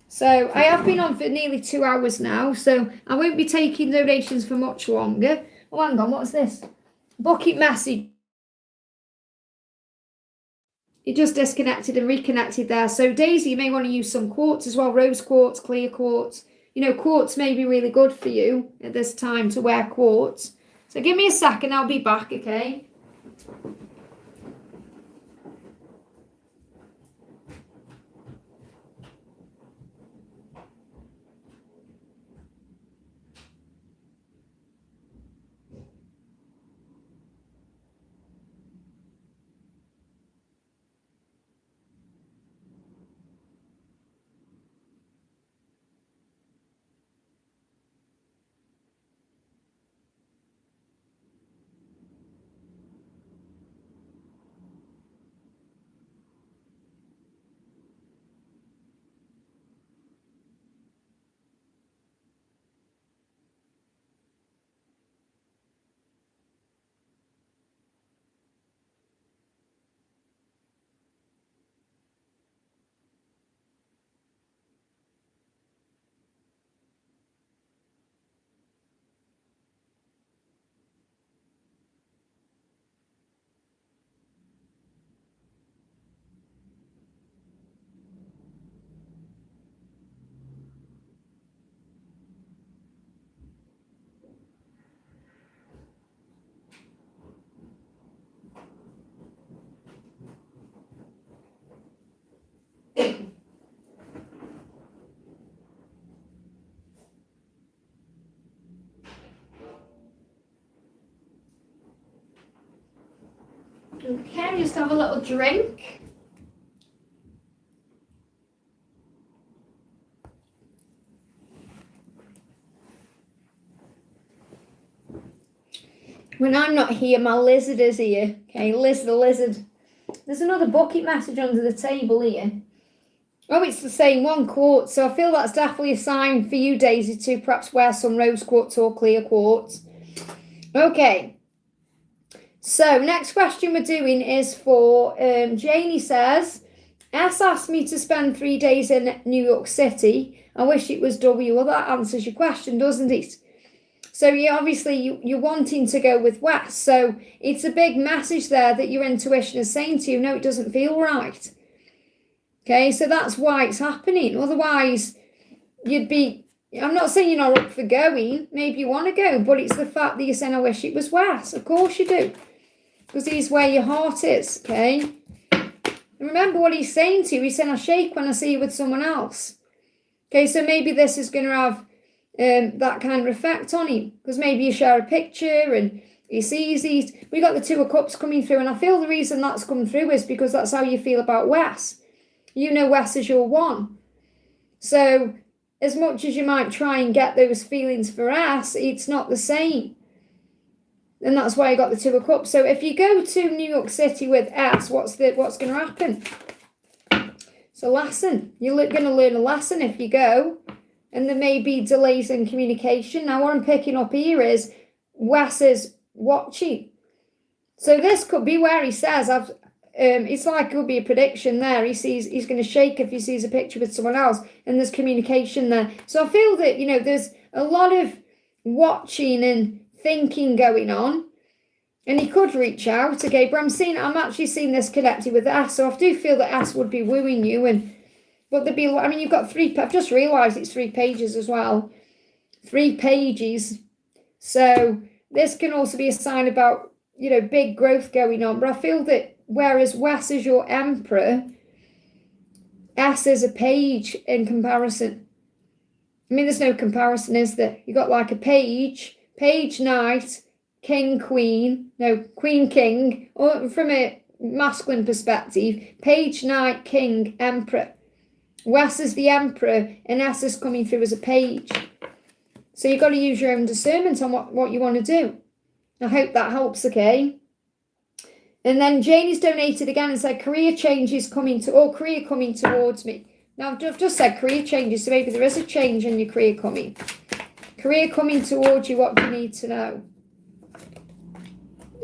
So I have been on for nearly 2 hours now, so I won't be taking donations for much longer. Oh, hang on, what's this? Bucket message. It just disconnected and reconnected there. So Daisy, you may want to use some quartz as well, rose quartz, clear quartz. Quartz may be really good for you at this time to wear quartz. So give me a second, I'll be back, okay? Okay, just have a little drink. When I'm not here, my lizard is here. Okay, Liz the lizard. There's another bucket message under the table here. Oh, it's the same one, quartz. So I feel that's definitely a sign for you, Daisy, to perhaps wear some rose quartz or clear quartz. Okay. So next question we're doing is for Janie says, S asked me to spend 3 days in New York City. I wish it was W. Well, that answers your question, doesn't it? So you're wanting to go with Wes. So it's a big message there that your intuition is saying to you, no, it doesn't feel right. Okay, so that's why it's happening. Otherwise, I'm not saying you're not up for going. Maybe you want to go, but it's the fact that you're saying, I wish it was Wes. Of course you do. Because he's where your heart is, okay? And remember what he's saying to you. He's saying, I shake when I see you with someone else. Okay, so maybe this is going to have that kind of effect on him. Because maybe you share a picture and he sees these. We got the 2 of Cups coming through. And I feel the reason that's come through is because that's how you feel about Wes. You know Wes is your one. So as much as you might try and get those feelings for S, it's not the same. And that's why I got the 2 of Cups. So if you go to New York City with S, what's going to happen? It's a lesson. You're going to learn a lesson if you go. And there may be delays in communication. Now, what I'm picking up here is Wes is watching. So this could be where he says, it's like it could be a prediction there. He's going to shake if he sees a picture with someone else. And there's communication there. So I feel that, there's a lot of watching and thinking going on, and he could reach out, okay, but I'm actually seeing this connected with S, so I do feel that S would be wooing you, but there'd be, you've got 3, I've just realised it's 3 pages as well, 3 pages, so this can also be a sign about, big growth going on, but I feel that whereas Wes is your emperor, S is a page in comparison. There's no comparison, is there? You got like a page knight, king, queen, no, queen, king, or from a masculine perspective, page, knight, king, emperor. Wes is the emperor and S is coming through as a page. So you've got to use your own discernment on what you want to do. I hope that helps, okay? And then Janie's donated again and said, career coming towards me. Now, I've just said career changes, so maybe there is a change in your career coming. Career coming towards you, what do you need to know?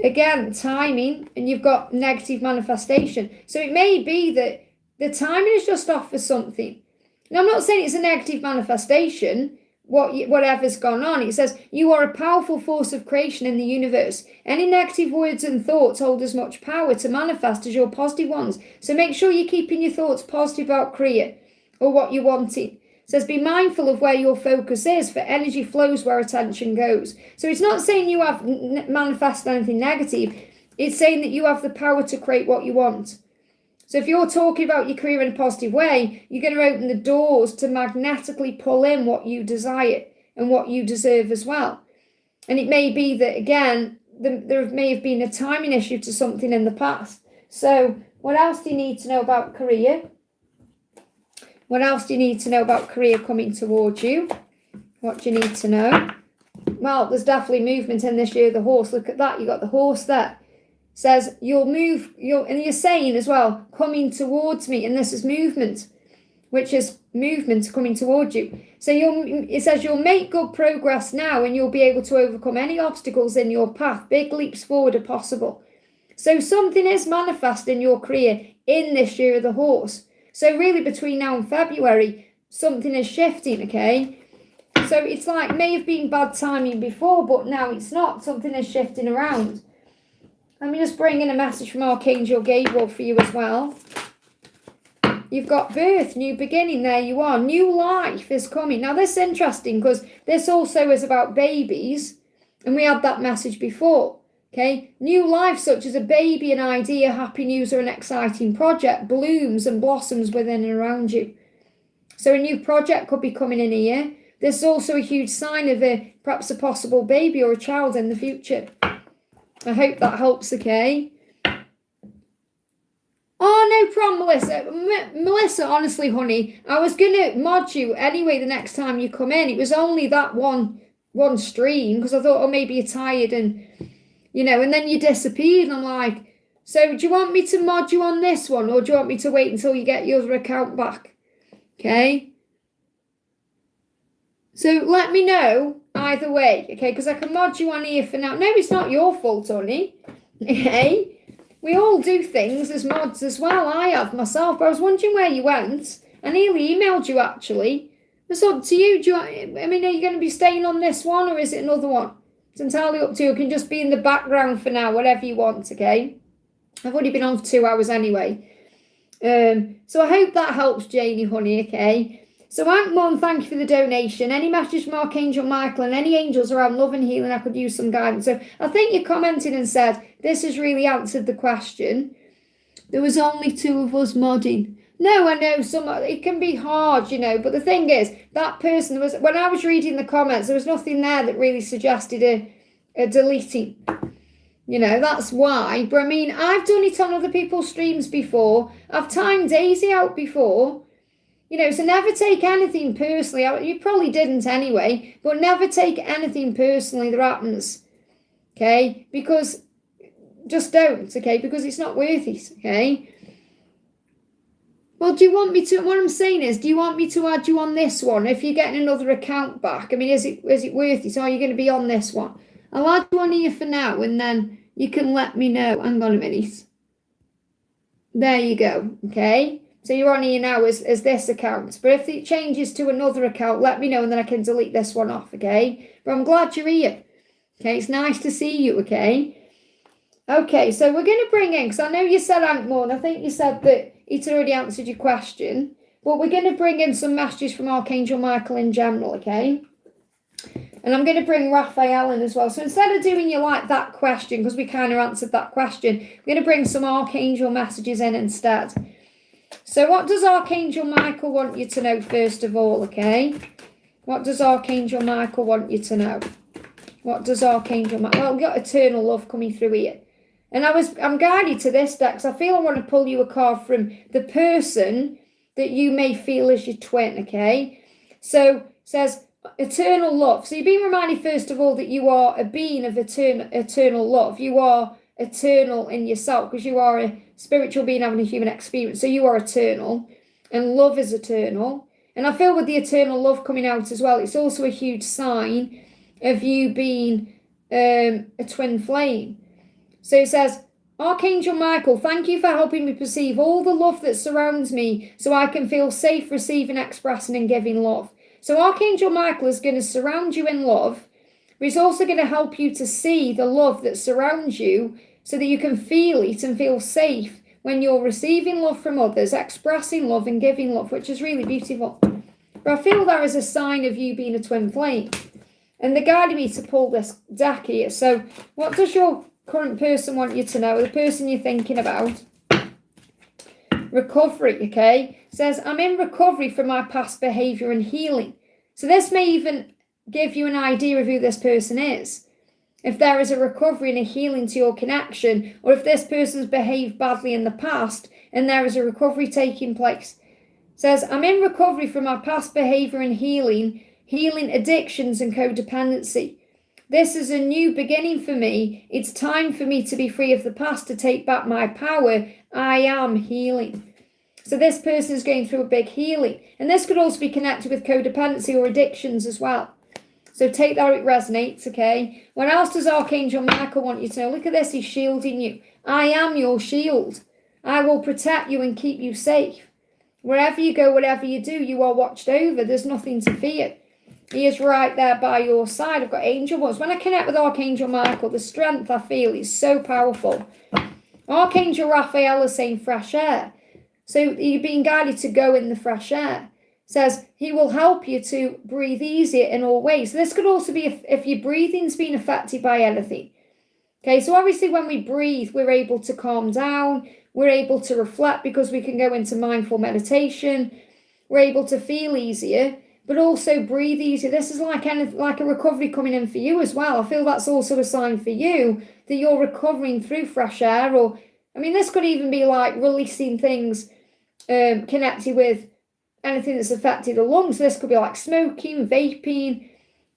Again, timing, and you've got negative manifestation. So it may be that the timing is just off for something. Now, I'm not saying it's a negative manifestation, whatever's gone on. It says, you are a powerful force of creation in the universe. Any negative words and thoughts hold as much power to manifest as your positive ones. So make sure you're keeping your thoughts positive about career or what you're wanting. It says, be mindful of where your focus is, for energy flows where attention goes. So it's not saying you have manifested anything negative. It's saying that you have the power to create what you want. So if you're talking about your career in a positive way, you're going to open the doors to magnetically pull in what you desire and what you deserve as well. And it may be that, again, there may have been a timing issue to something in the past. So what else do you need to know about career? What else do you need to know about career coming towards you? What do you need to know? Well, there's definitely movement in this year. The horse, look at that. You got the horse there. Says you'll move, and you're saying as well, coming towards me, and this is movement, which is movement coming towards you. So it says you'll make good progress now, and you'll be able to overcome any obstacles in your path. Big leaps forward are possible. So something is manifest in your career in this year of the horse. So really between now and February, something is shifting, okay? So it's like may have been bad timing before, but now it's not. Something is shifting around. Let me just bring in a message from Archangel Gabriel for you as well. You've got birth, new beginning, there you are. New life is coming. Now this is interesting because this also is about babies, and we had that message before. Okay, new life such as a baby, an idea, happy news or an exciting project blooms and blossoms within and around you. So a new project could be coming in here. This is also a huge sign of perhaps a possible baby or a child in the future. I hope that helps, okay? Oh, no problem, Melissa. Melissa, honestly, honey, I was going to mod you anyway the next time you come in. It was only that one stream because I thought, oh, maybe you're tired and, and then you disappeared. And I'm like, so do you want me to mod you on this one or do you want me to wait until you get your other account back? Okay. So let me know either way, okay? Because I can mod you on here for now. No, it's not your fault, honey. Okay? We all do things as mods as well. I have myself. But I was wondering where you went. I nearly emailed you, actually. It's up to you. Are you going to be staying on this one or is it another one? It's entirely up to you. It can just be in the background for now, whatever you want, okay? I've already been on for 2 hours anyway. So I hope that helps, Janie, honey, okay? So Ankmon, thank you for the donation. Any message from Archangel Michael and any angels around love and healing, I could use some guidance. So I think you commented and said, this has really answered the question. There was only 2 of us modding. No, I know it can be hard, but the thing is, that person when I was reading the comments, there was nothing there that really suggested a deleting. That's why. But I've done it on other people's streams before. I've timed Daisy out before. So never take anything personally. You probably didn't anyway, but never take anything personally that happens, okay? Because just don't, okay? Because it's not worth it, okay? Well, do you want me to, what I'm saying is, do you want me to add you on this one if you're getting another account back? Is it worth it? Or are you going to be on this one? I'll add you on here for now and then you can let me know. Hang on a minute. There you go, okay? So you're on here now as this account. But if it changes to another account, let me know and then I can delete this one off, okay? But I'm glad you're here. Okay, it's nice to see you, okay? Okay, so we're going to bring in, because I know you said Ankmon, I think you said that it's already answered your question. But we're going to bring in some messages from Archangel Michael in general, okay? And I'm going to bring Raphael in as well. So instead of doing you like that question, because we kind of answered that question, we're going to bring some Archangel messages in instead. So what does Archangel Michael want you to know first of all, okay? What does Archangel Michael want you to know? What does Archangel Michael... Well, we've got eternal love coming through here. And I'm guided to this deck because I feel I want to pull you a card from the person that you may feel is your twin, okay? So it says eternal love. So you're being reminded first of all that you are a being of eternal love. You are eternal in yourself because you are a spiritual being having a human experience. So you are eternal and love is eternal. And I feel with the eternal love coming out as well, it's also a huge sign of you being a twin flame. So it says, Archangel Michael, thank you for helping me perceive all the love that surrounds me so I can feel safe receiving, expressing and giving love. So Archangel Michael is going to surround you in love, but he's also going to help you to see the love that surrounds you so that you can feel it and feel safe when you're receiving love from others, expressing love and giving love, which is really beautiful. But I feel there is a sign of you being a twin flame. And they guided me to pull this deck here. So what does your current person want you to know? The person you're thinking about? Recovery, okay? It says, I'm in recovery from my past behaviour and healing. So this may even give you an idea of who this person is. If there is a recovery and a healing to your connection, or if this person's behaved badly in the past and there is a recovery taking place. It says, I'm in recovery from my past behaviour and healing addictions and codependency. This is a new beginning for me. It's time for me to be free of the past, to take back my power. I am healing. So this person is going through a big healing. And this could also be connected with codependency or addictions as well. So take that, it resonates, okay? What else does Archangel Michael want you to know? Look at this, he's shielding you. I am your shield. I will protect you and keep you safe. Wherever you go, whatever you do, you are watched over. There's nothing to fear. He is right there by your side. I've got angel ones. When I connect with Archangel Michael, the strength I feel is so powerful. Archangel Raphael is saying fresh air. So you're being guided to go in the fresh air. Says he will help you to breathe easier in all ways. So this could also be if your breathing's been affected by anything. Okay, so obviously when we breathe, we're able to calm down. We're able to reflect because we can go into mindful meditation. We're able to feel easier, but also breathe easier. This is like a recovery coming in for you as well. I feel that's also a sign for you that you're recovering through fresh air or I mean, this could even be like releasing things connected with anything that's affected the lungs. This could be like smoking, vaping,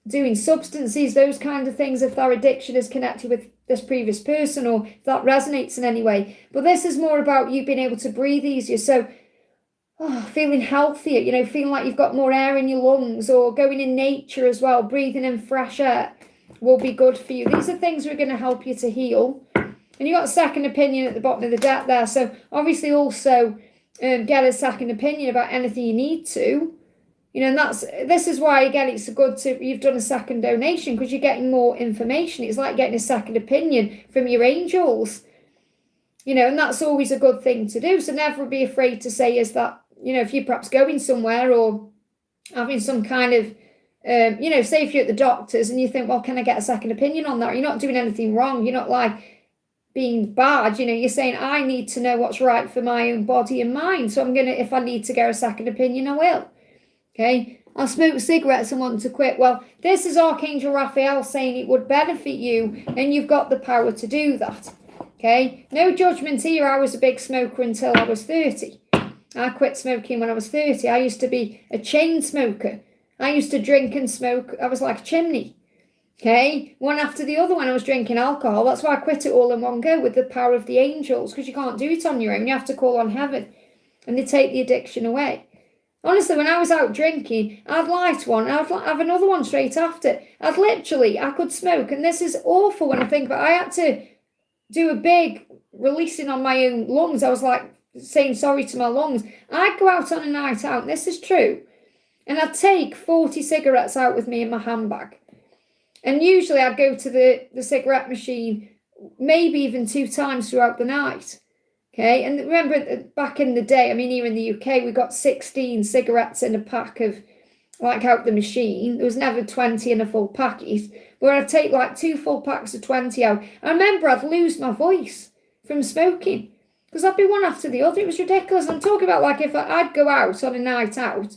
doing substances, those kind of things, if their addiction is connected with this previous person or if that resonates in any way. But this is more about you being able to breathe easier. So feeling healthier, feeling like you've got more air in your lungs, or going in nature as well, breathing in fresh air will be good for you. These are things that are going to help you to heal. And you got a second opinion at the bottom of the deck there. So obviously also get a second opinion about anything you need to. And this is why, again, it's good you've done a second donation, because you're getting more information. It's like getting a second opinion from your angels, and that's always a good thing to do. So never be afraid to say, is that, if you're perhaps going somewhere or having some kind of, say if you're at the doctor's and you think, well, can I get a second opinion on that? You're not doing anything wrong. You're not like being bad. You're saying, I need to know what's right for my own body and mind. So if I need to get a second opinion, I will. Okay, I smoke cigarettes and want to quit. Well, this is Archangel Raphael saying it would benefit you and you've got the power to do that. Okay, no judgment here. I was a big smoker until I was 30. I quit smoking when I was 30. I used to be a chain smoker. I used to drink and smoke. I was like a chimney. Okay, one after the other when I was drinking alcohol. That's why I quit it all in one go with the power of the angels, because you can't do it on your own. You have to call on heaven and they take the addiction away. Honestly, when I was out drinking, I'd light one, I'd have another one straight after. I could smoke, and this is awful when I think about it. I had to do a big releasing on my own lungs. I was like saying sorry to my lungs. I'd go out on a night out, and this is true, and I'd take 40 cigarettes out with me in my handbag. And usually I'd go to the cigarette machine maybe even 2 times throughout the night. Okay, and remember back in the day, I mean, here in the UK, we got 16 cigarettes in a pack of, like, out the machine. There was never 20 in a full packet, where I'd take like 2 full packs of 20 out. I remember I'd lose my voice from smoking, because I'd be one after the other. It was ridiculous. I'm talking about like if I'd go out on a night out,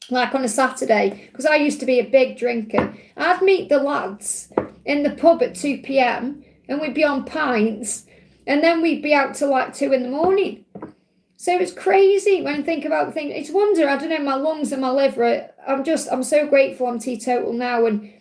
like on a Saturday, because I used to be a big drinker. I'd meet the lads in the pub at 2 p.m. and we'd be on pints. And then we'd be out till like 2 in the morning. So it's crazy when I think about the thing. It's wonder, I don't know, my lungs and my liver. I'm so grateful I'm teetotal now, and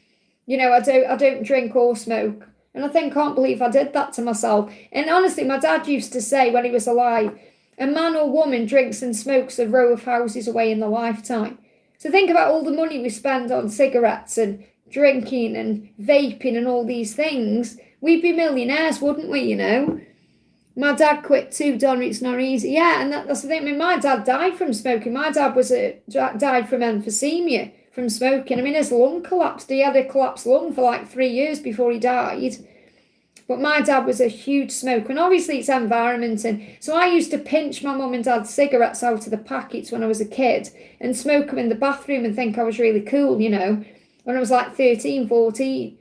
I don't drink or smoke. And I can't believe I did that to myself. And honestly, my dad used to say when he was alive, a man or woman drinks and smokes a row of houses away in their lifetime. So think about all the money we spend on cigarettes and drinking and vaping and all these things. We'd be millionaires, wouldn't we? My dad quit too, Donna. It's not easy. Yeah, and that's the thing. I mean, my dad died from smoking. My dad died from emphysema from smoking. I mean, his lung collapsed. He had a collapsed lung for like 3 years before he died. But my dad was a huge smoker, and obviously it's environment. And so I used to pinch my mum and dad's cigarettes out of the packets when I was a kid and smoke them in the bathroom and think I was really cool, when I was like 13, 14.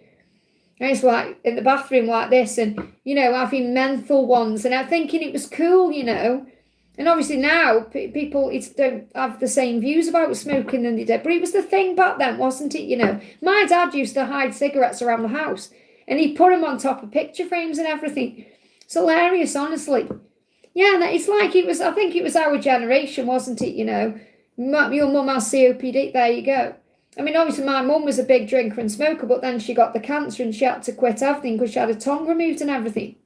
I used to like in the bathroom like this and, having menthol ones, and I'm thinking it was cool, And obviously now people don't have the same views about smoking than they did. But it was the thing back then, wasn't it? My dad used to hide cigarettes around the house and he'd put them on top of picture frames and everything. It's hilarious, honestly. Yeah, it's like I think it was our generation, wasn't it? Your mum has COPD, there you go. I mean, obviously my mum was a big drinker and smoker, but then she got the cancer and she had to quit everything because she had a tongue removed and everything.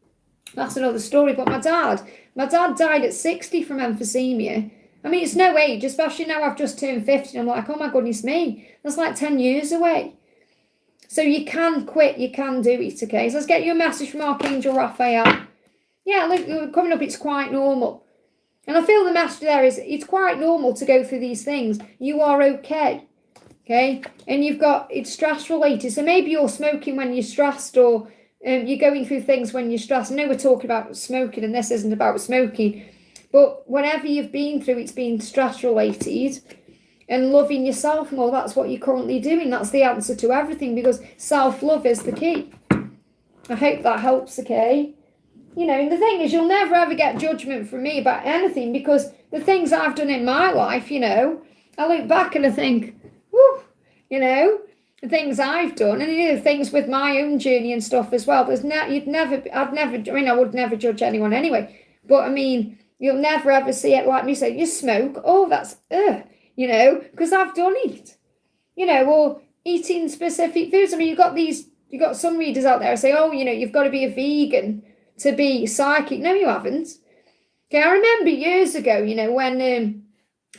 That's another story. But my dad died at 60 from emphysema. I mean, it's no age, especially now I've just turned 50. And I'm like, oh my goodness me, that's like 10 years away. So you can quit, you can do it, okay? So let's get you a message from Archangel Raphael. Yeah, look, coming up, it's quite normal. And I feel the message there is, it's quite normal to go through these things. You are okay. Okay, and it's stress related. So maybe you're smoking when you're stressed, or you're going through things when you're stressed. I know we're talking about smoking, and this isn't about smoking, but whatever you've been through, it's been stress related. And loving yourself more, that's what you're currently doing. That's the answer to everything, because self-love is the key. I hope that helps, okay? And the thing is, you'll never ever get judgment from me about anything, because the things I've done in my life, I look back and I think, whew, and things I've done, and you know, things with my own journey and stuff as well. I would never judge anyone anyway. But I mean, you'll never ever see it like me say, you smoke. Oh, that's, you know, because I've done it. You know, or eating specific foods. I mean, you've got some readers out there who say, oh, you know, you've got to be a vegan to be psychic. No, you haven't. Okay, I remember years ago, you know, when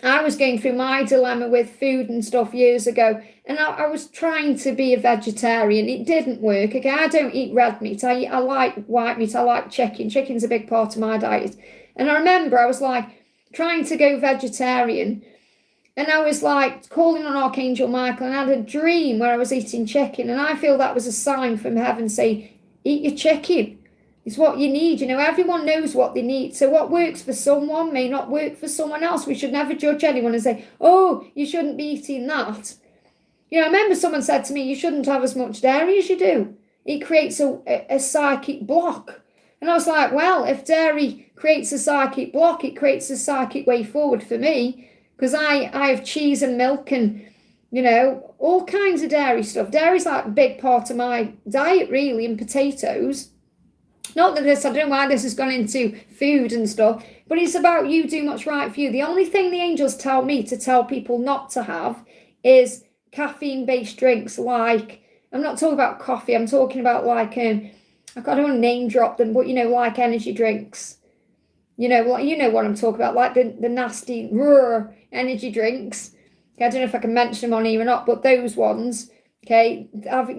I was going through my dilemma with food and stuff years ago, and I was trying to be a vegetarian. It didn't work. Okay, I don't eat red meat. I like white meat. I like chicken. Chicken's a big part of my diet. And I remember I was like trying to go vegetarian, and I was like calling on Archangel Michael, and I had a dream where I was eating chicken, and I feel that was a sign from heaven saying, eat your chicken. It's what you need. You know, everyone knows what they need. So what works for someone may not work for someone else. We should never judge anyone and say, oh, you shouldn't be eating that. You know, I remember someone said to me, you shouldn't have as much dairy as you do. It creates a psychic block. And I was like, well, if dairy creates a psychic block, it creates a psychic way forward for me. Because I have cheese and milk and, you know, all kinds of dairy stuff. Dairy's like a big part of my diet, really, and potatoes. Not that I don't know why this has gone into food and stuff, but it's about you do what's right for you. The only thing the angels tell me to tell people not to have is caffeine-based drinks. Like, I'm not talking about coffee, I'm talking about like, I don't want to name drop them, but you know, like energy drinks. You know what I'm talking about, like the nasty raw energy drinks. Okay, I don't know if I can mention them on here or not, but those ones, okay,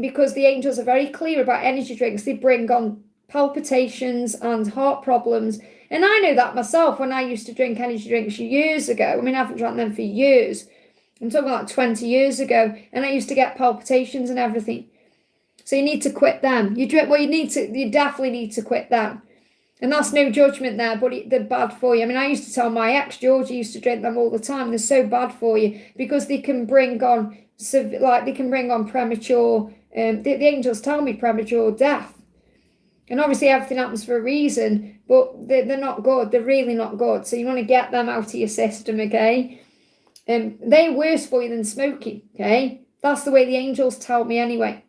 because the angels are very clear about energy drinks, they bring on palpitations and heart problems. And I know that myself when I used to drink energy drinks years ago. I mean, I haven't drank them for years. I'm talking like 20 years ago, and I used to get palpitations and everything. So you need to quit them. You definitely need to quit them. And that's no judgment there, but they're bad for you. I mean, I used to tell my ex, Georgie, used to drink them all the time. They're so bad for you because they can bring on premature, the angels tell me premature death. And obviously everything happens for a reason, but they're not good. They're really not good. So you want to get them out of your system, okay? They're worse for you than smoking, okay? That's the way the angels tell me anyway.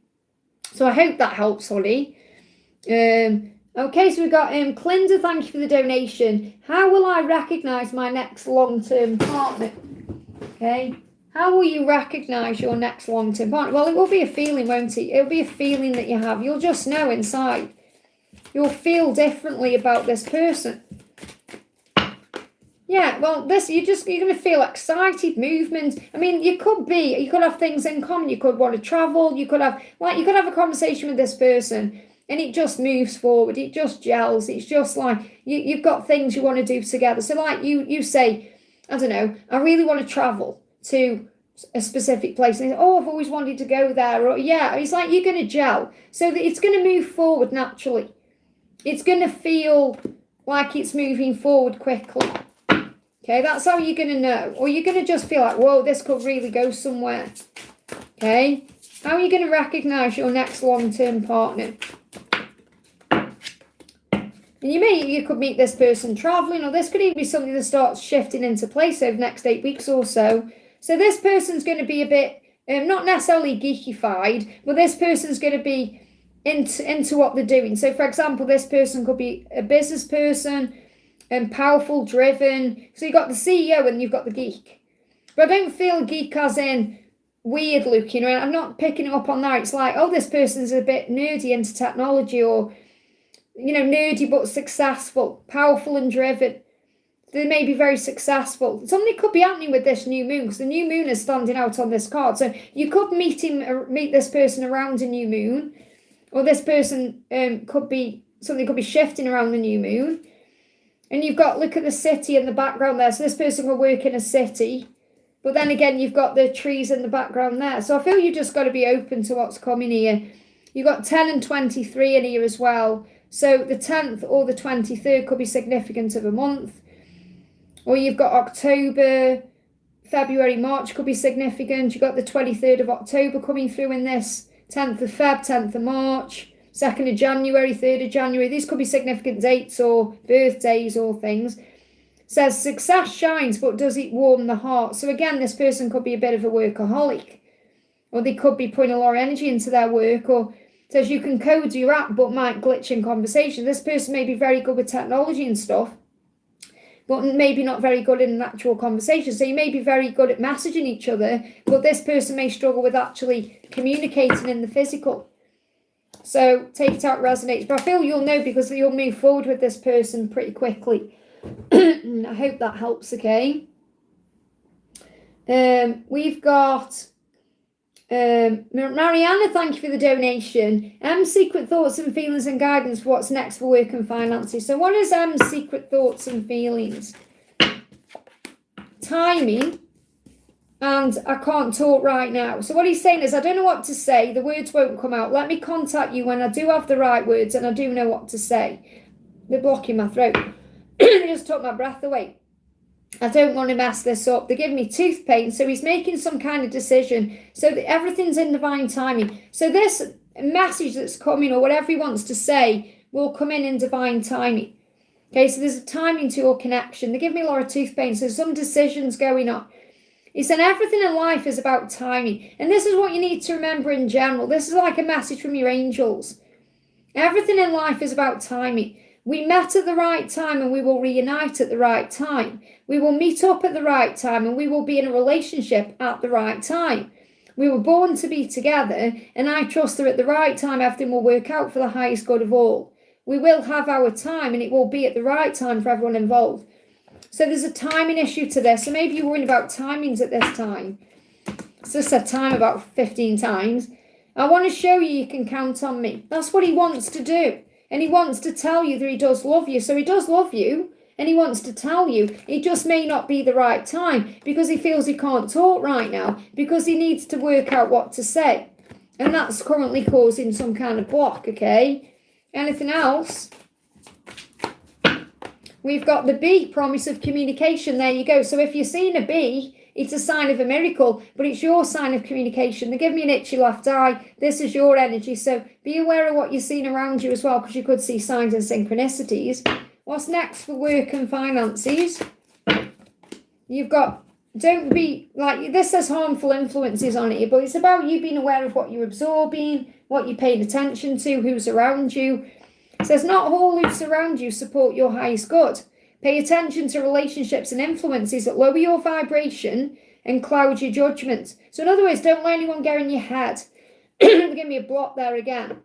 So I hope that helps, honey. Okay, so we've got Clinda, thank you for the donation. How will I recognise my next long-term partner? Okay, how will you recognise your next long-term partner? Well, it will be a feeling, won't it? It'll be a feeling that you have. You'll just know inside. You'll feel differently about this person. Yeah, well, you're going to feel excited, movement. I mean, you could have things in common. You could want to travel. You could have a conversation with this person, and it just moves forward. It just gels. It's just like you've got things you want to do together. So like you say, I don't know, I really want to travel to a specific place. And oh, I've always wanted to go there. Or yeah, it's like you're going to gel. So that it's going to move forward naturally. It's going to feel like it's moving forward quickly. Okay, that's how you're going to know. Or you're going to just feel like, whoa, this could really go somewhere. Okay, how are you going to recognise your next long-term partner? And you could meet this person travelling, or this could even be something that starts shifting into place over the next 8 weeks or so. So this person's going to be a bit, not necessarily geekified, but this person's going to be into what they're doing. So for example, this person could be a business person, powerful, driven. So you've got the CEO and you've got the geek. But I don't feel geek as in weird looking, right? I'm not picking it up on that. It's like, oh, this person's a bit nerdy into technology, or you know, nerdy but successful, powerful and driven. They may be very successful. Something could be happening with this new moon, because the new moon is standing out on this card. So you could meet this person around a new moon, or this person could be shifting around the new moon. And you've got, look at the city in the background there. So this person will work in a city, but then again, you've got the trees in the background there. So I feel you just got to be open to what's coming here. You've got 10 and 23 in here as well. So the 10th or the 23rd could be significant of a month. Or you've got October, February, March could be significant. You've got the 23rd of October coming through in this. 10th of Feb, 10th of March, 2nd of January, 3rd of January. These could be significant dates or birthdays or things. It says success shines, but does it warm the heart? So again, this person could be a bit of a workaholic. or they could be putting a lot of energy into their work, or says you can code your app but might glitch in conversation. This person may be very good with technology and stuff, but maybe not very good in an actual conversation. So you may be very good at messaging each other, but this person may struggle with actually communicating in the physical. So take it out, resonates. But I feel you'll know because you'll move forward with this person pretty quickly. I hope that helps, okay? We've got Mariana, thank you for the donation. Secret thoughts and feelings and guidance for what's next for work and finances. So what is secret thoughts and feelings? Timing. And I can't talk right now. So what he's saying is, I don't know what to say. The words won't come out. Let me contact you when I do have the right words and I do know what to say. They're blocking my throat. They just took my breath away. I don't want to mess this up. They're giving me tooth pain. So he's making some kind of decision. So that everything's in divine timing. So this message that's coming, or whatever he wants to say, will come in divine timing. Okay, so there's a timing to your connection. They give me a lot of tooth pain. So some decisions going on. He said everything in life is about timing. And this is what you need to remember in general. This is like a message from your angels. Everything in life is about timing. We met at the right time and we will reunite at the right time. We will meet up at the right time and we will be in a relationship at the right time. We were born to be together, and I trust that at the right time everything will work out for the highest good of all. We will have our time and it will be at the right time for everyone involved. So there's a timing issue to this. So maybe you're worrying about timings at this time. So I said time about 15 times. I want to show you can count on me. That's what he wants to do. And he wants to tell you that he does love you. So he does love you. And he wants to tell you. It just may not be the right time. Because he feels he can't talk right now. Because he needs to work out what to say. And that's currently causing some kind of block, okay? Anything else? We've got the bee, promise of communication. There you go. So if you're seeing a bee, it's a sign of a miracle, but it's your sign of communication. They give me an itchy left eye. This is your energy. So be aware of what you're seeing around you as well, because you could see signs and synchronicities. What's next for work and finances? You've got, don't be, like, this says harmful influences on it, but it's about you being aware of what you're absorbing, what you're paying attention to, who's around you. It says, not all who surround you support your highest good. Pay attention to relationships and influences that lower your vibration and cloud your judgment. So in other words, don't let anyone get in your head. Give me a block there again.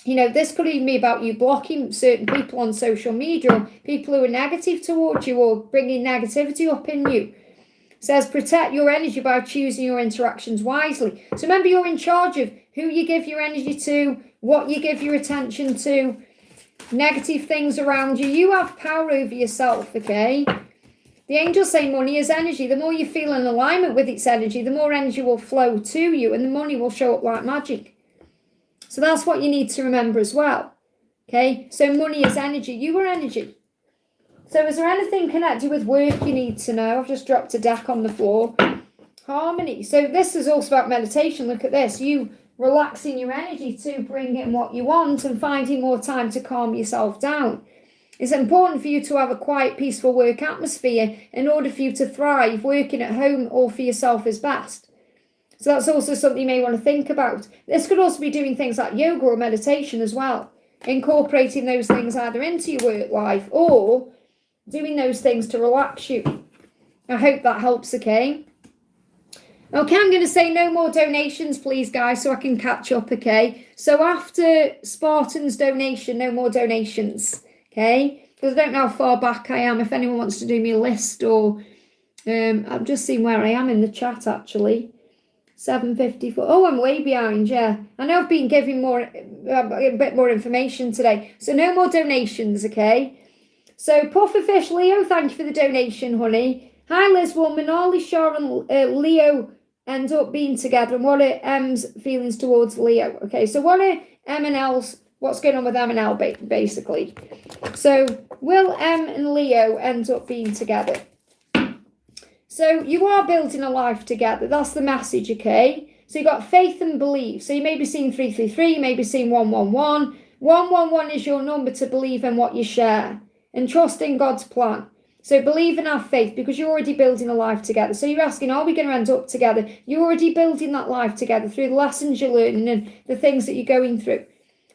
You know, this could even be about you blocking certain people on social media, or people who are negative towards you, or bringing negativity up in you. It says, protect your energy by choosing your interactions wisely. So remember, you're in charge of who you give your energy to, what you give your attention to. Negative things around you. You have power over yourself, okay? The angels say money is energy. The more you feel in alignment with its energy, the more energy will flow to you and the money will show up like magic. So that's what you need to remember as well, okay? So money is energy. You are energy. So is there anything connected with work you need to know? I've just dropped a deck on the floor. Harmony. So this is also about meditation. Look at this. You relaxing your energy to bring in what you want and finding more time to calm yourself down. It's important for you to have a quiet, peaceful work atmosphere in order for you to thrive. Working at home or for yourself is best. So that's also something you may want to think about. This could also be doing things like yoga or meditation as well. Incorporating those things either into your work life or doing those things to relax you. I hope that helps, okay? Okay, I'm going to say no more donations, please, guys, so I can catch up, okay? So after Spartan's donation, no more donations, okay? Because I don't know how far back I am. If anyone wants to do me a list, or I've just seen where I am in the chat, actually. 7:54. Oh, I'm way behind, yeah. I know I've been giving a bit more information today. So no more donations, okay? So Pufferfish Leo, thank you for the donation, honey. Hi, Liz Woman. Manali, Shaw and Leo end up being together, and what are M's feelings towards Leo? Okay, so what are M and L's, what's going on with M and L, basically? So will M and Leo end up being together? So you are building a life together. That's the message, okay? So you got faith and belief. So you may be seeing 333, you may be seeing 111. 111 is your number to believe in what you share and trust in God's plan. So believe and have faith, because you're already building a life together. So you're asking, are we going to end up together? You're already building that life together through the lessons you're learning and the things that you're going through.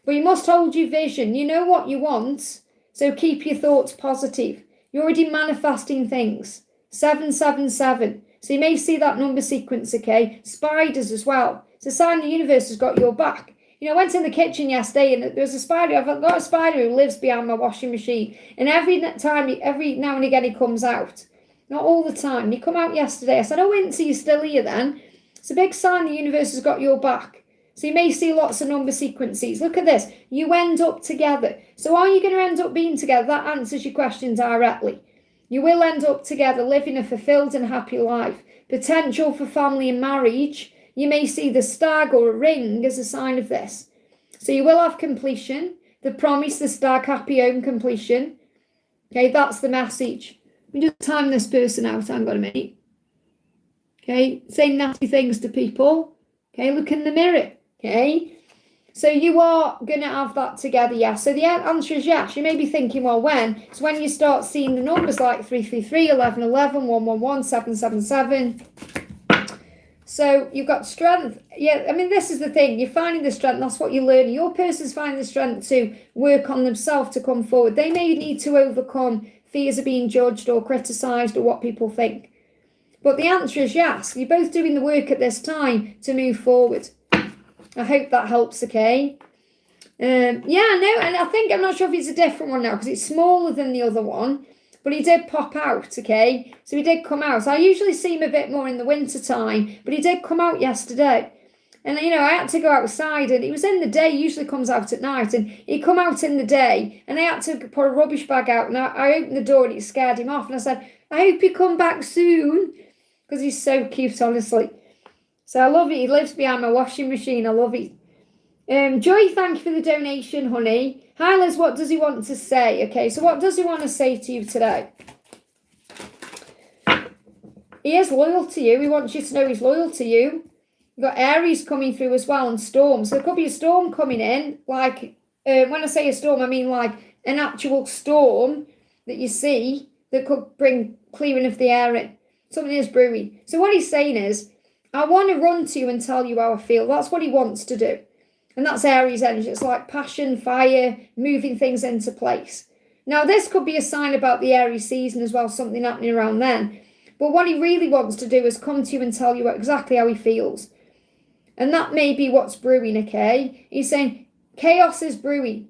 But you must hold your vision. You know what you want, so keep your thoughts positive. You're already manifesting things. 777. So you may see that number sequence, okay? Spiders as well. It's a sign the universe has got your back. You know, I went in the kitchen yesterday and there was a spider. I've got a spider who lives behind my washing machine. And every now and again he comes out. Not all the time. He come out yesterday. I said, oh, Winter, you're still here then? It's a big sign the universe has got your back. So you may see lots of number sequences. Look at this. You end up together. So are you going to end up being together? That answers your question directly. You will end up together, living a fulfilled and happy life. Potential for family and marriage. You may see the stag or a ring as a sign of this. So you will have completion. The promise, the stag, happy home completion. Okay, that's the message. Let me just time this person out. Hang on a minute. Okay, saying nasty things to people. Okay, look in the mirror. Okay, so you are going to have that together, yes. So the answer is yes. You may be thinking, well, when? It's when you start seeing the numbers like 333, 1111, 111, 777. So you've got strength. Yeah, I mean, this is the thing. You're finding the strength. That's what you're learning. Your person's finding the strength to work on themselves to come forward. They may need to overcome fears of being judged or criticised or what people think. But the answer is yes. You're both doing the work at this time to move forward. I hope that helps, okay? Yeah, no, and I think, I'm not sure if it's a different one now because it's smaller than the other one. But he did pop out, okay? So he did come out. So I usually see him a bit more in the winter time, but he did come out yesterday. And, you know, I had to go outside, and he was in the day. He usually comes out at night, and he come out in the day, and I had to put a rubbish bag out, and I opened the door, and it scared him off. And I said, I hope you come back soon, because he's so cute, honestly. So I love it. He lives behind my washing machine. I love it. Joy, thank you for the donation, honey. Hi, Liz, what does he want to say? Okay, so what does he want to say to you today? He is loyal to you. He wants you to know he's loyal to you. You've got Aries coming through as well and storms. So there could be a storm coming in. Like, when I say a storm, I mean like an actual storm that you see that could bring clearing of the air in. Something is brewing. So what he's saying is, I want to run to you and tell you how I feel. That's what he wants to do. And that's Aries energy. It's like passion, fire, moving things into place. Now, this could be a sign about the Aries season as well, something happening around then. But what he really wants to do is come to you and tell you exactly how he feels. And that may be what's brewing, okay? He's saying, chaos is brewing.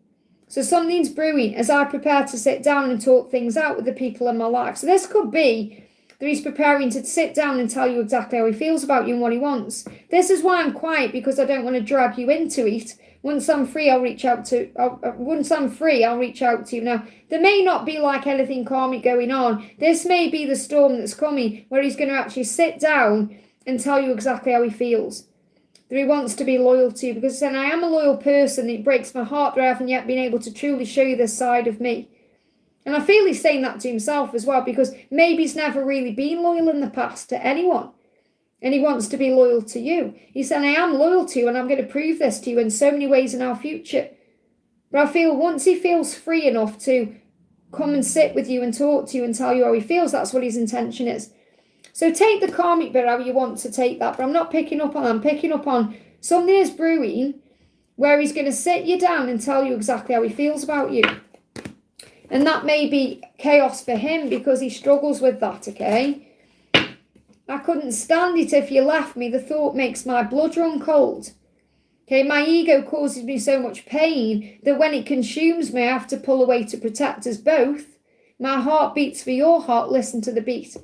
So something's brewing as I prepare to sit down and talk things out with the people in my life. So this could be that he's preparing to sit down and tell you exactly how he feels about you and what he wants. This is why I'm quiet, because I don't want to drag you into it. Once I'm free, I'll reach out to you. Now, there may not be like anything karmic going on. This may be the storm that's coming where he's going to actually sit down and tell you exactly how he feels. That he wants to be loyal to you, because then I am a loyal person. It breaks my heart that I haven't yet been able to truly show you this side of me. And I feel he's saying that to himself as well, because maybe he's never really been loyal in the past to anyone. And he wants to be loyal to you. He's saying, I am loyal to you, and I'm going to prove this to you in so many ways in our future. But I feel once he feels free enough to come and sit with you and talk to you and tell you how he feels, that's what his intention is. So take the karmic bit how you want to take that. But I'm not picking up on that. I'm picking up on something is brewing where he's going to sit you down and tell you exactly how he feels about you. And that may be chaos for him because he struggles with that, okay? I couldn't stand it if you left me. The thought makes my blood run cold. Okay, my ego causes me so much pain that when it consumes me, I have to pull away to protect us both. My heart beats for your heart. Listen to the beat.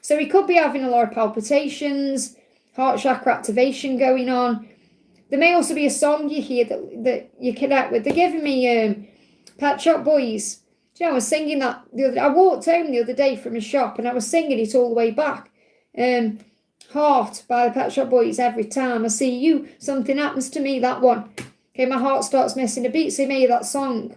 So he could be having a lot of palpitations, heart chakra activation going on. There may also be a song you hear that you connect with. They're giving me Pet Shop Boys. Do you know, I was singing that the other day. I walked home the other day from a shop and I was singing it all the way back. Heart by the Pet Shop Boys. Every time I see you, something happens to me, that one. Okay, my heart starts missing a beat, so he made that song.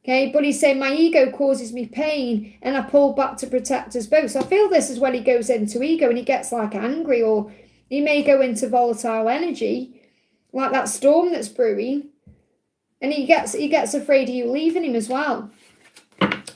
Okay, but he's saying my ego causes me pain and I pull back to protect us both. So I feel this is when he goes into ego and he gets like angry, or he may go into volatile energy, like that storm that's brewing, and he gets afraid of you leaving him as well.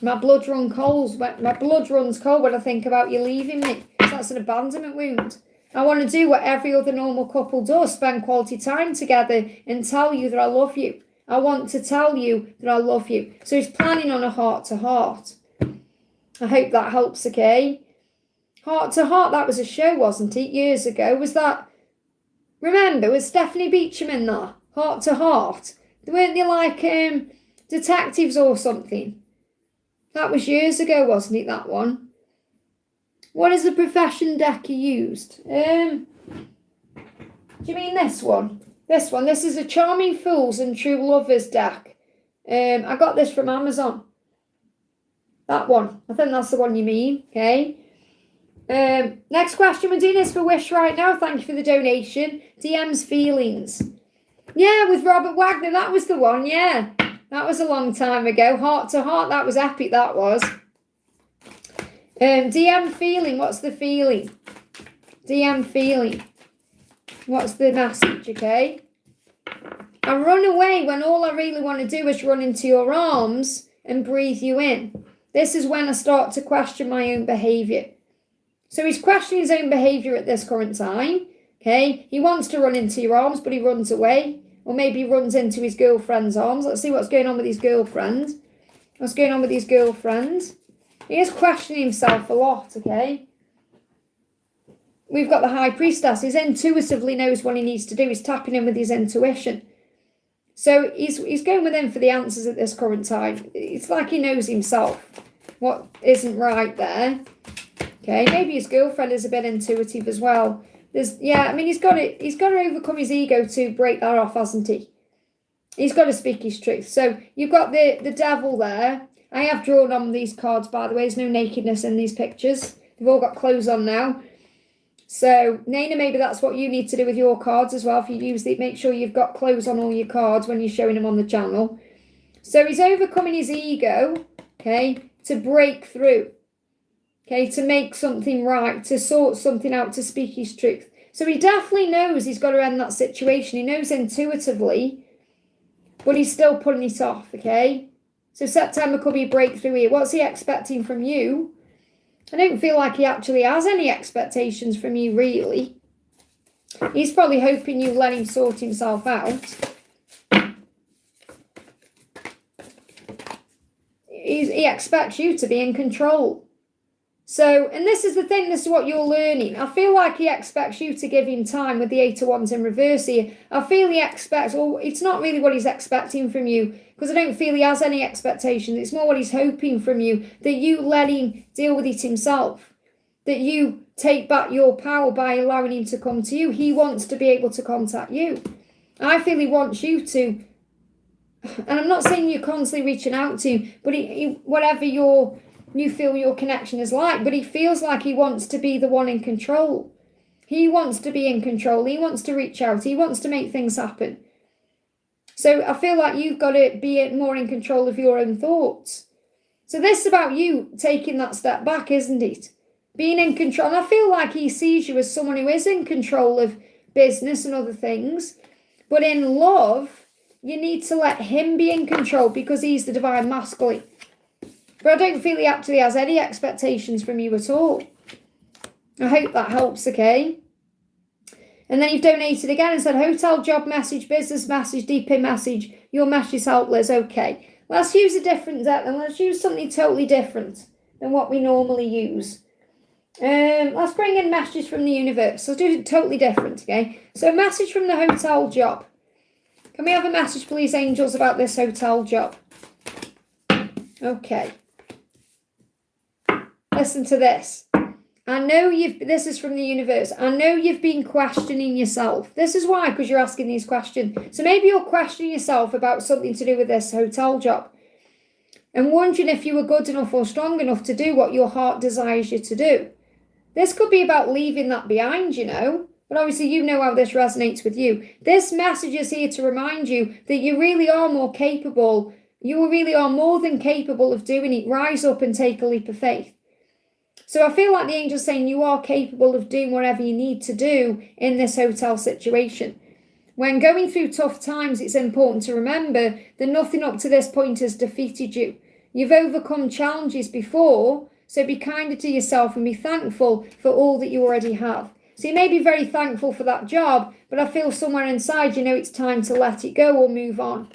My blood runs cold. My blood runs cold when I think about you leaving me. So that's an abandonment wound. I want to do what every other normal couple does, spend quality time together and tell you that I love you. I want to tell you that I love you. So he's planning on a heart-to-heart. I hope that helps, okay? Heart-to-heart, that was a show, wasn't it, years ago? Was that, remember, was Stephanie Beacham in that? Heart-to-heart. Weren't they like detectives or something? That was years ago, wasn't it, that one? What is the profession deck you used? Do you mean this one? This one. This is a Charming Fools and True Lovers deck. I got this from Amazon. That one. I think that's the one you mean. Okay. Next question. We're doing this for Wish right now. Thank you for the donation. DM's feelings. Yeah, with Robert Wagner. That was the one. Yeah. That was a long time ago. Heart-to-heart. That was epic. That was. DM feeling. What's the feeling? DM feeling. What's the message, okay? I run away when all I really want to do is run into your arms and breathe you in. This is when I start to question my own behaviour. So he's questioning his own behaviour at this current time, okay? He wants to run into your arms, but he runs away. Or maybe he runs into his girlfriend's arms. Let's see what's going on with his girlfriend. What's going on with his girlfriend? He is questioning himself a lot, okay? We've got the High Priestess. He intuitively knows what he needs to do. He's tapping in with his intuition. So he's going within for the answers at this current time. It's like he knows himself what isn't right there. Okay, maybe his girlfriend is a bit intuitive as well. He's got to overcome his ego to break that off, hasn't he? He's got to speak his truth. So you've got the devil there. I have drawn on these cards, by the way. There's no nakedness in these pictures. They've all got clothes on now. So, Naina, maybe that's what you need to do with your cards as well. If you use it, make sure you've got clothes on all your cards when you're showing them on the channel. So, he's overcoming his ego, okay, to break through, okay, to make something right, to sort something out, to speak his truth. So, he definitely knows he's got to end that situation. He knows intuitively, but he's still putting it off, okay? So, September could be a breakthrough here. What's he expecting from you? I don't feel like he actually has any expectations from you, really. He's probably hoping you let him sort himself out. He expects you to be in control. So, and this is the thing, this is what you're learning. I feel like he expects you to give him time with the 8 of Wands in reverse here. I feel he expects, well, it's not really what he's expecting from you, because I don't feel he has any expectations. It's more what he's hoping from you, that you let him deal with it himself, that you take back your power by allowing him to come to you. He wants to be able to contact you. I feel he wants you to, and I'm not saying you're constantly reaching out to him, but whatever you feel your connection is like, but he feels like he wants to be the one in control. He wants to be in control. He wants to reach out. He wants to make things happen. So I feel like you've got to be more in control of your own thoughts. So this is about you taking that step back, isn't it? Being in control. And I feel like he sees you as someone who is in control of business and other things. But in love, you need to let him be in control because he's the divine masculine. But I don't feel he actually has any expectations from you at all. I hope that helps, okay? And then you've donated again and said, hotel job message, business message, DP message, your message is helpless. Okay, let's use a different deck and let's use something totally different than what we normally use. Let's bring in messages from the universe. Let's do it totally different, okay? So message from the hotel job. Can we have a message, please, angels, about this hotel job? Okay. Listen to this. I know this is from the universe. I know you've been questioning yourself. This is why, because you're asking these questions. So maybe you're questioning yourself about something to do with this hotel job and wondering if you were good enough or strong enough to do what your heart desires you to do. This could be about leaving that behind, you know, but obviously you know how this resonates with you. This message is here to remind you that you really are more capable. You really are more than capable of doing it. Rise up and take a leap of faith. So I feel like the angel's saying you are capable of doing whatever you need to do in this hotel situation. When going through tough times, it's important to remember that nothing up to this point has defeated you. You've overcome challenges before, so be kinder to yourself and be thankful for all that you already have. So you may be very thankful for that job, but I feel somewhere inside, you know, it's time to let it go or move on.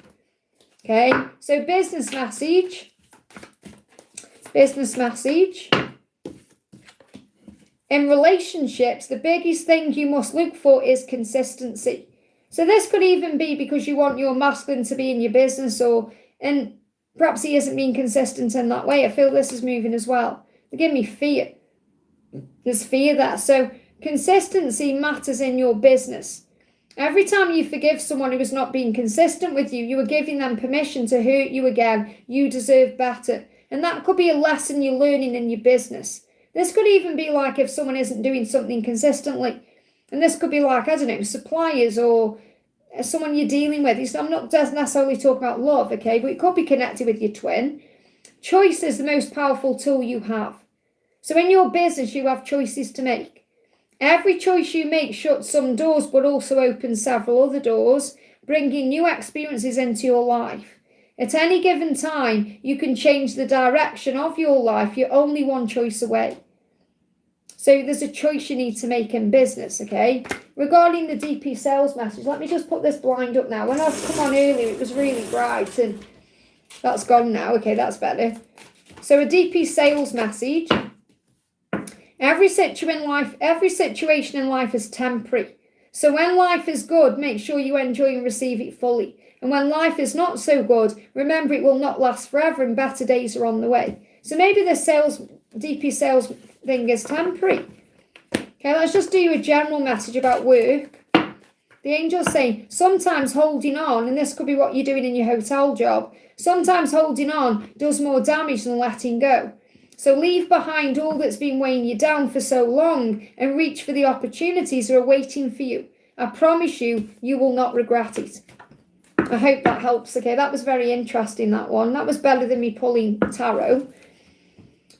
Okay, so business message. Business message. In relationships, the biggest thing you must look for is consistency. So this could even be because you want your masculine to be in your business, and perhaps he isn't being consistent in that way. I feel this is moving as well. They give me fear. There's fear there. So consistency matters in your business. Every time you forgive someone who is not being consistent with you, you are giving them permission to hurt you again. You deserve better. And that could be a lesson you're learning in your business. This could even be like if someone isn't doing something consistently. And this could be like, I don't know, suppliers or someone you're dealing with. I'm not necessarily talking about love, okay? But it could be connected with your twin. Choice is the most powerful tool you have. So in your business, you have choices to make. Every choice you make shuts some doors, but also opens several other doors, bringing new experiences into your life. At any given time, you can change the direction of your life. You're only one choice away. So there's a choice you need to make in business, okay? Regarding the DP sales message, let me just put this blind up now. When I come on earlier, it was really bright, and that's gone now. Okay, that's better. So a DP sales message. Every situation in life is temporary. So when life is good, make sure you enjoy and receive it fully. And when life is not so good, remember it will not last forever and better days are on the way. So maybe this DP sales thing is temporary. Okay, let's just do a general message about work. The angel's saying, sometimes holding on, and this could be what you're doing in your hotel job, sometimes holding on does more damage than letting go. So leave behind all that's been weighing you down for so long and reach for the opportunities that are waiting for you. I promise you, you will not regret it. I hope that helps. Okay, that was very interesting, that one. That was better than me pulling tarot.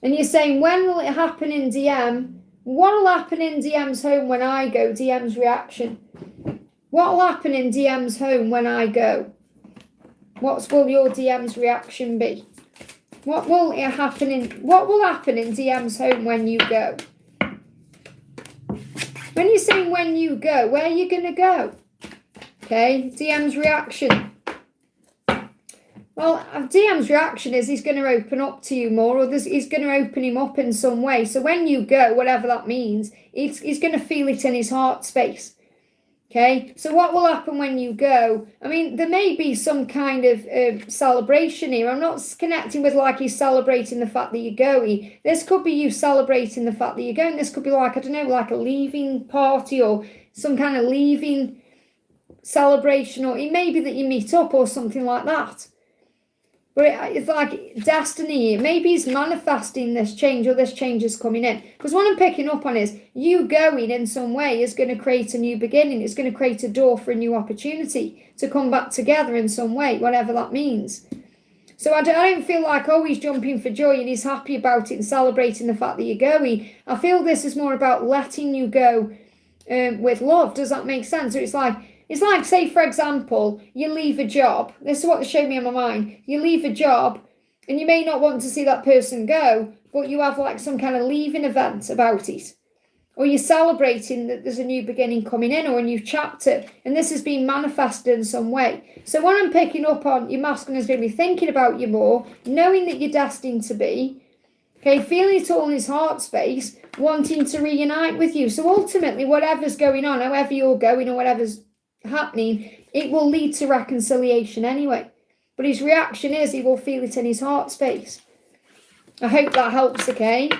And you're saying, when will it happen in DM? What will happen in DM's home when I go? DM's reaction. What will happen in DM's home when I go? What will your DM's reaction be? What will happen in DM's home when you go? When you're saying when you go, where are you going to go? Okay, DM's reaction. Well, DM's reaction is he's going to open up to you more, or he's going to open him up in some way. So when you go, whatever that means, he's going to feel it in his heart space. Okay, so what will happen when you go? I mean, there may be some kind of celebration here. I'm not connecting with like he's celebrating the fact that you're going. This could be you celebrating the fact that you're going. This could be like, I don't know, like a leaving party or some kind of leaving celebration, or it may be that you meet up or something like that. But it's like destiny. Maybe he's manifesting this change, or this change is coming in. Because what I'm picking up on is you going in some way is going to create a new beginning. It's going to create a door for a new opportunity to come back together in some way, whatever that means. So I don't feel like, oh, he's jumping for joy and he's happy about it and celebrating the fact that you're going. I feel this is more about letting you go with love. Does that make sense? So it's like, say, for example, you leave a job. This is what showed me in my mind. You leave a job and you may not want to see that person go, but you have like some kind of leaving event about it. Or you're celebrating that there's a new beginning coming in or a new chapter, and this has been manifested in some way. So when I'm picking up on your masculine is going to be thinking about you more, knowing that you're destined to be, okay, feeling it all in his heart space, wanting to reunite with you. So ultimately, whatever's going on, however you're going or whatever's happening, it will lead to reconciliation anyway. But his reaction is he will feel it in his heart space. I hope that helps, okay?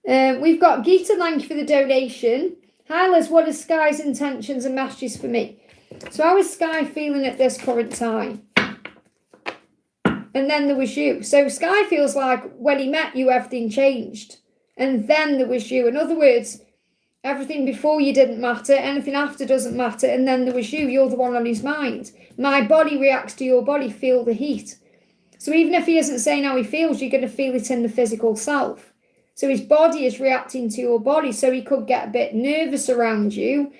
We've got Gita, thank you for the donation. Hi Liz, what are Sky's intentions and messages for me? So how is Sky feeling at this current time? And then there was you. So Sky feels like when he met you, everything changed. And then there was you. In other words, everything before you didn't matter, anything after doesn't matter, and then there was you. You're the one on his mind. My body reacts to your body, feel the heat. So even if he isn't saying how he feels, you're going to feel it in the physical self. So his body is reacting to your body, so he could get a bit nervous around you.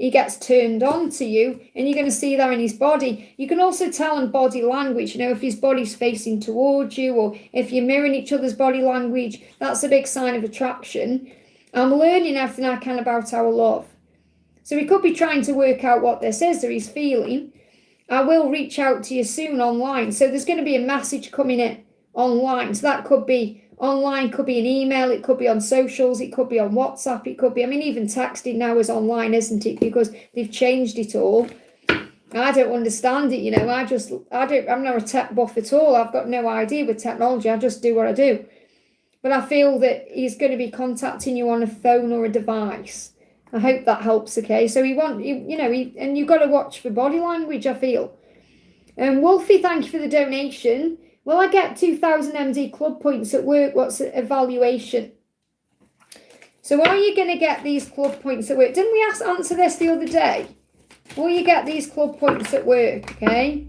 he gets turned on to you, and you're going to see that in his body. You can also tell in body language, if his body's facing towards you, or if you're mirroring each other's body language, that's a big sign of attraction. I'm learning everything I can about our love. So he could be trying to work out what this is that he's feeling. I will reach out to you soon online. So there's going to be a message coming in online. So that could be online, could be an email, it could be on socials, it could be on WhatsApp, it could be, even texting now is online, isn't it? Because they've changed it all. I don't understand it, I'm not a tech buff at all. I've got no idea with technology. I just do what I do. But I feel that he's going to be contacting you on a phone or a device. I hope that helps, okay? So and you've got to watch for body language, I feel. Wolfie, thank you for the donation. Will I get 2,000 MD club points at work? What's the evaluation? So are you going to get these club points at work? Didn't we answer this the other day? Will you get these club points at work, okay?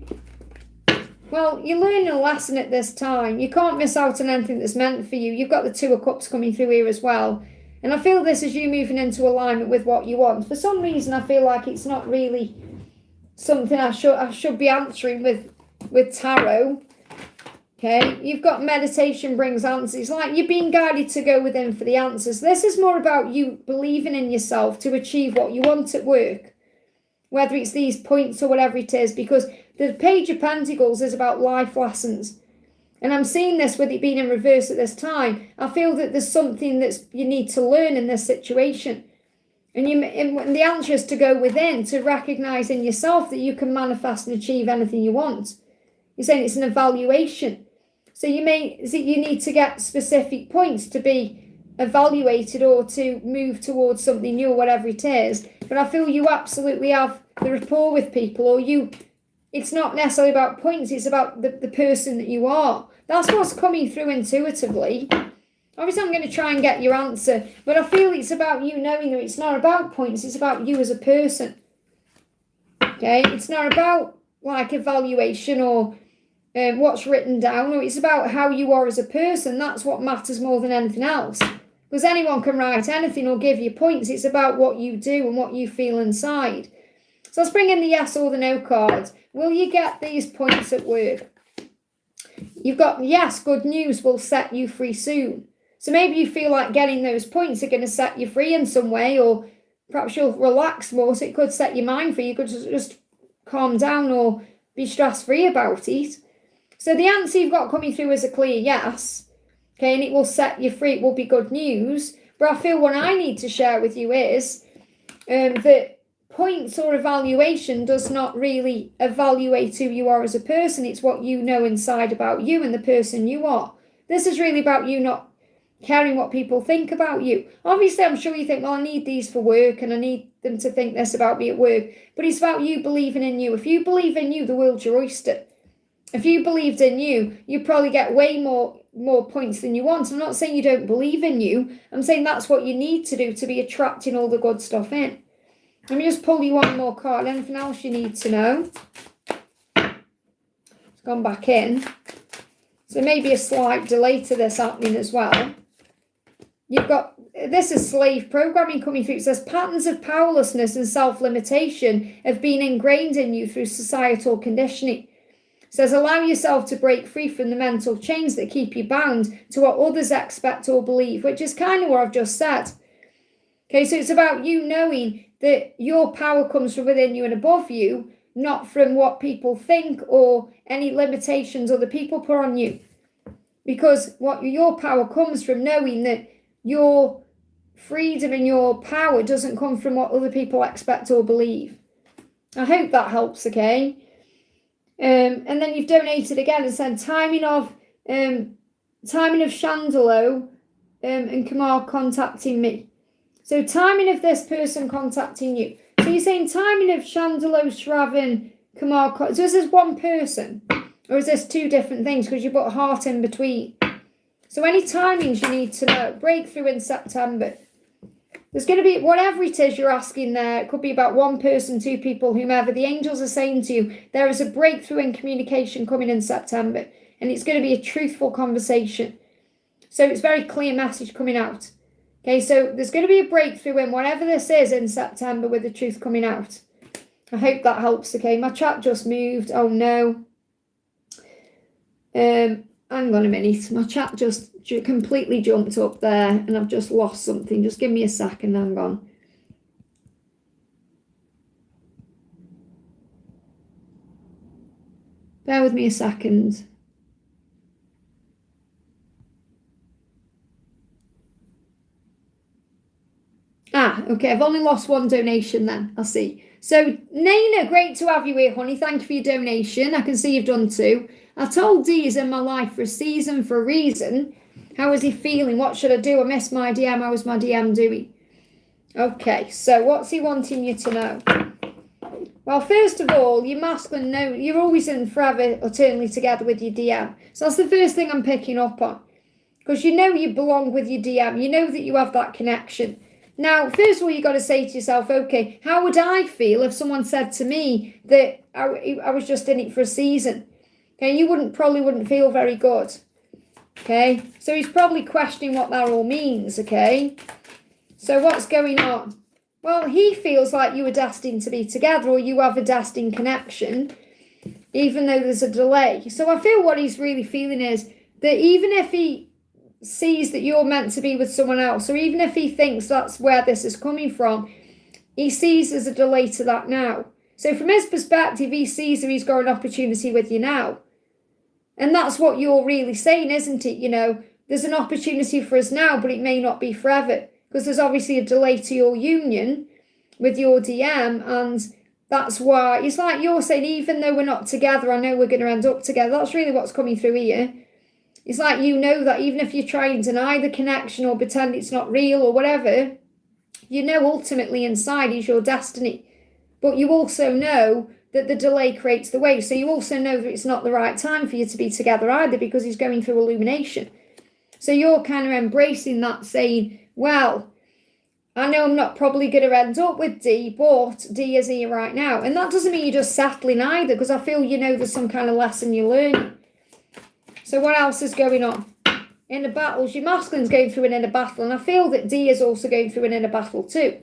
Well, you're learning a lesson at this time. You can't miss out on anything that's meant for you. You've got the Two of Cups coming through here as well. And I feel this is you moving into alignment with what you want. For some reason, I feel like it's not really something I should be answering with tarot. Okay, you've got meditation brings answers. It's like you're being guided to go within for the answers. This is more about you believing in yourself to achieve what you want at work, whether it's these points or whatever it is, because the Page of Pentacles is about life lessons. And I'm seeing this with it being in reverse at this time. I feel that there's something you need to learn in this situation. And the answer is to go within, to recognize in yourself that you can manifest and achieve anything you want. You're saying it's an evaluation. So you need to get specific points to be evaluated or to move towards something new or whatever it is. But I feel you absolutely have the rapport with people, or it's not necessarily about points, it's about the person that you are. That's what's coming through intuitively. Obviously, I'm going to try and get your answer, but I feel it's about you knowing that it's not about points, it's about you as a person. Okay? It's not about like evaluation or what's written down, or it's about how you are as a person. That's what matters more than anything else. Because anyone can write anything or give you points. It's about what you do and what you feel inside. So let's bring in the yes or the no card. Will you get these points at work? You've got yes, good news will set you free soon. So maybe you feel like getting those points are going to set you free in some way, or perhaps you'll relax more, so it could set your mind free. You could just calm down or be stress-free about it. So the answer you've got coming through is a clear yes. Okay, and it will set you free. It will be good news. But I feel what I need to share with you is that points or evaluation does not really evaluate who you are as a person. It's what you know inside about you and the person you are. This is really about you not caring what people think about you. Obviously, I'm sure you think, well, I need these for work and I need them to think this about me at work. But it's about you believing in you. If you believe in you, the world's your oyster. If you believed in you, you'd probably get way more points than you want. I'm not saying you don't believe in you. I'm saying that's what you need to do to be attracting all the good stuff in. Let me just pull you one more card. Anything else you need to know? It's gone back in. So maybe a slight delay to this happening as well. You've got, this is slave programming coming through. It says patterns of powerlessness and self-limitation have been ingrained in you through societal conditioning. It says allow yourself to break free from the mental chains that keep you bound to what others expect or believe, which is kind of what I've just said. Okay, so it's about you knowing that your power comes from within you and above you, not from what people think or any limitations other people put on you. Because your power comes from knowing that your freedom and your power doesn't come from what other people expect or believe. I hope that helps, okay? And then you've donated again and said timing of Chandalo and Kamar contacting me. So timing of this person contacting you. So you're saying timing of Chandalo, Shravan, Kamar. So is this one person? Or is this two different things? Because you put a heart in between. So any timings you need to know. Breakthrough in September. There's going to be, whatever it is you're asking there, it could be about one person, two people, whomever. The angels are saying to you, there is a breakthrough in communication coming in September. And it's going to be a truthful conversation. So it's very clear message coming out. Okay, so there's going to be a breakthrough in whatever this is in September with the truth coming out. I hope that helps. Okay, my chat just moved. Oh no. Hang on a minute. My chat just completely jumped up there and I've just lost something. Just give me a second. Hang on. Bear with me a second. Okay. I've only lost one donation then. I'll see. So, Naina, great to have you here, honey. Thank you for your donation. I can see you've done two. I told D he's in my life for a season, for a reason. How is he feeling? What should I do? I missed my DM. How was my DM doing? Okay, so what's he wanting you to know? Well, first of all, your masculine, no, you're always in forever, eternally together with your DM. So that's the first thing I'm picking up on. Because you know you belong with your DM. You know that you have that connection. Now, first of all, you've got to say to yourself, okay, how would I feel if someone said to me that I was just in it for a season? Okay, you probably wouldn't feel very good. Okay, so he's probably questioning what that all means, okay? So what's going on? Well, he feels like you were destined to be together or you have a destined connection, even though there's a delay. So I feel what he's really feeling is that even if he sees that you're meant to be with someone else, or even if he thinks that's where this is coming from, he sees there's a delay to that now. So from his perspective, he sees that he's got an opportunity with you now. And that's what you're really saying, isn't it? You know, there's an opportunity for us now, but it may not be forever. Because there's obviously a delay to your union with your DM, and that's why it's like you're saying, even though we're not together, I know we're going to end up together. That's really what's coming through here. It's like you know that even if you try and deny the connection or pretend it's not real or whatever, you know ultimately inside is your destiny. But you also know that the delay creates the way. So you also know that it's not the right time for you to be together either, because he's going through illumination. So you're kind of embracing that, saying, well, I know I'm not probably going to end up with D, but D is here right now. And that doesn't mean you're just settling either, because I feel you know there's some kind of lesson you're learning. So what else is going on? Inner battles. Your masculine's going through an inner battle, and I feel that D is also going through an inner battle too.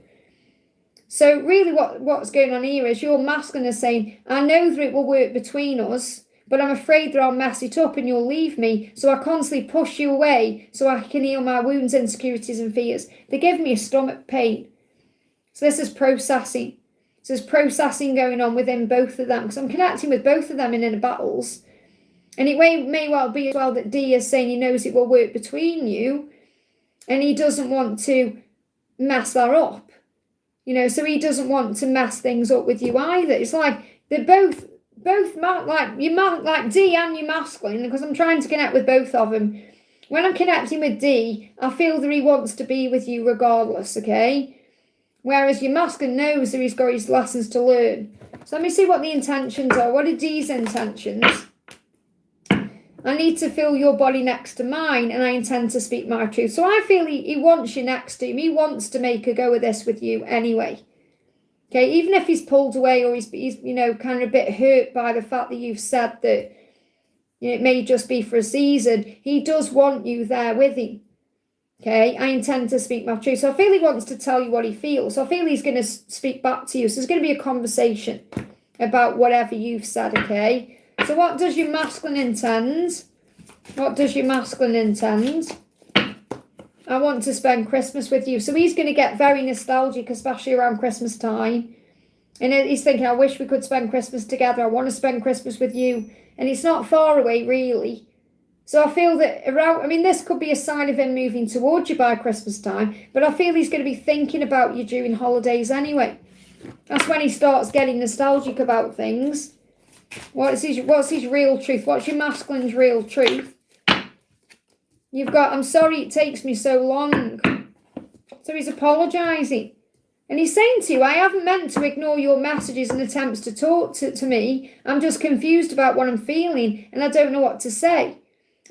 So really what's going on here is your masculine is saying, I know that it will work between us, but I'm afraid that I'll mess it up and you'll leave me. So I constantly push you away so I can heal my wounds, insecurities and fears. They give me a stomach pain. So this is processing. So there's processing going on within both of them, because I'm connecting with both of them in inner battles. And it may well be as well that D is saying he knows it will work between you and he doesn't want to mess that up. You know, so he doesn't want to mess things up with you either. It's like they're both like D and your masculine, because I'm trying to connect with both of them. When I'm connecting with D, I feel that he wants to be with you regardless, okay? Whereas your masculine knows that he's got his lessons to learn. So let me see what the intentions are. What are D's intentions? I need to feel your body next to mine, and I intend to speak my truth. So I feel he wants you next to him. He wants to make a go of this with you anyway. Okay, even if he's pulled away or he's you know, kind of a bit hurt by the fact that you've said that, you know, it may just be for a season, he does want you there with him. Okay, I intend to speak my truth. So I feel he wants to tell you what he feels. So I feel he's going to speak back to you. So there's going to be a conversation about whatever you've said, okay? So what does your masculine intend? What does your masculine intend? I want to spend Christmas with you. So he's going to get very nostalgic, especially around Christmas time. And he's thinking, I wish we could spend Christmas together. I want to spend Christmas with you. And it's not far away, really. So I feel that this could be a sign of him moving towards you by Christmas time. But I feel he's going to be thinking about you during holidays anyway. That's when he starts getting nostalgic about things. What's his real truth? What's your masculine's real truth? You've got, I'm sorry it takes me so long. So he's apologising. And he's saying to you, I haven't meant to ignore your messages and attempts to talk to me. I'm just confused about what I'm feeling and I don't know what to say.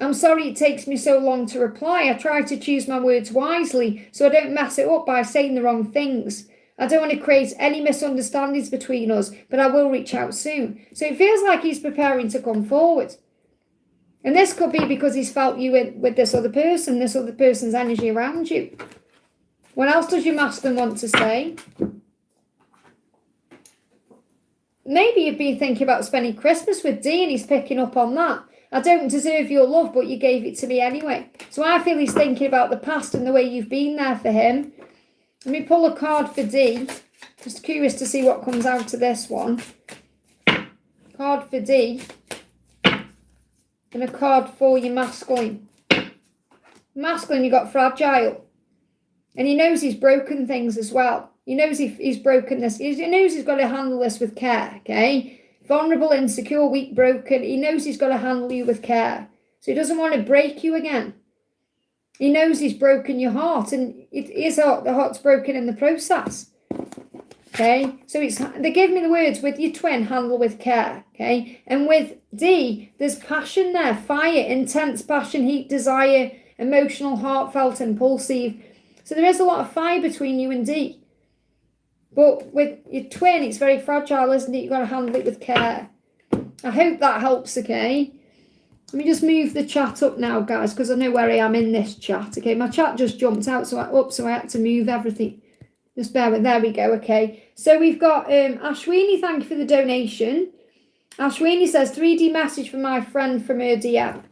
I'm sorry it takes me so long to reply. I try to choose my words wisely so I don't mess it up by saying the wrong things. I don't want to create any misunderstandings between us, but I will reach out soon. So it feels like he's preparing to come forward. And this could be because he's felt you with this other person's energy around you. What else does your masculine want to say? Maybe you've been thinking about spending Christmas with D and he's picking up on that. I don't deserve your love, but you gave it to me anyway. So I feel he's thinking about the past and the way you've been there for him. Let me pull a card for D. Just curious to see what comes out of this one. Card for D. And a card for your masculine. Masculine, you got fragile. And he knows he's broken things as well. He knows he's broken this. He knows he's got to handle this with care, okay? Vulnerable, insecure, weak, broken. He knows he's got to handle you with care. So he doesn't want to break you again. He knows he's broken your heart, and the heart's broken in the process. Okay? So they give me the words, with your twin, handle with care. Okay? And with D, there's passion there, fire, intense passion, heat, desire, emotional, heartfelt, impulsive. So there is a lot of fire between you and D. But with your twin, it's very fragile, isn't it? You've got to handle it with care. I hope that helps, okay? Let me just move the chat up now, guys, because I know where I am in this chat, okay? My chat just jumped out, so I had to move everything. Just bear with, there we go, okay? So we've got Ashwini, thank you for the donation. Ashwini says, 3D message from my friend from her DM.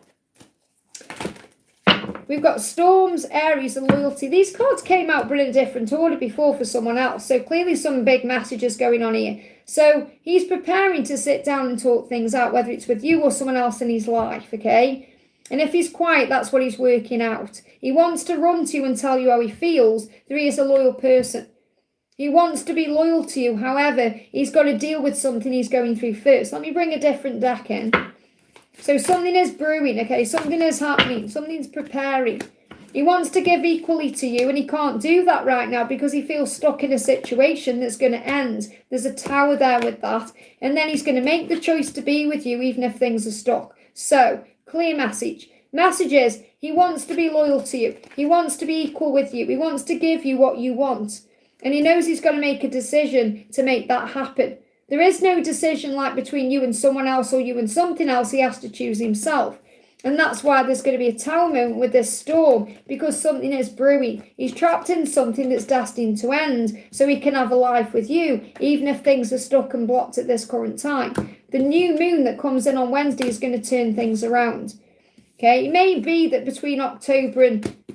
We've got Storms, Aries, and Loyalty. These cards came out in a different order before for someone else. So clearly some big messages going on here. So he's preparing to sit down and talk things out, whether it's with you or someone else in his life, okay? And if he's quiet, that's what he's working out. He wants to run to you and tell you how he feels, that he is a loyal person. He wants to be loyal to you. However, he's got to deal with something he's going through first. Let me bring a different deck in. So something is brewing, okay? Something is happening. Something's preparing. He wants to give equally to you, and he can't do that right now because he feels stuck in a situation that's going to end. There's a tower there with that. And then he's going to make the choice to be with you even if things are stuck. So, clear message. Message is, he wants to be loyal to you. He wants to be equal with you. He wants to give you what you want. And he knows he's got to make a decision to make that happen. There is no decision like between you and someone else or you and something else. He has to choose himself. And that's why there's going to be a tower moment with this storm, because something is brewing. He's trapped in something that's destined to end so he can have a life with you, even if things are stuck and blocked at this current time. The new moon that comes in on Wednesday is going to turn things around. Okay, it may be that between October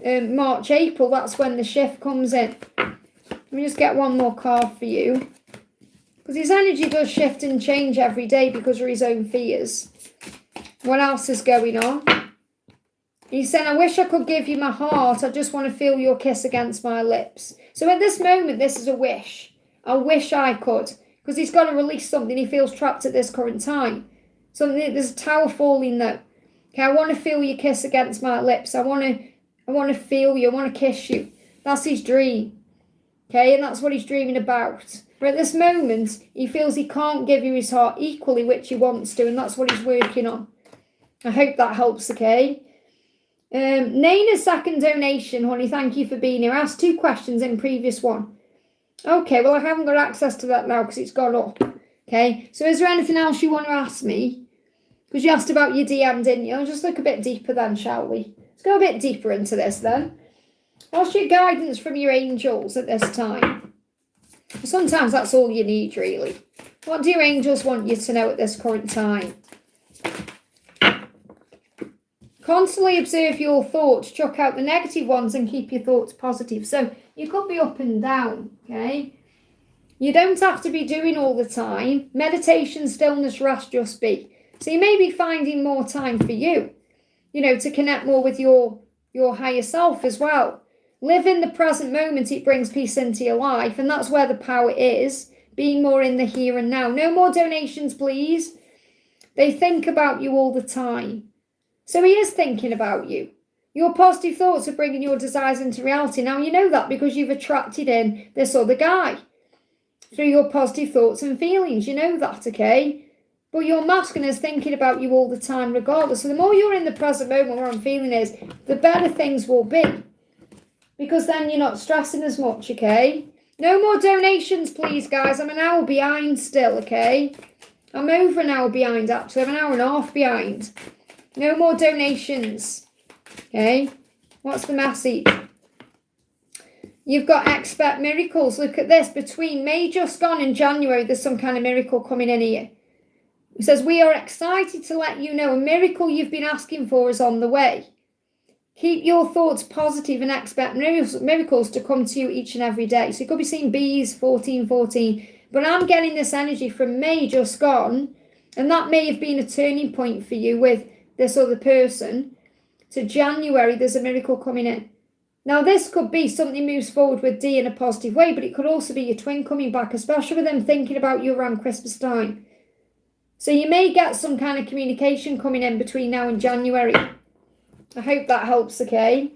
and March, April, that's when the shift comes in. Let me just get one more card for you. Because his energy does shift and change every day because of his own fears. What else is going on? He's saying, I wish I could give you my heart. I just want to feel your kiss against my lips. So at this moment, this is a wish. I wish I could. Because he's got to release something. He feels trapped at this current time. There's a tower falling though. Okay, I want to feel your kiss against my lips. I want to feel you. I want to kiss you. That's his dream. Okay, and that's what he's dreaming about. But at this moment, he feels he can't give you his heart equally, which he wants to, and that's what he's working on. I hope that helps, okay? Naina's second donation, honey, thank you for being here. I asked 2 questions in previous one. Okay, well, I haven't got access to that now because it's gone up. Okay, so is there anything else you want to ask me? Because you asked about your DM, didn't you? I'll just look a bit deeper then, shall we? Let's go a bit deeper into this then. What's your guidance from your angels at this time? Sometimes that's all you need, really. What do your angels want you to know at this current time? Constantly observe your thoughts, chuck out the negative ones and keep your thoughts positive. So you could be up and down, okay? You don't have to be doing all the time. Meditation, stillness, rest, just be. So you may be finding more time for you, to connect more with your higher self as well. Live in the present moment, it brings peace into your life, and that's where the power is, being more in the here and now. No more donations, please. They think about you all the time. So he is thinking about you. Your positive thoughts are bringing your desires into reality. Now, you know that because you've attracted in this other guy through your positive thoughts and feelings. You know that, okay? But your masculine is thinking about you all the time regardless. So the more you're in the present moment, what I'm feeling is, the better things will be. Because then you're not stressing as much, okay? No more donations, please, guys. I'm an hour behind still, okay? I'm over an hour behind, actually. I'm an hour and a half behind. No more donations, okay? What's the message? You've got expect miracles. Look at this. Between May just gone and January, there's some kind of miracle coming in here. It says, we are excited to let you know a miracle you've been asking for is on the way. Keep your thoughts positive and expect miracles to come to you each and every day. So you could be seeing bees, 1414. But I'm getting this energy from May just gone. And that may have been a turning point for you with this other person. To January, there's a miracle coming in. Now, this could be something moves forward with D in a positive way, but it could also be your twin coming back, especially with them thinking about you around Christmas time. So you may get some kind of communication coming in between now and January. I hope that helps, okay?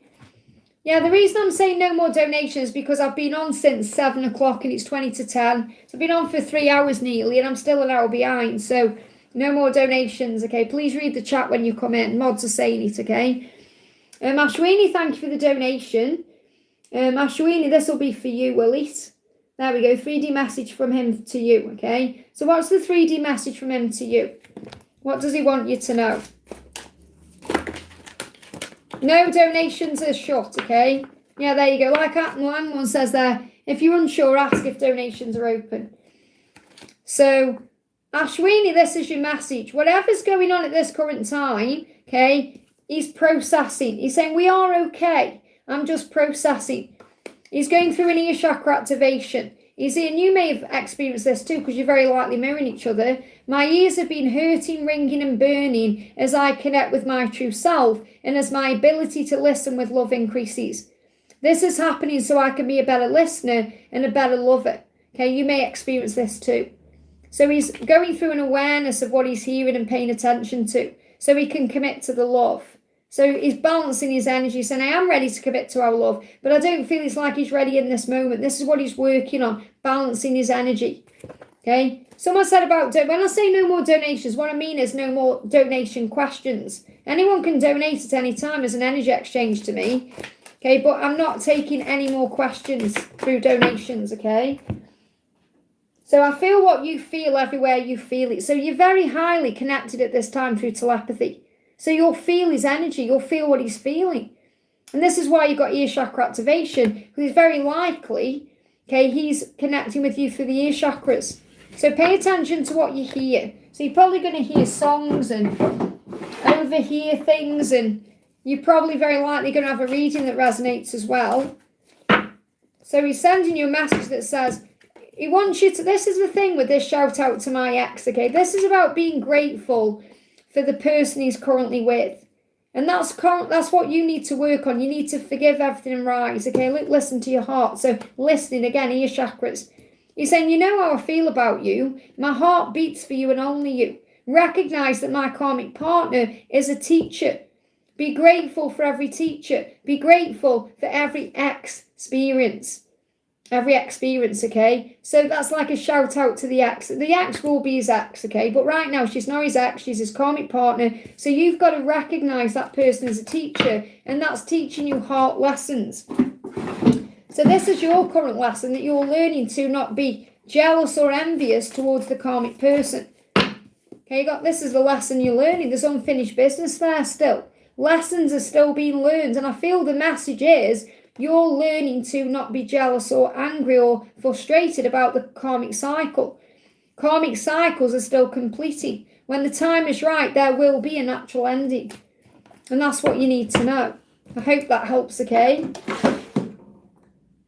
Yeah, the reason I'm saying no more donations is because I've been on since 7 o'clock and it's 20 to 10. So I've been on for 3 hours nearly and I'm still an hour behind. So no more donations, okay? Please read the chat when you come in. Mods are saying it, okay? Ashwini, thank you for the donation. Ashwini, this will be for you, will it? There we go, 3D message from him to you, okay? So what's the 3D message from him to you? What does he want you to know? No donations are shut, okay? Yeah, there you go. Like one says there, if you're unsure, ask if donations are open. So, Ashwini, this is your message. Whatever's going on at this current time, okay, he's processing. He's saying, we are okay. I'm just processing. He's going through an ear chakra activation. He's here, and you may have experienced this too because you're very likely mirroring each other. My ears have been hurting, ringing and burning as I connect with my true self and as my ability to listen with love increases. This is happening so I can be a better listener and a better lover. Okay, you may experience this too. So he's going through an awareness of what he's hearing and paying attention to so he can commit to the love. So he's balancing his energy, saying, I am ready to commit to our love, but I don't feel it's like he's ready in this moment. This is what he's working on, balancing his energy. Okay? Someone said about, when I say no more donations, what I mean is no more donation questions. Anyone can donate at any time as an energy exchange to me. Okay? But I'm not taking any more questions through donations. Okay? So I feel what you feel everywhere you feel it. So you're very highly connected at this time through telepathy. So you'll feel his energy, you'll feel what he's feeling. And this is why you've got ear chakra activation, because it's very likely, okay, he's connecting with you through the ear chakras. So pay attention to what you hear. So you're probably going to hear songs and overhear things, and you're probably very likely going to have a reading that resonates as well. So he's sending you a message that says, he wants you to, this is the thing with this shout out to my ex, okay, this is about being grateful for the person he's currently with. And that's what you need to work on. You need to forgive everything and rise. Okay, listen to your heart. So listening, again, ear chakras. He's saying, you know how I feel about you. My heart beats for you and only you. Recognize that my karmic partner is a teacher. Be grateful for every teacher. Be grateful for every experience. Every experience, okay? So that's like a shout out to the ex. The ex will be his ex, okay? But right now, she's not his ex, she's his karmic partner. So you've got to recognize that person as a teacher, and that's teaching you heart lessons. So this is your current lesson, that you're learning to not be jealous or envious towards the karmic person. Okay, this is the lesson you're learning. There's unfinished business there still. Lessons are still being learned, and I feel the message is, you're learning to not be jealous or angry or frustrated about the karmic cycle. Karmic cycles are still completing. When the time is right, there will be a natural ending. And that's what you need to know. I hope that helps, okay?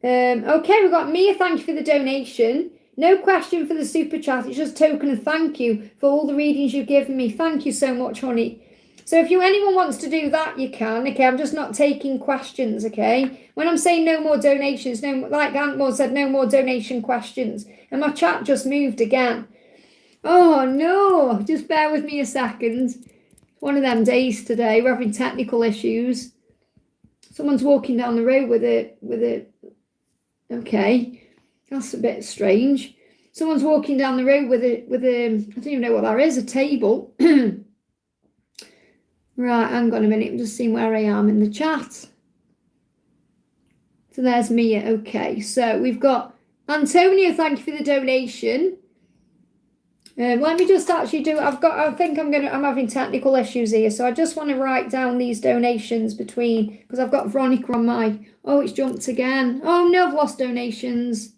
Okay, we've got Mia, thank you for the donation. No question for the super chat. It's just a token of thank you for all the readings you've given me. Thank you so much, honey. So if anyone wants to do that, you can. Okay, I'm just not taking questions, okay? When I'm saying no more donations, like Antmore said, no more donation questions. And my chat just moved again. Oh, no. Just bear with me a second. It's one of them days today. We're having technical issues. Someone's walking down the road with a... Okay. That's a bit strange. Someone's walking down the road with a... I don't even know what that is. A table. Right, hang on a minute. I'm just seeing where I am in the chat. So there's Mia. Okay, so we've got Antonio, thank you for the donation. Let me just actually do, I'm having technical issues here, so I just want to write down these donations between, because I've got Veronica on my, oh, it's jumped again. Oh no, I've lost donations.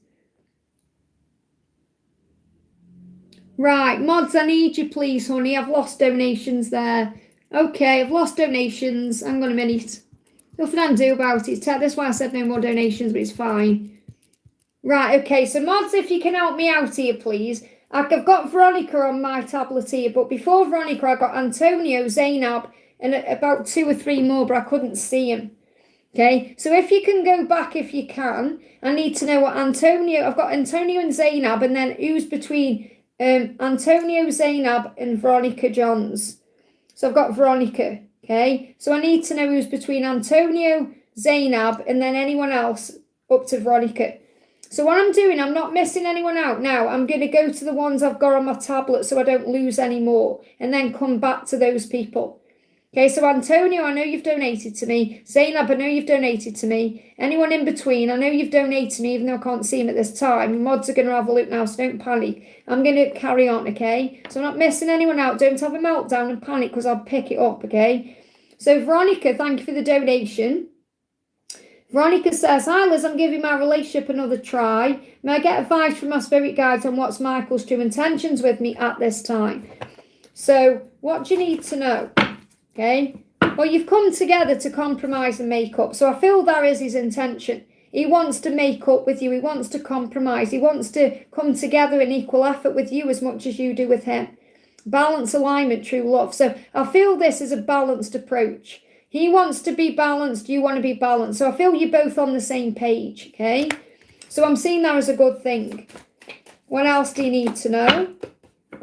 Right, mods, I need you please, honey. I've lost donations there. Okay, I've lost donations. Hang on a minute. Nothing I can do about it. That's why I said no more donations, but it's fine. Right, okay, so mods, if you can help me out here, please. I've got Veronica on my tablet here, but before Veronica, I got Antonio, Zainab, and about 2 or 3 more, but I couldn't see him. Okay, so if you can go back, if you can, I need to know what Antonio, I've got Antonio and Zainab, and then who's between Antonio, Zainab, and Veronica Johns. So I've got Veronica, okay? So I need to know who's between Antonio, Zainab, and then anyone else up to Veronica. So what I'm doing, I'm not missing anyone out now. I'm going to go to the ones I've got on my tablet so I don't lose any more, and then come back to those people. Okay, so Antonio, I know you've donated to me. Zainab, I know you've donated to me. Anyone in between, I know you've donated to me, even though I can't see them at this time. Mods are going to have a look now, so don't panic. I'm going to carry on, okay? So I'm not missing anyone out. Don't have a meltdown and panic, because I'll pick it up, okay? So Veronica, thank you for the donation. Veronica says, hi Liz, I'm giving my relationship another try. May I get advice from my spirit guides on what's Michael's true intentions with me at this time? So what do you need to know? Okay, well, you've come together to compromise and make up. So I feel that is his intention. He wants to make up with you. He wants to compromise. He wants to come together in equal effort with you as much as you do with him. Balance, alignment, true love. So I feel this is a balanced approach. He wants to be balanced. You want to be balanced. So I feel you're both on the same page. Okay, so I'm seeing that as a good thing. What else do you need to know?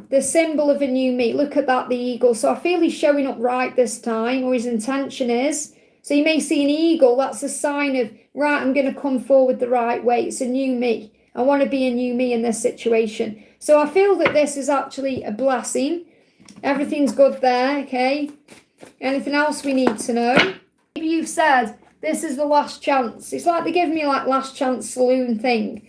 The symbol of a new me. Look at that, the eagle. So I feel he's showing up right this time, or his intention is. So you may see an eagle. That's a sign of, right, I'm going to come forward the right way. It's a new me. I want to be a new me in this situation. So I feel that this is actually a blessing. Everything's good there, okay? Anything else we need to know? Maybe you've said, this is the last chance. It's like they're giving me like last chance saloon thing.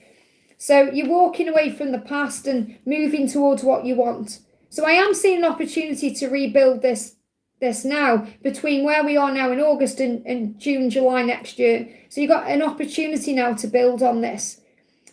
So you're walking away from the past and moving towards what you want. So I am seeing an opportunity to rebuild this now, between where we are now in August and June, July next year. So you've got an opportunity now to build on this.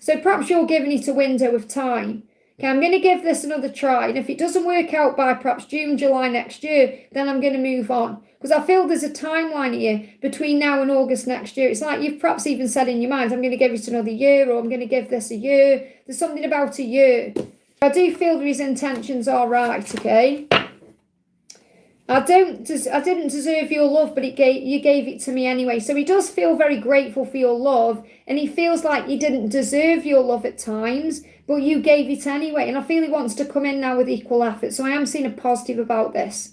So perhaps you're giving it a window of time. Okay, I'm going to give this another try. And if it doesn't work out by perhaps June, July next year, then I'm going to move on. Because I feel there's a timeline here between now and August next year. It's like you've perhaps even said in your mind, I'm going to give it another year, or I'm going to give this a year. There's something about a year. I do feel that his intentions are right, okay? I didn't deserve your love, but you gave it to me anyway. So he does feel very grateful for your love, and he feels like you didn't deserve your love at times, but you gave it anyway. And I feel he wants to come in now with equal effort. So I am seeing a positive about this.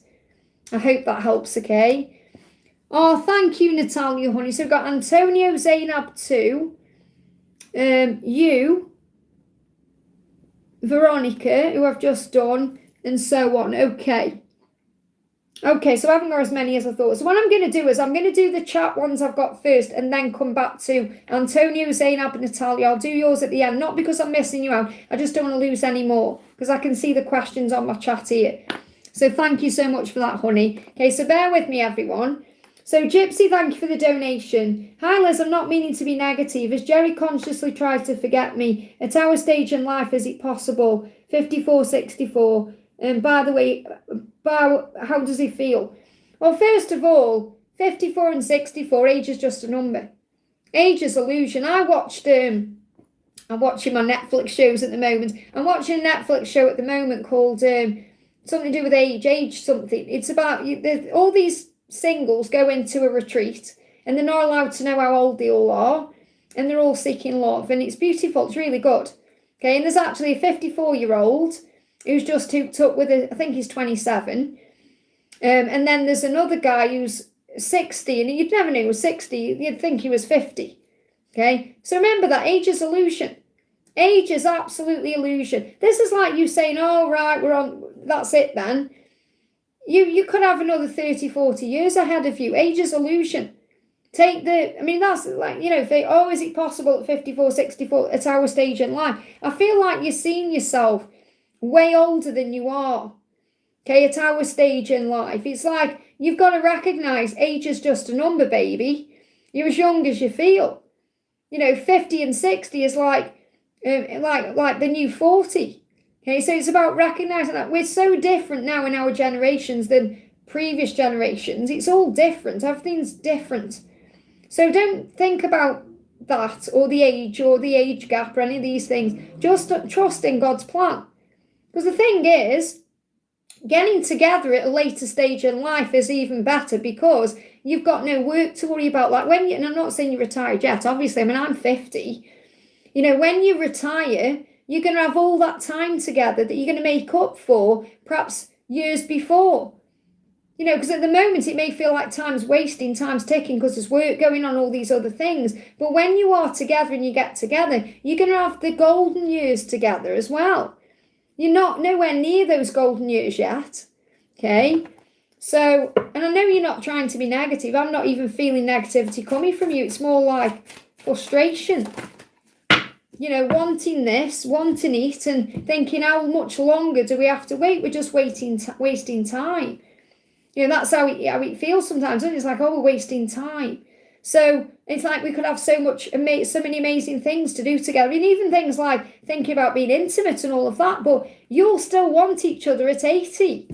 I hope that helps, okay? Oh, thank you, Natalia, honey. So we've got Antonio, Zainab 2, you, Veronica, who I've just done, and so on. Okay, so I haven't got as many as I thought. So what I'm going to do is I'm going to do the chat ones I've got first, and then come back to Antonio, Zainab, and Natalia. I'll do yours at the end, not because I'm missing you out. I just don't want to lose any more, because I can see the questions on my chat here. So thank you so much for that, honey. Okay, so bear with me, everyone. So Gypsy, thank you for the donation. Hi, Liz, I'm not meaning to be negative. As Jerry consciously tries to forget me, at our stage in life, is it possible? 54, 64. And by the way, how does he feel? Well, first of all, 54 and 64, age is just a number. Age is illusion. I'm watching my Netflix shows at the moment. I'm watching a Netflix show at the moment called something to do with age something. It's about, all these singles go into a retreat, and they're not allowed to know how old they all are, and they're all seeking love, and it's beautiful. It's really good. Okay, and there's actually a 54-year-old who's just hooked up with I think he's 27. And then there's another guy who's 60, and you'd never know he was 60. You'd think he was 50. Okay, so remember that age is illusion. Age is absolutely illusion. This is like you saying, oh, right, we're on, that's it then. You could have another 30, 40 years ahead of you. Age is illusion. That's like, if is it possible at 54, 64 at our stage in life? I feel like you're seeing yourself way older than you are. Okay, at our stage in life, it's like you've got to recognise age is just a number, baby. You're as young as you feel. 50 and 60 is like the new 40. Okay, so it's about recognising that we're so different now in our generations than previous generations. It's all different. Everything's different. So don't think about that or the age gap or any of these things. Just trust in God's plan. Because the thing is, getting together at a later stage in life is even better because you've got no work to worry about. Like and I'm not saying you're retired yet, obviously. I mean, I'm 50. When you retire, you're going to have all that time together that you're going to make up for perhaps years before. Because at the moment it may feel like time's wasting, time's ticking because there's work going on, all these other things. But when you are together and you get together, you're going to have the golden years together as well. You're not nowhere near those golden years yet. Okay? So, and I know you're not trying to be negative. I'm not even feeling negativity coming from you. It's more like frustration. Wanting this, wanting it, and thinking how much longer do we have to wait? We're just wasting time. That's how it feels sometimes. It's like, oh, we're wasting time. So it's like we could have so many amazing things to do together. I mean, even things like thinking about being intimate and all of that, but you'll still want each other at 80.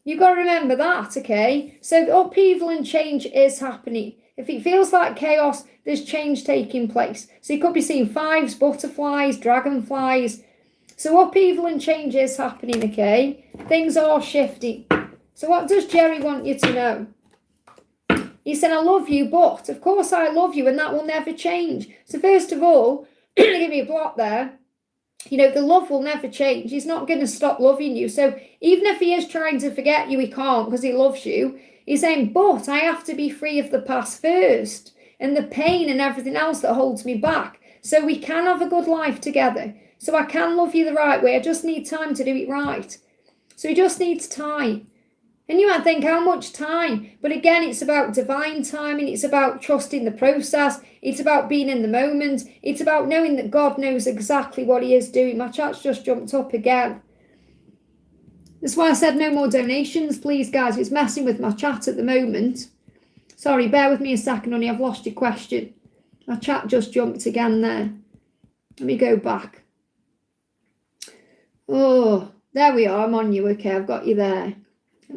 You've got to remember that, okay? So the upheaval and change is happening. If it feels like chaos, there's change taking place. So you could be seeing fives, butterflies, dragonflies. So upheaval and change is happening, okay? Things are shifting. So what does Jerry want you to know? He said, I love you, but of course I love you and that will never change. So first of all, give me a block there. The love will never change. He's not going to stop loving you. So even if he is trying to forget you, he can't because he loves you. He's saying, but I have to be free of the past first and the pain and everything else that holds me back. So we can have a good life together. So I can love you the right way. I just need time to do it right. So he just needs time. And you might think, how much time? But again, it's about divine timing. It's about trusting the process. It's about being in the moment. It's about knowing that God knows exactly what he is doing. My chat's just jumped up again. That's why I said no more donations, please, guys. It's messing with my chat at the moment. Sorry, bear with me a second, honey. I've lost your question. My chat just jumped again there. Let me go back. Oh, there we are. I'm on you. Okay, I've got you there.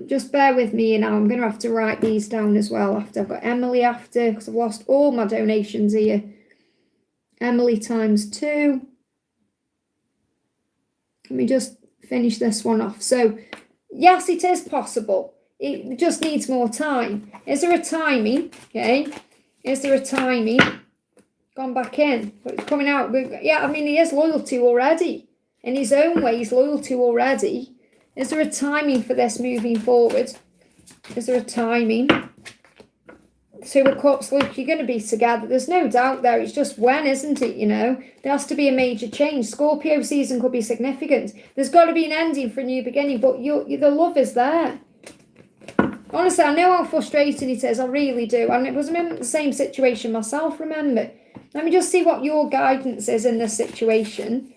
Just bear with me now. I'm going to have to write these down as well after. I've got Emily after because I've lost all my donations here. Emily times 2. Let me just finish this one off. So, yes, it is possible. It just needs more time. Is there a timing? Okay. Is there a timing? Gone back in. But it's coming out. Yeah, I mean, he is loyal to already. In his own way, he's loyal to already. Is there a timing for this moving forward? Is there a timing? 2 of Cups, look, you're going to be together. There's no doubt there. It's just when, isn't it? There has to be a major change. Scorpio season could be significant. There's got to be an ending for a new beginning, but the love is there. Honestly, I know how frustrating it is. I really do. And it was in the same situation myself, remember. Let me just see what your guidance is in this situation.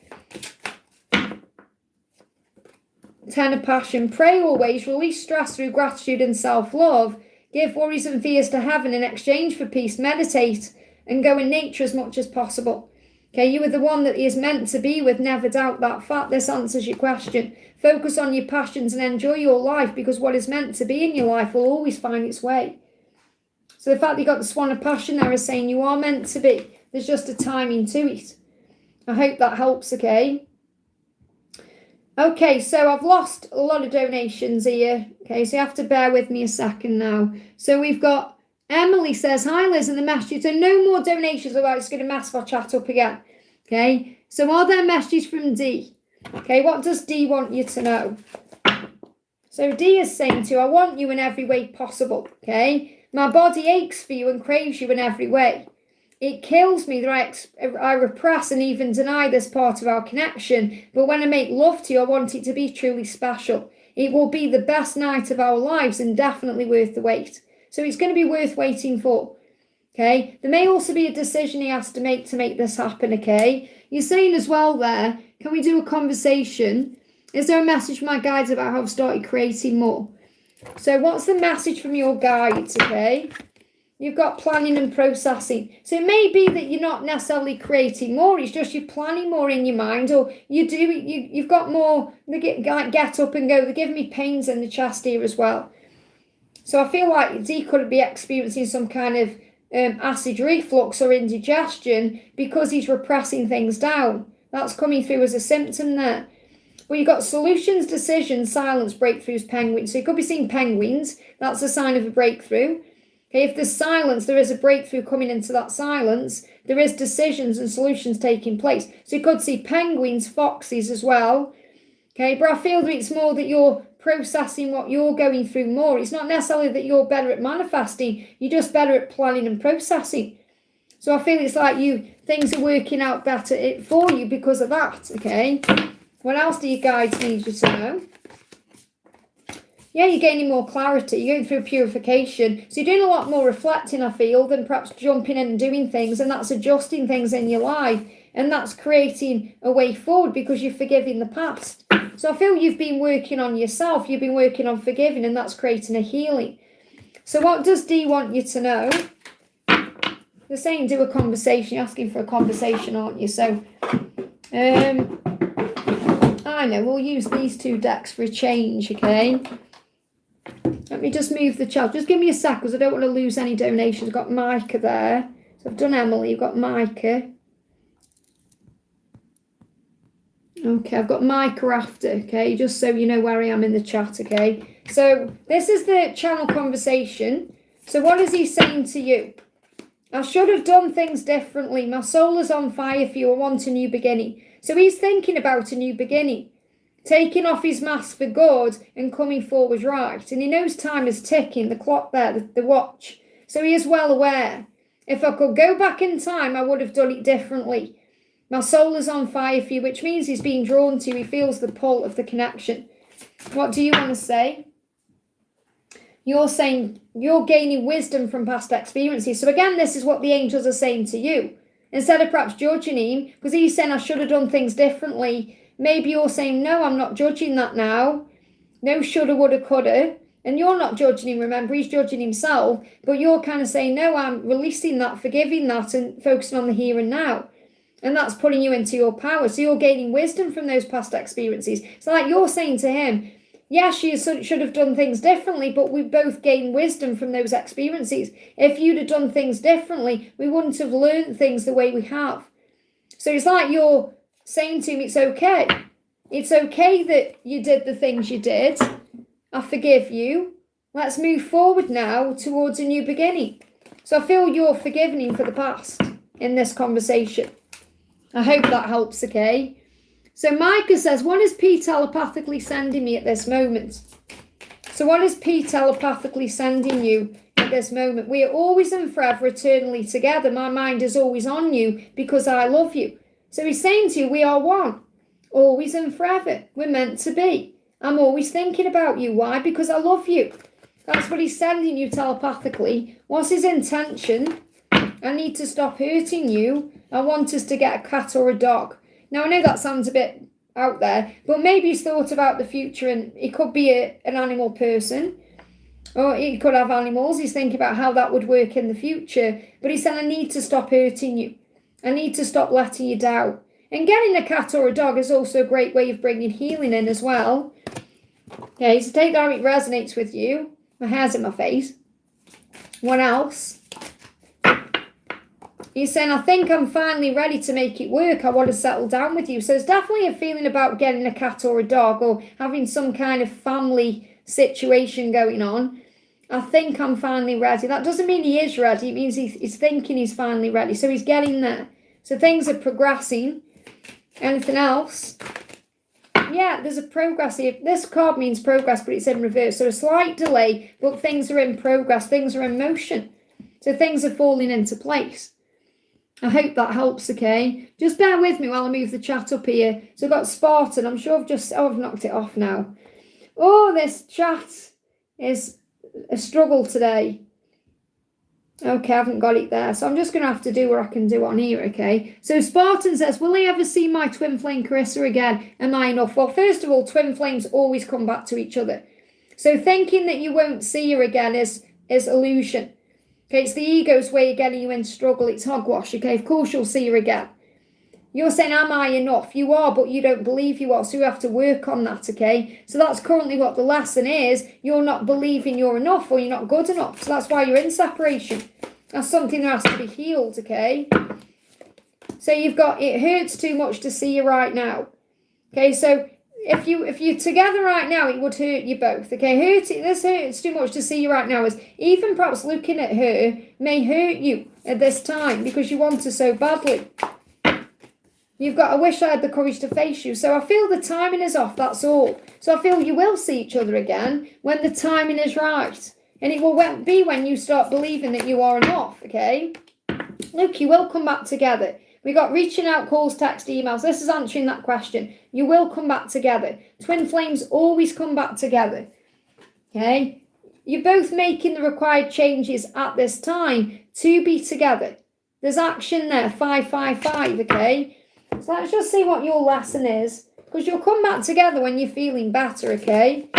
10 of Passion. Pray always. Release stress through gratitude and self-love. Give worries and fears to heaven in exchange for peace. Meditate and go in nature as much as possible. Okay, you are the one that he is meant to be with. Never doubt that fact. This answers your question. Focus on your passions and enjoy your life because what is meant to be in your life will always find its way. So the fact that you got the Swan of Passion there is saying you are meant to be. There's just a timing to it. I hope that helps, okay? Okay, so I've lost a lot of donations here. Okay, so you have to bear with me a second now. So we've got Emily says, hi Liz, and the message. So no more donations, otherwise it's going to mess my chat up again. Okay, so are there messages from D? Okay, what does D want you to know? So D is saying to you, I want you in every way possible. Okay, my body aches for you and craves you in every way. It kills me that I repress and even deny this part of our connection. But when I make love to you, I want it to be truly special. It will be the best night of our lives and definitely worth the wait. So it's going to be worth waiting for. Okay. There may also be a decision he has to make this happen. Okay. You're saying as well there, can we do a conversation Is there a message from my guides about how I've started creating more? So what's the message from your guides, okay? You've got planning and processing. So it may be that you're not necessarily creating more. It's just you're planning more in your mind, or you've got more, get up and go. They're giving me pains in the chest here as well. So I feel like he could be experiencing some kind of acid reflux or indigestion because he's repressing things down. That's coming through as a symptom there. Well, you've got solutions, decisions, silence, breakthroughs, penguins. So you could be seeing penguins. That's a sign of a breakthrough. Okay, if there's silence, there is a breakthrough coming into that silence. There is decisions and solutions taking place. So you could see penguins, foxes as well. Okay, but I feel that it's more that you're processing what you're going through more. It's not necessarily that you're better at manifesting. You're just better at planning and processing. So I feel it's like things are working out better for you because of that, okay? What else do your guides need you to know? Yeah, you're gaining more clarity. You're going through purification. So you're doing a lot more reflecting, I feel, than perhaps jumping in and doing things. And that's adjusting things in your life. And that's creating a way forward because you're forgiving the past. So I feel you've been working on yourself. You've been working on forgiving, and that's creating a healing. So what does D want you to know? They're saying do a conversation. You're asking for a conversation, aren't you? So, I know, we'll use these two decks for a change, okay? Let me just move the chat. Just give me a sec because I don't want to lose any donations. I've got Micah there. So I've done Emily, you've got Micah. Okay, I've got Micah after, okay? Just so you know where I am in the chat, okay? So this is the channel conversation. So what is he saying to you? I should have done things differently. My soul is on fire for you. I want a new beginning. So he's thinking about a new beginning, taking off his mask for good and coming forward right. And he knows time is ticking, the clock there, the watch. So he is well aware. If I could go back in time, I would have done it differently. My soul is on fire for you, which means he's being drawn to you. He feels the pull of the connection. What do you want to say? You're saying you're gaining wisdom from past experiences. So again, this is what the angels are saying to you. Instead of perhaps judging him, because he's saying I should have done things differently, maybe you're saying, no, I'm not judging that now. No shoulda, woulda, coulda. And you're not judging him, remember, he's judging himself. But you're kind of saying, no, I'm releasing that, forgiving that, and focusing on the here and now. And that's putting you into your power. So you're gaining wisdom from those past experiences. It's like you're saying to him, yes, you should have done things differently, but we both gained wisdom from those experiences. If you'd have done things differently, we wouldn't have learned things the way we have. So it's like you're saying to him, it's okay. It's okay that you did the things you did. I forgive you. Let's move forward now towards a new beginning. So I feel you're forgiving him for the past in this conversation. I hope that helps, okay? So Micah says, what is P telepathically sending me at this moment? So what is P telepathically sending you at this moment? We are always and forever eternally together. My mind is always on you because I love you. So he's saying to you, we are one. Always and forever. We're meant to be. I'm always thinking about you. Why? Because I love you. That's what he's sending you telepathically. What's his intention? I need to stop hurting you. I want us to get a cat or a dog. Now, I know that sounds a bit out there, but maybe he's thought about the future and he could be an animal person, or he could have animals. He's thinking about how that would work in the future, but he said, I need to stop hurting you. I need to stop letting you down. And getting a cat or a dog is also a great way of bringing healing in as well. Okay, so take that, it resonates with you. My hair's in my face. What else? He's saying, I think I'm finally ready to make it work. I want to settle down with you. So there's definitely a feeling about getting a cat or a dog or having some kind of family situation going on. I think I'm finally ready. That doesn't mean he is ready. It means he's thinking he's finally ready. So he's getting there. So things are progressing. Anything else? Yeah, there's a progress here. This card means progress, but it's in reverse. So a slight delay, but things are in progress. Things are in motion. So things are falling into place. I hope that helps, okay? Just bear with me while I move the chat up here. So I've got Spartan. I'm sure I've knocked it off now. Oh, this chat is a struggle today. Okay, I haven't got it there. So I'm just going to have to do what I can do on here, okay? So Spartan says, will I ever see my twin flame Carissa again? Am I enough? Well, first of all, twin flames always come back to each other. So thinking that you won't see her again is illusion. Okay, it's the ego's way of getting you in struggle. It's hogwash, okay? Of course you'll see her again. You're saying, am I enough? You are, but you don't believe you are, so you have to work on that, okay? So that's currently what the lesson is. You're not believing you're enough or you're not good enough. So that's why you're in separation. That's something that has to be healed, okay? So you've got, it hurts too much to see you right now. Okay, so if you're together right now, it would hurt you both, okay? This hurts too much to see you right now, is even perhaps looking at her may hurt you at this time because you want her so badly. You've got, I wish I had the courage to face you. So I feel the timing is off, that's all. So I feel you will see each other again when the timing is right. And it will be when you start believing that you are enough, okay? Look, you will come back together. We got reaching out, calls, text, emails. This is answering that question. You will come back together. Twin flames always come back together, okay? You're both making the required changes at this time to be together. There's action there, 555, okay? So let's just see what your lesson is, because you'll come back together when you're feeling better, okay?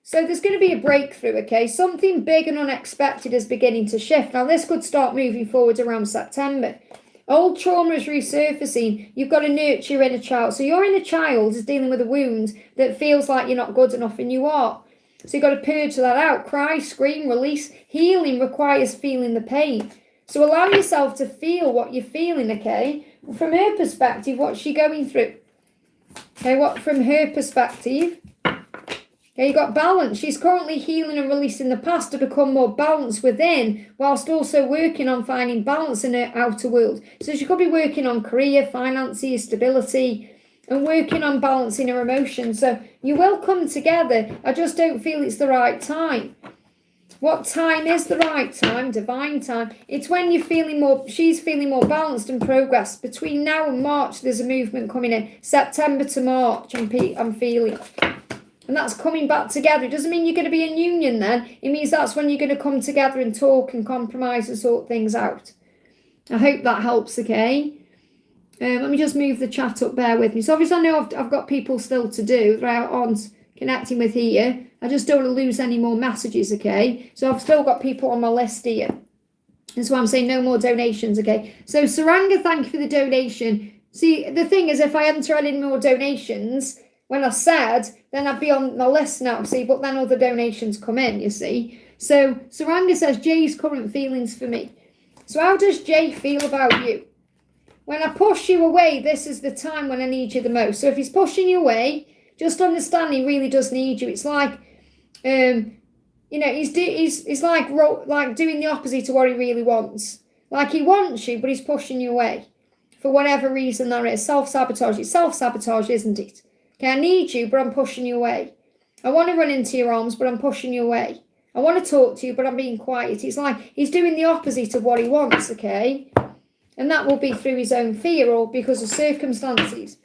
So there's going to be a breakthrough, okay? Something big and unexpected is beginning to shift. Now, this could start moving forward around September. Old trauma is resurfacing. You've got to nurture your inner child. So your inner child is dealing with a wound that feels like you're not good enough, and you are. So you've got to purge that out. Cry, scream, release. Healing requires feeling the pain. So allow yourself to feel what you're feeling, okay? From her perspective, what's she going through? Okay, what from her perspective? Okay, you got balance. She's currently healing and releasing the past to become more balanced within, whilst also working on finding balance in her outer world. So she could be working on career, finances, stability, and working on balancing her emotions. So you will come together. I just don't feel it's the right time. What time is the right time? Divine time. It's when you're feeling more, she's feeling more balanced and progressed. Between now and March, there's a movement coming in. September to March, I'm feeling. And that's coming back together. It doesn't mean you're going to be in union then. It means that's when you're going to come together and talk and compromise and sort things out. I hope that helps, okay? Let me just move the chat up, bear with me. So obviously I know I've got people still to do that I aren't connecting with here. I just don't want to lose any more messages, okay? So I've still got people on my list here. That's why I'm saying no more donations, okay? So Saranga, thank you for the donation. See, the thing is, if I hadn't had any more donations, when I said, then I'd be on my list now, see? But then other donations come in, you see? So Saranga says, Jay's current feelings for me. So how does Jay feel about you? When I push you away, this is the time when I need you the most. So if he's pushing you away, just understand he really does need you. It's like, he's like doing the opposite to what he really wants. Like he wants you, but he's pushing you away for whatever reason there is. Self-sabotage. It's self-sabotage, isn't it? Okay, I need you, but I'm pushing you away. I want to run into your arms, but I'm pushing you away. I want to talk to you, but I'm being quiet. It's like he's doing the opposite of what he wants, okay? And that will be through his own fear or because of circumstances.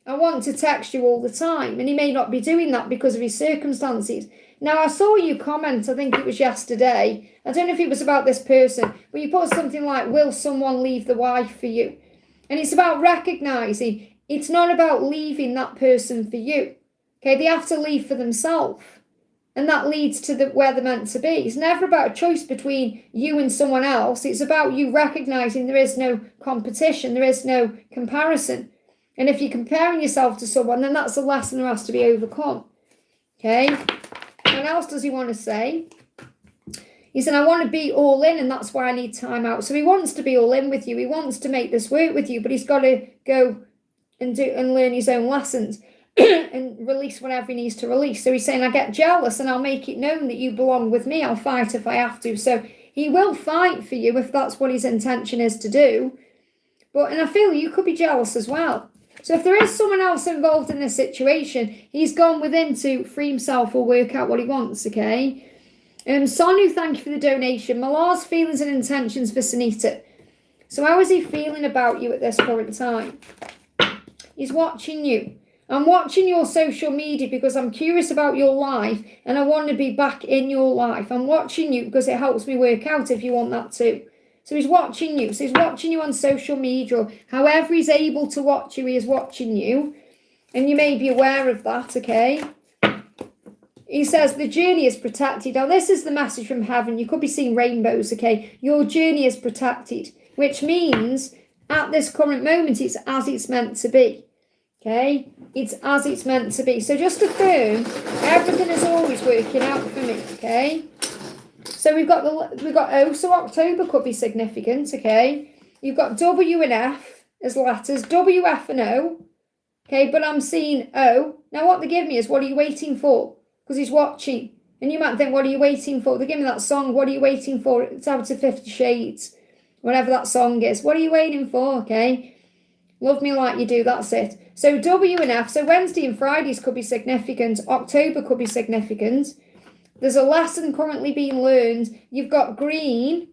I want to text you all the time, and he may not be doing that because of his circumstances. Now, I saw you comment, I think it was yesterday. I don't know if it was about this person, but you put something like, will someone leave the wife for you? And it's about recognising it's not about leaving that person for you. Okay, they have to leave for themselves. And that leads to where they're meant to be. It's never about a choice between you and someone else. It's about you recognising there is no competition, there is no comparison. And if you're comparing yourself to someone, then that's a lesson that has to be overcome. Okay? What else does he want to say? He said, I want to be all in, and that's why I need time out. So he wants to be all in with you. He wants to make this work with you, but he's got to go and learn his own lessons and release whatever he needs to release. So he's saying, I get jealous and I'll make it known that you belong with me. I'll fight if I have to. So he will fight for you if that's what his intention is to do. And I feel you could be jealous as well. So if there is someone else involved in this situation, he's gone within to free himself or work out what he wants, okay? Sonu, thank you for the donation. Malar's feelings and intentions for Sunita. So how is he feeling about you at this current time? He's watching you. I'm watching your social media because I'm curious about your life and I want to be back in your life. I'm watching you because it helps me work out if you want that too. So he's watching you. So he's watching you on social media, or however he's able to watch you, he is watching you. And you may be aware of that, okay? He says the journey is protected. Now, this is the message from heaven. You could be seeing rainbows, okay? Your journey is protected, which means at this current moment, it's as it's meant to be, okay? It's as it's meant to be. So just affirm, everything is always working out for me, okay? So we've got O, so October could be significant, okay? You've got W and F as letters, W, F and O, okay? But I'm seeing O. Now what they give me is, what are you waiting for? Because he's watching. And you might think, what are you waiting for? They give me that song, what are you waiting for? It's out of 50 Shades, whatever that song is. What are you waiting for, okay? Love me like you do, that's it. So W and F, so Wednesday and Fridays could be significant. October could be significant. There's a lesson currently being learned. You've got green,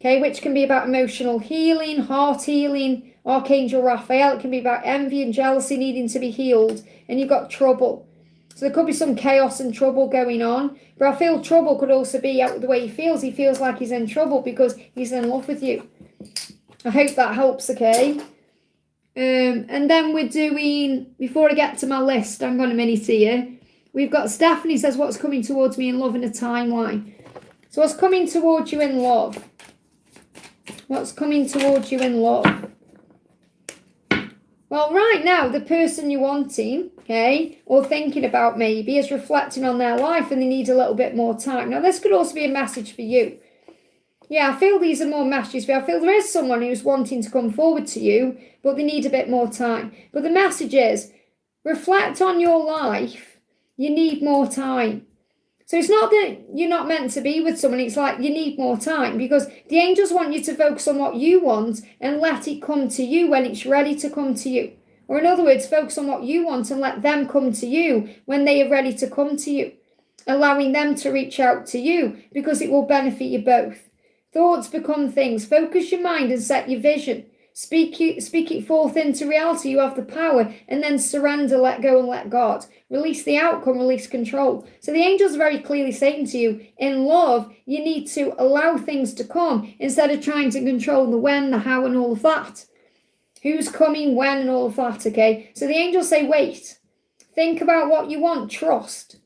okay, which can be about emotional healing, heart healing, Archangel Raphael. It can be about envy and jealousy needing to be healed. And you've got trouble. So there could be some chaos and trouble going on. But I feel trouble could also be out the way he feels. He feels like he's in trouble because he's in love with you. I hope that helps, okay? And then we're doing, before I get to my list, I'm going to minute here. We've got Stephanie says, what's coming towards me in love in a timeline? So what's coming towards you in love? What's coming towards you in love? Well, right now, the person you're wanting, okay, or thinking about maybe, is reflecting on their life and they need a little bit more time. Now, this could also be a message for you. Yeah, I feel these are more messages for you. I feel there is someone who's wanting to come forward to you, but they need a bit more time. But the message is, reflect on your life. You need more time. So it's not that you're not meant to be with someone. It's like you need more time, because the angels want you to focus on what you want and let it come to you when it's ready to come to you. Or in other words, focus on what you want and let them come to you when they are ready to come to you. Allowing them to reach out to you, because it will benefit you both. Thoughts become things. Focus your mind and set your vision. Speak it forth into reality. You have the power, and then surrender, let go, and let God. Release the outcome, release control. So the angels are very clearly saying to you, in love, you need to allow things to come instead of trying to control the when, the how, and all of that. Who's coming, when, and all of that, okay? So the angels say, wait. Think about what you want. Trust.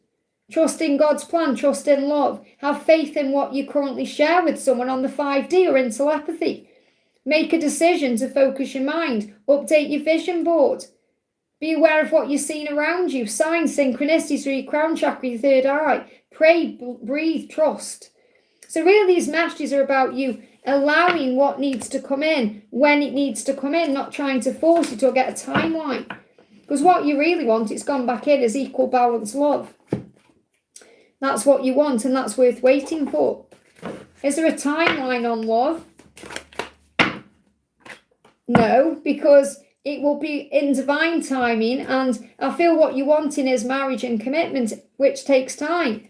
Trust in God's plan. Trust in love. Have faith in what you currently share with someone on the 5D or in telepathy. Make a decision to focus your mind. Update your vision board. Be aware of what you're seeing around you. Signs, synchronicities through your crown chakra, your third eye. Pray, breathe, trust. So really these messages are about you allowing what needs to come in when it needs to come in, not trying to force it or get a timeline. Because what you really want, it's gone back in as equal balance love. That's what you want, and that's worth waiting for. Is there a timeline on love? No, because it will be in divine timing, and I feel what you're wanting is marriage and commitment, which takes time.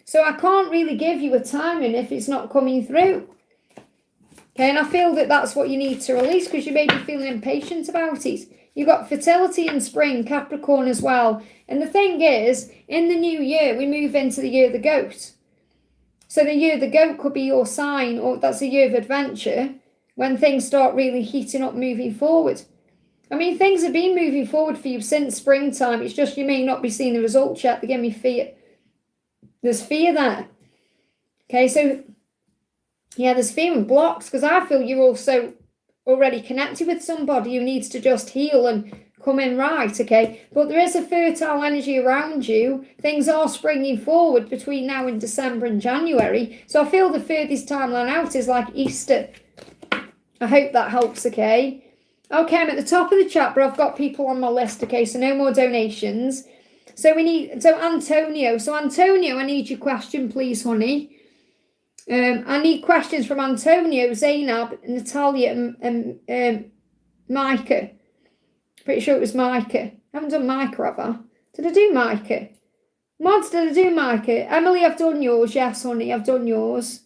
So I can't really give you a timing if it's not coming through. Okay, and I feel that that's what you need to release, because you may be feeling impatient about it. You've got fertility in spring, Capricorn as well. And the thing is, in the new year, we move into the year of the goat. So the year of the goat could be your sign, or that's a year of adventure, when things start really heating up, moving forward. I mean, things have been moving forward for you since springtime. It's just you may not be seeing the results yet. They give me fear. There's fear there. Okay, so, yeah, there's fear and blocks, because I feel you're also already connected with somebody who needs to just heal and come in right, okay? But there is a fertile energy around you. Things are springing forward between now and December and January. So I feel the furthest timeline out is like Easter. I hope that helps, okay? Okay, I'm at the top of the chat, but I've got people on my list, okay? So no more donations. So Antonio. So Antonio, I need your question, please, honey. I need questions from Antonio, Zainab, Natalia, and Micah. Pretty sure it was Micah. I haven't done Micah, have I? Did I do Micah? Mods, did I do Micah? Emily, I've done yours. Yes, honey, I've done yours.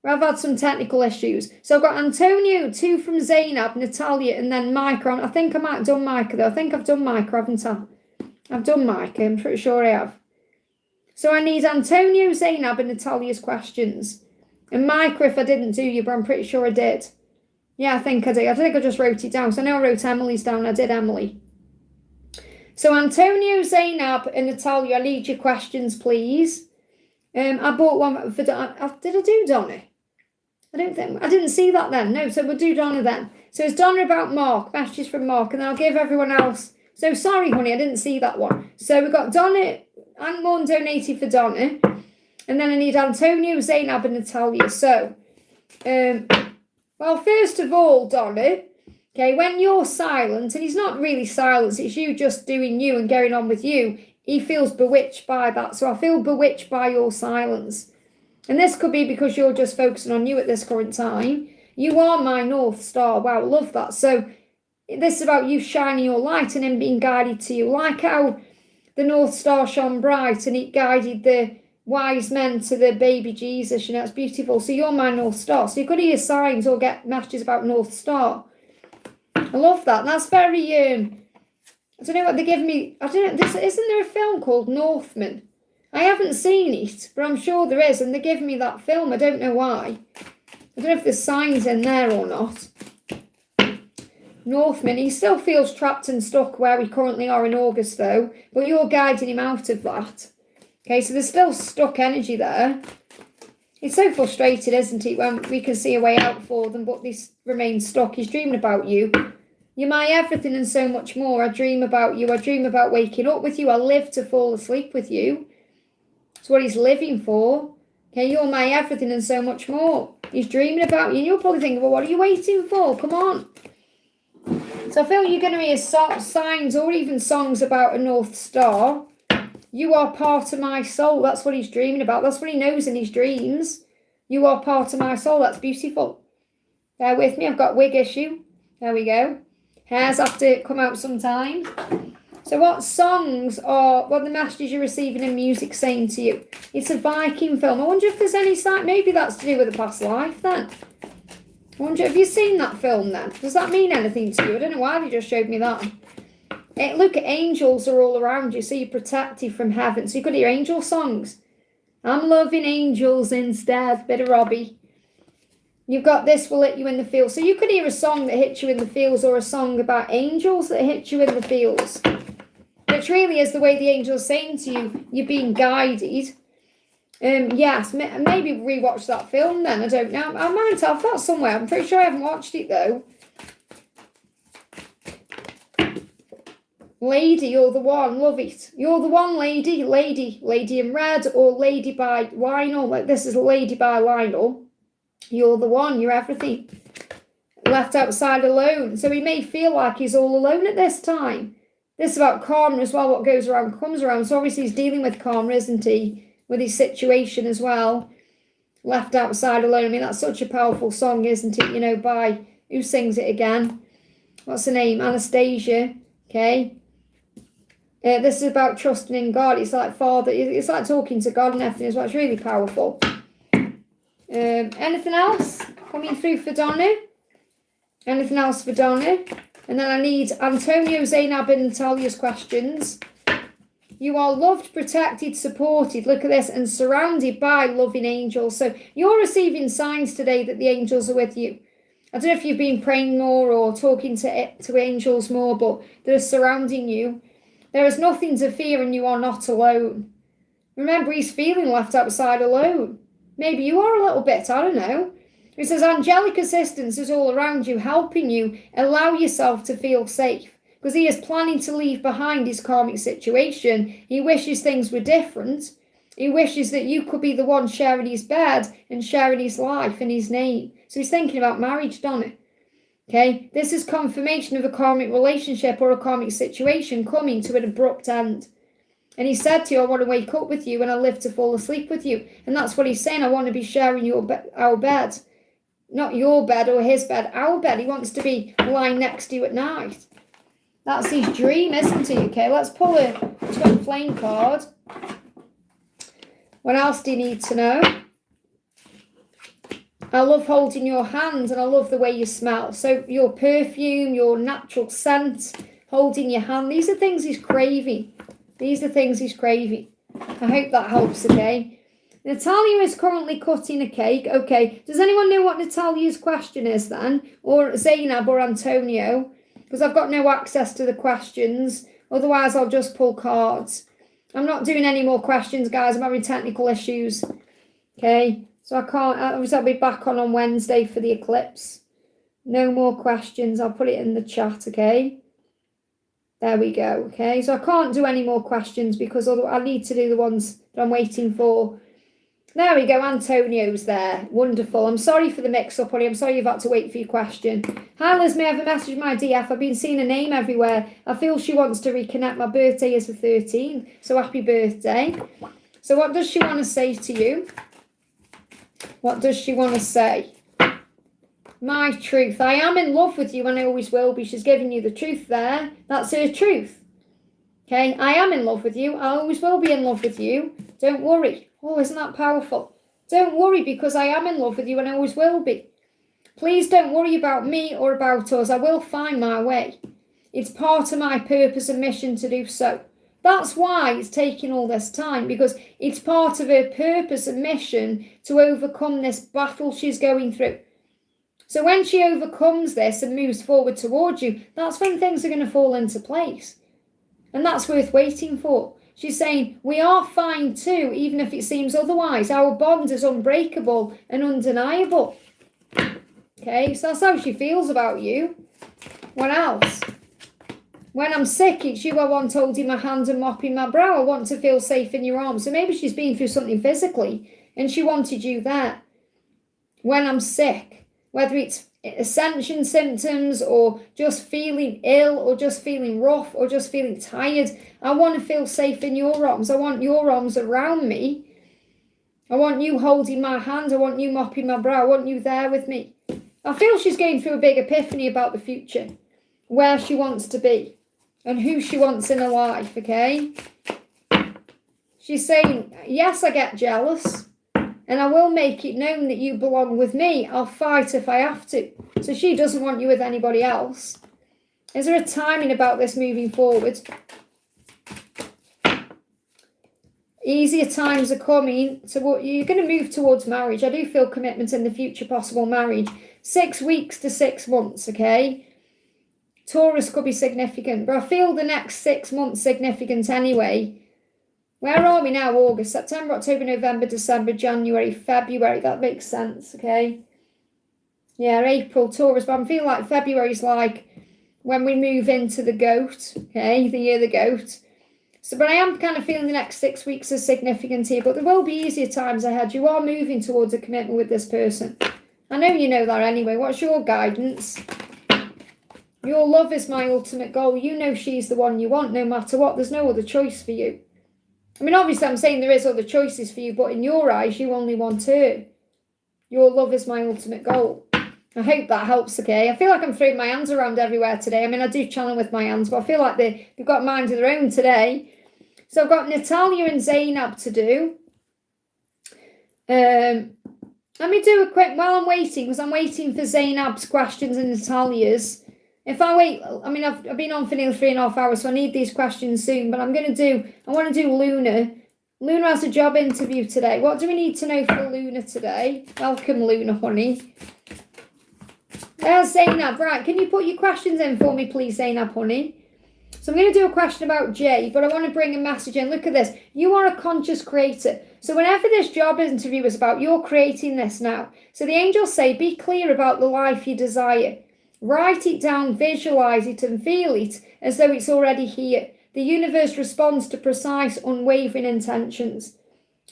I've had some technical issues. So I've got Antonio, 2 from Zainab, Natalia, and then Micah. I think I might have done Micah, though. I think I've done Micah, haven't I? I've done Micah. I'm pretty sure I have. So I need Antonio, Zainab, and Natalia's questions. And Micah, if I didn't do you, but I'm pretty sure I did. Yeah, I think I did. I think I just wrote it down. So I know I wrote Emily's down. I did Emily. So Antonio, Zainab, and Natalia, I need your questions, please. I bought one for Donna. Did I do Donna? I didn't see that then. No, so we'll do Donna then. So it's Donna about Mark, messages from Mark, and then I'll give everyone else. So sorry, honey, I didn't see that one. So we've got Donna, and Morn donated for Donna, and then I need Antonio, Zainab, and Natalia. So, well, first of all, Donna, okay, when you're silent, and he's not really silent, it's you just doing you and going on with you, he feels bewitched by that. So I feel bewitched by your silence. And this could be because you're just focusing on you at this current time. You are my North Star. Wow, love that. So this is about you shining your light and him being guided to you. Like how the North Star shone bright and it guided the wise men to the baby Jesus. You know, it's beautiful. So you're my North Star. So you could hear signs or get messages about North Star. I love that. And that's very, I don't know what they give me. I don't know. Isn't there a film called Northman? I haven't seen it, but I'm sure there is, and they give me that film. I don't know why. I don't know if there's signs in there or not. Northman, he still feels trapped and stuck where we currently are in August, though, but you're guiding him out of that. Okay, so there's still stuck energy there. It's so frustrated, isn't it, when we can see a way out for them, but they remain stuck. He's dreaming about you. You're my everything and so much more. I dream about you. I dream about waking up with you. I live to fall asleep with you. It's what he's living for. Okay, you're my everything and so much more. He's dreaming about you, and you're probably thinking, well, what are you waiting for? Come on. So I feel you're going to hear signs or even songs about a North Star. You are part of my soul. That's what he's dreaming about. That's what he knows in his dreams. You are part of my soul. That's beautiful. Bear with me. I've got wig issue. There we go. Hairs have to come out sometimes. So what the messages you're receiving in music saying to you? It's a Viking film. I wonder if there's any sign. Maybe that's to do with a past life then. I wonder, have you seen that film then? Does that mean anything to you? I don't know why they just showed me that. Look, angels are all around you, so you're protected from heaven. So you could hear angel songs. I'm loving angels instead. Bit of Robbie. You've got this will hit you in the feels. So you could hear a song that hits you in the feels or a song about angels that hit you in the feels. Which really is the way the angel's saying to you, you're being guided. Yes, maybe rewatch that film then. I don't know. I might have that somewhere. I'm pretty sure I haven't watched it though. Lady, you're the one. Love it. You're the one, lady. Lady in red or Lady by Lionel. Like this is Lady by Lionel. You're the one. You're everything. Left outside alone. So he may feel like he's all alone at this time. This is about karma as well. What goes around comes around. So obviously he's dealing with karma, isn't he? With his situation as well. Left outside alone. I mean, that's such a powerful song, isn't it? You know, by who sings it again? What's her name? Anastasia. Okay. This is about trusting in God. It's like Father. It's like talking to God and everything as well. It's really powerful. Anything else coming through for Donna? Anything else for Donna? And then I need Antonio, Zainab, and Natalia's questions. You are loved, protected, supported. Look at this. And surrounded by loving angels. So you're receiving signs today that the angels are with you. I don't know if you've been praying more or talking to angels more, but they're surrounding you. There is nothing to fear and you are not alone. Remember, he's feeling left outside alone. Maybe you are a little bit, I don't know. It says angelic assistance is all around you, helping you allow yourself to feel safe. Because he is planning to leave behind his karmic situation. He wishes things were different. He wishes that you could be the one sharing his bed and sharing his life and his name. So he's thinking about marriage, Donna. Okay, this is confirmation of a karmic relationship or a karmic situation coming to an abrupt end. And he said to you, I want to wake up with you and I live to fall asleep with you. And that's what he's saying. I want to be sharing our bed. Not your bed or his bed, our bed. He wants to be lying next to you at night. That's his dream, isn't it? Okay, let's pull a twin flame card. What else do you need to know? I love holding your hand and I love the way you smell. So your perfume, your natural scent, holding your hand, these are things he's craving. These are things he's craving. I hope that helps, okay? Natalia is currently cutting a cake. Okay, does anyone know what Natalia's question is then? Or Zainab or Antonio? Because I've got no access to the questions. Otherwise, I'll just pull cards. I'm not doing any more questions, guys. I'm having technical issues. Okay, so I can't. Obviously, I'll be back on Wednesday for the eclipse. No more questions. I'll put it in the chat, okay? There we go, okay? So I can't do any more questions because I need to do the ones that I'm waiting for. There we go, Antonio's there. Wonderful. I'm sorry for the mix-up, honey. I'm sorry you've had to wait for your question. Hi, Liz, may I have a message my DF? I've been seeing a name everywhere. I feel she wants to reconnect. My birthday is the 13th, so happy birthday. So what does she want to say to you? What does she want to say? My truth. I am in love with you and I always will be. She's giving you the truth there. That's her truth. Okay, I am in love with you. I always will be in love with you. Don't worry. Oh, isn't that powerful? Don't worry because I am in love with you and I always will be. Please don't worry about me or about us. I will find my way. It's part of my purpose and mission to do so. That's why it's taking all this time, because it's part of her purpose and mission to overcome this battle she's going through. So when she overcomes this and moves forward towards you, that's when things are going to fall into place. And that's worth waiting for. She's saying, we are fine too, even if it seems otherwise. Our bond is unbreakable and undeniable. Okay, so that's how she feels about you. What else? When I'm sick, it's you I want holding my hand and mopping my brow. I want to feel safe in your arms. So maybe she's been through something physically and she wanted you there. When I'm sick, whether it's ascension symptoms or just feeling ill or just feeling rough or just feeling tired, I want to feel safe in your arms. I want your arms around me. I want you holding my hand. I want you mopping my brow. I want you there with me. I feel she's going through a big epiphany about the future, where she wants to be and who she wants in her life, okay? She's saying, yes, I get jealous. And I will make it known that you belong with me. I'll fight if I have to. So she doesn't want you with anybody else. Is there a timing about this moving forward? Easier times are coming. So you're going to move towards marriage. I do feel commitment in the future, possible marriage. 6 weeks to 6 months, okay? Taurus could be significant. But I feel the next 6 months significant anyway. Where are we now? August, September, October, November, December, January, February. That makes sense, okay? Yeah, April, Taurus. But I'm feeling like February's like when we move into the goat, okay? The year of the goat. So, but I am kind of feeling the next 6 weeks is significant here. But there will be easier times ahead. You are moving towards a commitment with this person. I know you know that anyway. What's your guidance? Your love is my ultimate goal. You know she's the one you want no matter what. There's no other choice for you. I mean, obviously, I'm saying there is other choices for you, but in your eyes, you only want her. Your love is my ultimate goal. I hope that helps, okay? I feel like I'm throwing my hands around everywhere today. I mean, I do channel with my hands, but I feel like they've got minds of their own today. So I've got Natalia and Zainab to do. Let me do a quick, while I'm waiting, because I'm waiting for Zainab's questions and Natalia's. If I wait, I mean, I've been on for nearly 3.5 hours, so I need these questions soon, but I want to do Luna. Luna has a job interview today. What do we need to know for Luna today? Welcome, Luna, honey. There's Zainab. Right, can you put your questions in for me, please, Zainab, honey? So I'm going to do a question about Jay, but I want to bring a message in. Look at this. You are a conscious creator. So whenever this job interview is about, you're creating this now. So the angels say, be clear about the life you desire. Write it down, visualize it, and feel it as though it's already here. The universe responds to precise, unwavering intentions.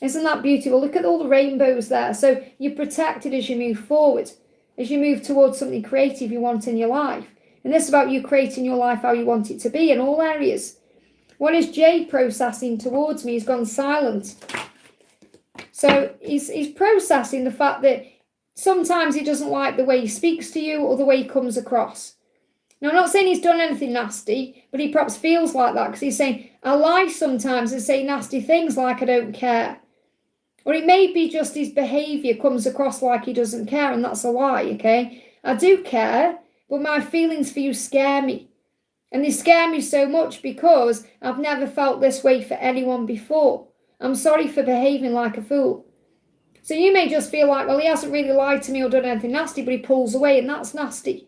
Isn't that beautiful? Look at all the rainbows there. So you're protected as you move forward, as you move towards something creative you want in your life. And this is about you creating your life how you want it to be in all areas. What is Jay processing towards me? He's gone silent. So he's processing the fact that sometimes he doesn't like the way he speaks to you or the way he comes across. Now, I'm not saying he's done anything nasty, but he perhaps feels like that because he's saying, I lie sometimes and say nasty things like I don't care. Or it may be just his behaviour comes across like he doesn't care, and that's a lie, okay? I do care, but my feelings for you scare me. And they scare me so much because I've never felt this way for anyone before. I'm sorry for behaving like a fool. So you may just feel like, well, he hasn't really lied to me or done anything nasty, but he pulls away, and that's nasty.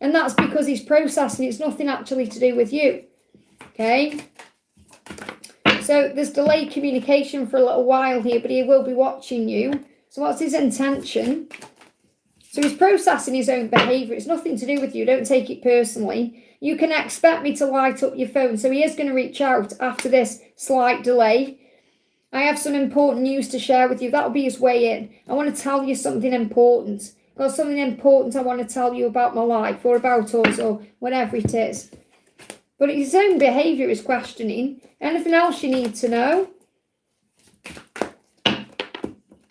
And that's because he's processing. It's nothing actually to do with you. Okay? So there's delayed communication for a little while here, but he will be watching you. So what's his intention? So he's processing his own behaviour. It's nothing to do with you. Don't take it personally. You can expect me to light up your phone. So he is going to reach out after this slight delay. I have some important news to share with you. That'll be his way in. I want to tell you something important. I've got something important I want to tell you about my life or about us or whatever it is. But his own behaviour is questioning. Anything else you need to know?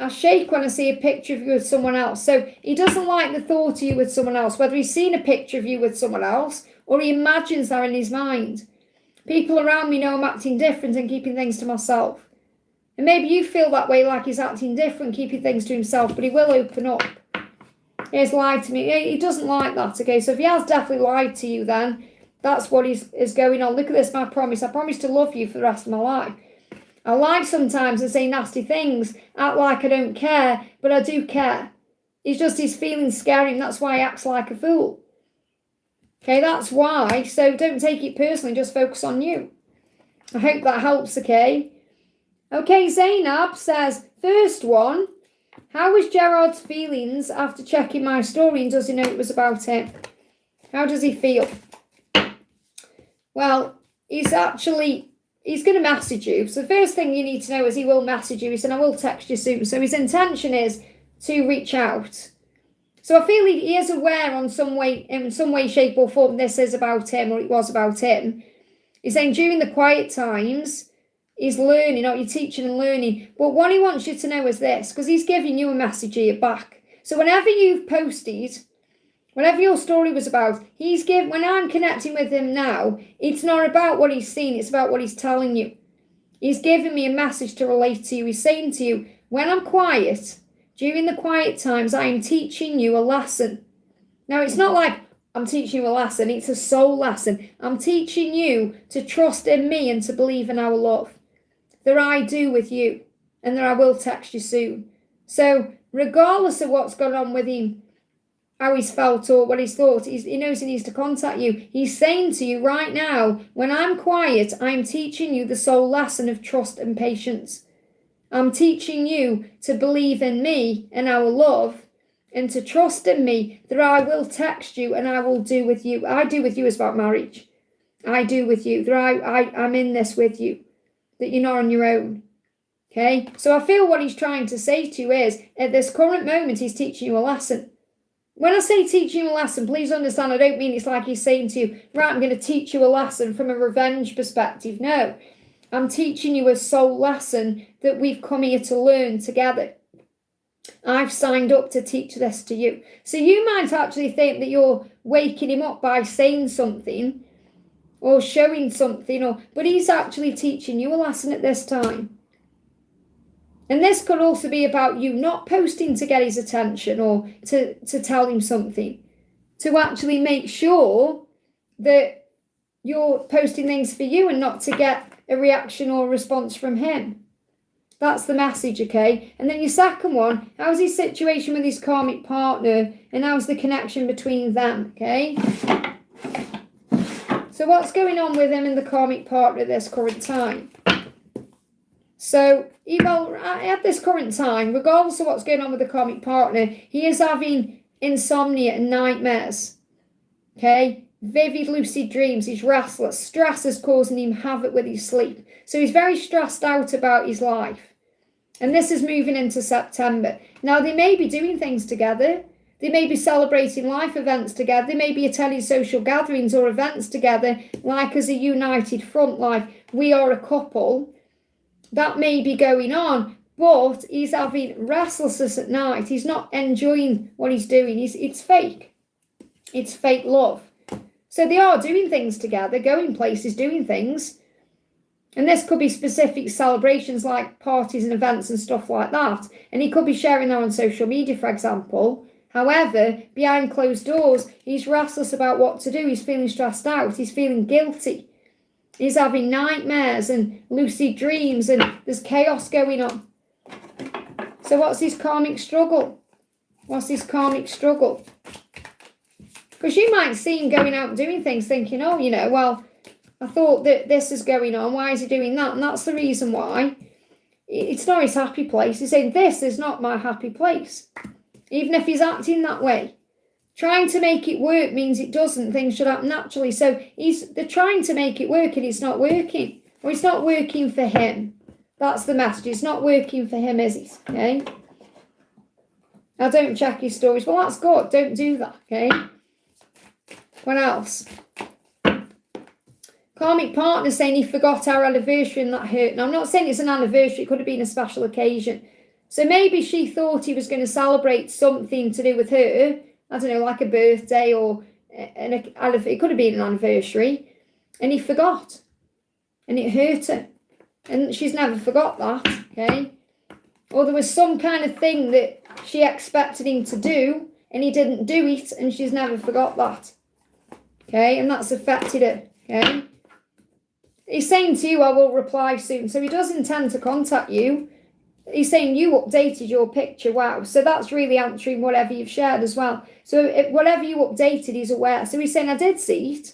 I shake when I see a picture of you with someone else. So he doesn't like the thought of you with someone else, whether he's seen a picture of you with someone else or he imagines that in his mind. People around me know I'm acting different and keeping things to myself. And maybe you feel that way, like he's acting different, keeping things to himself, but he will open up. He has lied to me. He doesn't like that, okay? So if he has definitely lied to you, then that's what is going on. Look at this, my promise. I promise to love you for the rest of my life. I lie sometimes and say nasty things, act like I don't care, but I do care. It's just his feelings scare him. That's why he acts like a fool. Okay, that's why. So don't take it personally. Just focus on you. I hope that helps, okay? Okay, Zainab says, first one, how was Gerard's feelings after checking my story and does he know it was about him? How does he feel? Well, he's going to message you. So the first thing you need to know is he will message you. He said, I will text you soon. So his intention is to reach out. So I feel he is aware in some way, shape or form this is about him or it was about him. He's saying during the quiet times, he's learning, you're teaching and learning. But what he wants you to know is this, because he's giving you a message here back. So whenever you've posted, whatever your story was about, when I'm connecting with him now, it's not about what he's seen, it's about what he's telling you. He's giving me a message to relate to you. He's saying to you, when I'm quiet, during the quiet times, I am teaching you a lesson. Now, it's not like I'm teaching you a lesson, it's a soul lesson. I'm teaching you to trust in me and to believe in our love. That I do with you, and that I will text you soon. So, regardless of what's gone on with him, how he's felt or what he's thought, he knows he needs to contact you. He's saying to you right now, when I'm quiet, I'm teaching you the soul lesson of trust and patience. I'm teaching you to believe in me and our love and to trust in me that I will text you and I will do with you. I do with you is about marriage. I do with you. That I'm in this with you. That you're not on your own. Okay? So I feel what he's trying to say to you is, at this current moment, he's teaching you a lesson. When I say teaching you a lesson, please understand, I don't mean it's like he's saying to you, right, I'm going to teach you a lesson from a revenge perspective. No. I'm teaching you a soul lesson that we've come here to learn together. I've signed up to teach this to you. So you might actually think that you're waking him up by saying something or showing something, but he's actually teaching you a lesson at this time. And this could also be about you not posting to get his attention or to tell him something. To actually make sure that you're posting things for you and not to get a reaction or a response from him. That's the message, okay? And then your second one, how's his situation with his karmic partner and how's the connection between them, okay? So what's going on with him and the karmic partner at this current time? So, at this current time, regardless of what's going on with the karmic partner, he is having insomnia and nightmares, okay? Vivid lucid dreams. He's restless. Stress is causing him havoc with his sleep. So he's very stressed out about his life. And this is moving into September. Now, they may be doing things together. They may be celebrating life events together. They may be attending social gatherings or events together, like as a united front, like we are a couple. That may be going on, but he's having restlessness at night. He's not enjoying what he's doing. It's fake. It's fake love. So they are doing things together, going places, doing things. And this could be specific celebrations like parties and events and stuff like that. And he could be sharing that on social media, for example. However, behind closed doors, he's restless about what to do. He's feeling stressed out. He's feeling guilty. He's having nightmares and lucid dreams, and there's chaos going on. So what's his karmic struggle? What's his karmic struggle? Because you might see him going out and doing things thinking, oh, you know, well, I thought that this is going on. Why is he doing that? And that's the reason why. It's not his happy place. He's saying, this is not my happy place. Even if he's acting that way. Trying to make it work means it doesn't. Things should happen naturally. So they're trying to make it work and it's not working. Or it's not working for him. That's the message. It's not working for him, is it? Okay? I don't check his stories. Well, that's good. Don't do that, okay? What else? Karmic partner saying he forgot our anniversary and that hurt. Now, I'm not saying it's an anniversary. It could have been a special occasion. So maybe she thought he was going to celebrate something to do with her. I don't know, like a birthday or it could have been an anniversary. And he forgot. And it hurt her. And she's never forgot that, okay? Or there was some kind of thing that she expected him to do and he didn't do it and she's never forgot that. Okay, and that's affected her, okay? He's saying to you, I will reply soon. So he does intend to contact you. He's saying you updated your picture. Wow. So that's really answering whatever you've shared as well. So whatever you updated, he's aware. So he's saying, I did see it.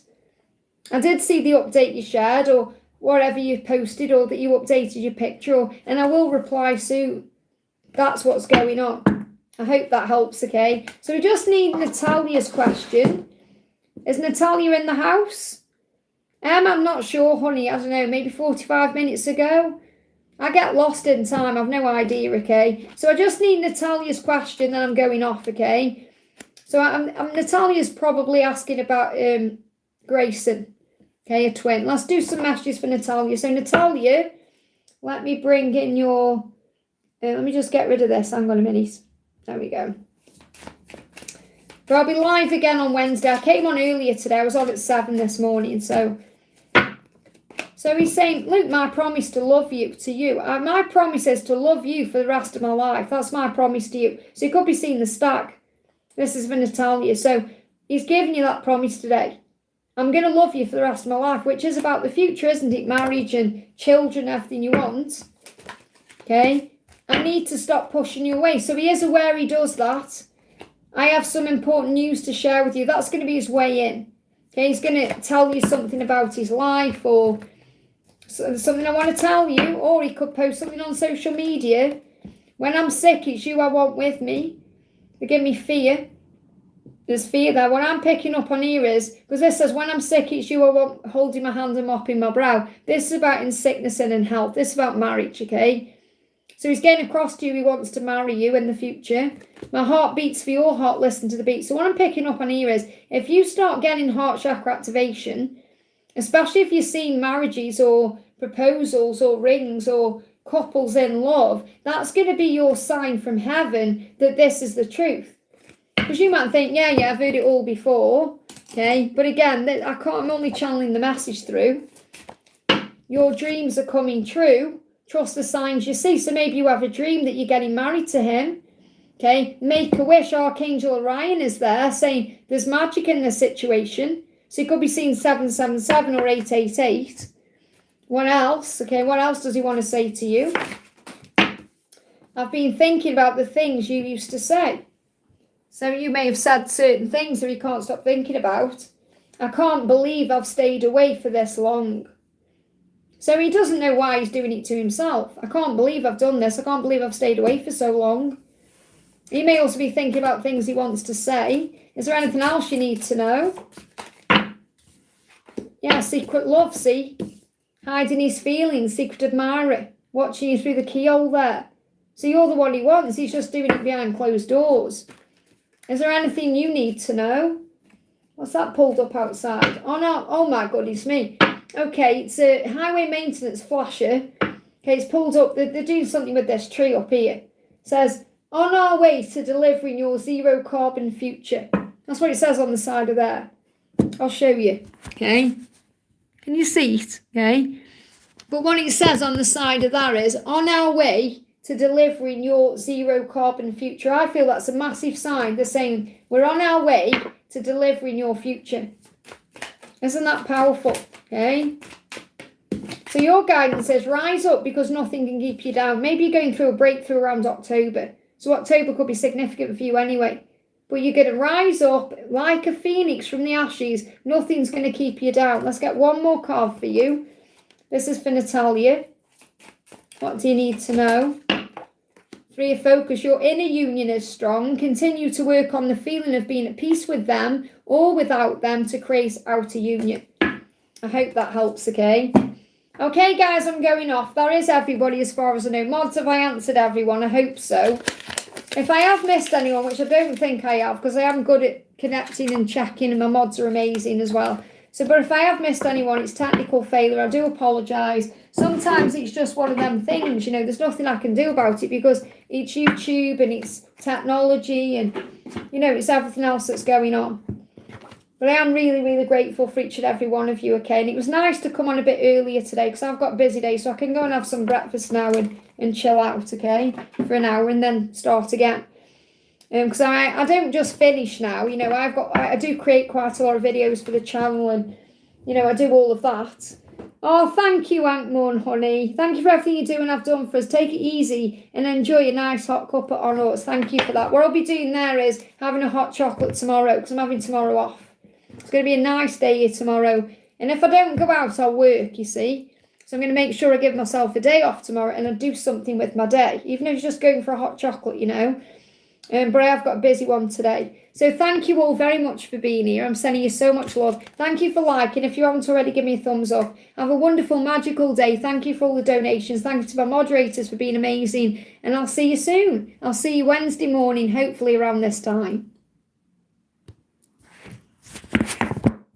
I did see the update you shared or whatever you posted or that you updated your picture and I will reply soon. That's what's going on. I hope that helps, okay? So we just need Natalia's question. Is Natalia in the house? I'm not sure, honey. I don't know, maybe 45 minutes ago. I get lost in time. I've no idea, okay? So I just need Natalia's question, then I'm going off, okay? So Natalia's probably asking about Grayson, okay, a twin. Let's do some messages for Natalia. So Natalia, let me bring in your... let me just get rid of this. Hang on a minute. There we go. So I'll be live again on Wednesday. I came on earlier today. I was on at 7 this morning. So he's saying, Luke, my promise to love you, to you. My promise is to love you for the rest of my life. That's my promise to you. So you could be seeing the stack. This is for Natalia. So he's giving you that promise today. I'm going to love you for the rest of my life, which is about the future, isn't it? Marriage and children, everything you want. Okay? I need to stop pushing you away. So he is aware he does that. I have some important news to share with you. That's going to be his way in. Okay, he's going to tell you something about his life or something I want to tell you. Or he could post something on social media. When I'm sick, it's you I want with me. They give me fear. There's fear there. What I'm picking up on here is, because this says, when I'm sick, it's you I want holding my hand and mopping my brow. This is about in sickness and in health. This is about marriage, okay? So he's getting across to you, he wants to marry you in the future. My heart beats for your heart, listen to the beat. So what I'm picking up on here is, if you start getting heart chakra activation, especially if you're seeing marriages or proposals or rings or couples in love, that's going to be your sign from heaven that this is the truth. Because you might think, yeah, I've heard it all before, okay? But again, I'm only channeling the message through. Your dreams are coming true. Trust the signs you see. So maybe you have a dream that you're getting married to him. Okay, make a wish. Archangel Orion is there saying there's magic in this situation. So you could be seeing 777 or 888. What else? Okay, what else does he want to say to you? I've been thinking about the things you used to say. So you may have said certain things that he can't stop thinking about. I can't believe I've stayed away for this long. So he doesn't know why he's doing it to himself. I can't believe I've done this. I can't believe I've stayed away for so long. He may also be thinking about things he wants to say. Is there anything else you need to know? Yeah, secret love, see? Hiding his feelings, secret admirer. Watching you through the keyhole there. So you're the one he wants. He's just doing it behind closed doors. Is there anything you need to know? What's that pulled up outside? Oh, no. Oh, my goodness me. Okay, it's a highway maintenance flasher. Okay, it's pulled up. They're doing something with this tree up here. It says, on our way to delivering your zero carbon future. That's what it says on the side of there. I'll show you. Okay. Can you see it? Okay. But what it says on the side of that is, on our way to delivering your zero carbon future. I feel that's a massive sign. They're saying we're on our way to delivering your future. Isn't that powerful? Okay. So your guidance says rise up because nothing can keep you down. Maybe you're going through a breakthrough around October. So October could be significant for you anyway. But you're going to rise up like a phoenix from the ashes. Nothing's going to keep you down. Let's get one more card for you. This is for Natalia. What do you need to know? 3 of focus. Your inner union is strong. Continue to work on the feeling of being at peace with them or without them to create outer union. I hope that helps, okay? Okay, guys, I'm going off. That is everybody as far as I know. Mods, have I answered everyone? I hope so. If I have missed anyone, which I don't think I have, because I am good at connecting and checking, and my mods are amazing as well. So, but if I have missed anyone, it's technical failure. I do apologise. Sometimes it's just one of them things, you know, there's nothing I can do about it because it's YouTube and it's technology and, you know, it's everything else that's going on. But I am really, really grateful for each and every one of you, okay? And it was nice to come on a bit earlier today because I've got a busy day, so I can go and have some breakfast now and chill out, okay, for an hour and then start again. Because I don't just finish now, you know, I do create quite a lot of videos for the channel and, you know, I do all of that. Oh, thank you, Aunt Moon, honey. Thank you for everything you do and have done for us. Take it easy and enjoy a nice hot cup on us. Thank you for that. What I'll be doing there is having a hot chocolate tomorrow because I'm having tomorrow off. It's going to be a nice day here tomorrow. And if I don't go out, I'll work, you see. So I'm going to make sure I give myself a day off tomorrow and I do something with my day. Even if it's just going for a hot chocolate, you know. But I have got a busy one today. So thank you all very much for being here. I'm sending you so much love. Thank you for liking. If you haven't already, give me a thumbs up. Have a wonderful, magical day. Thank you for all the donations. Thank you to my moderators for being amazing. And I'll see you soon. I'll see you Wednesday morning, hopefully around this time.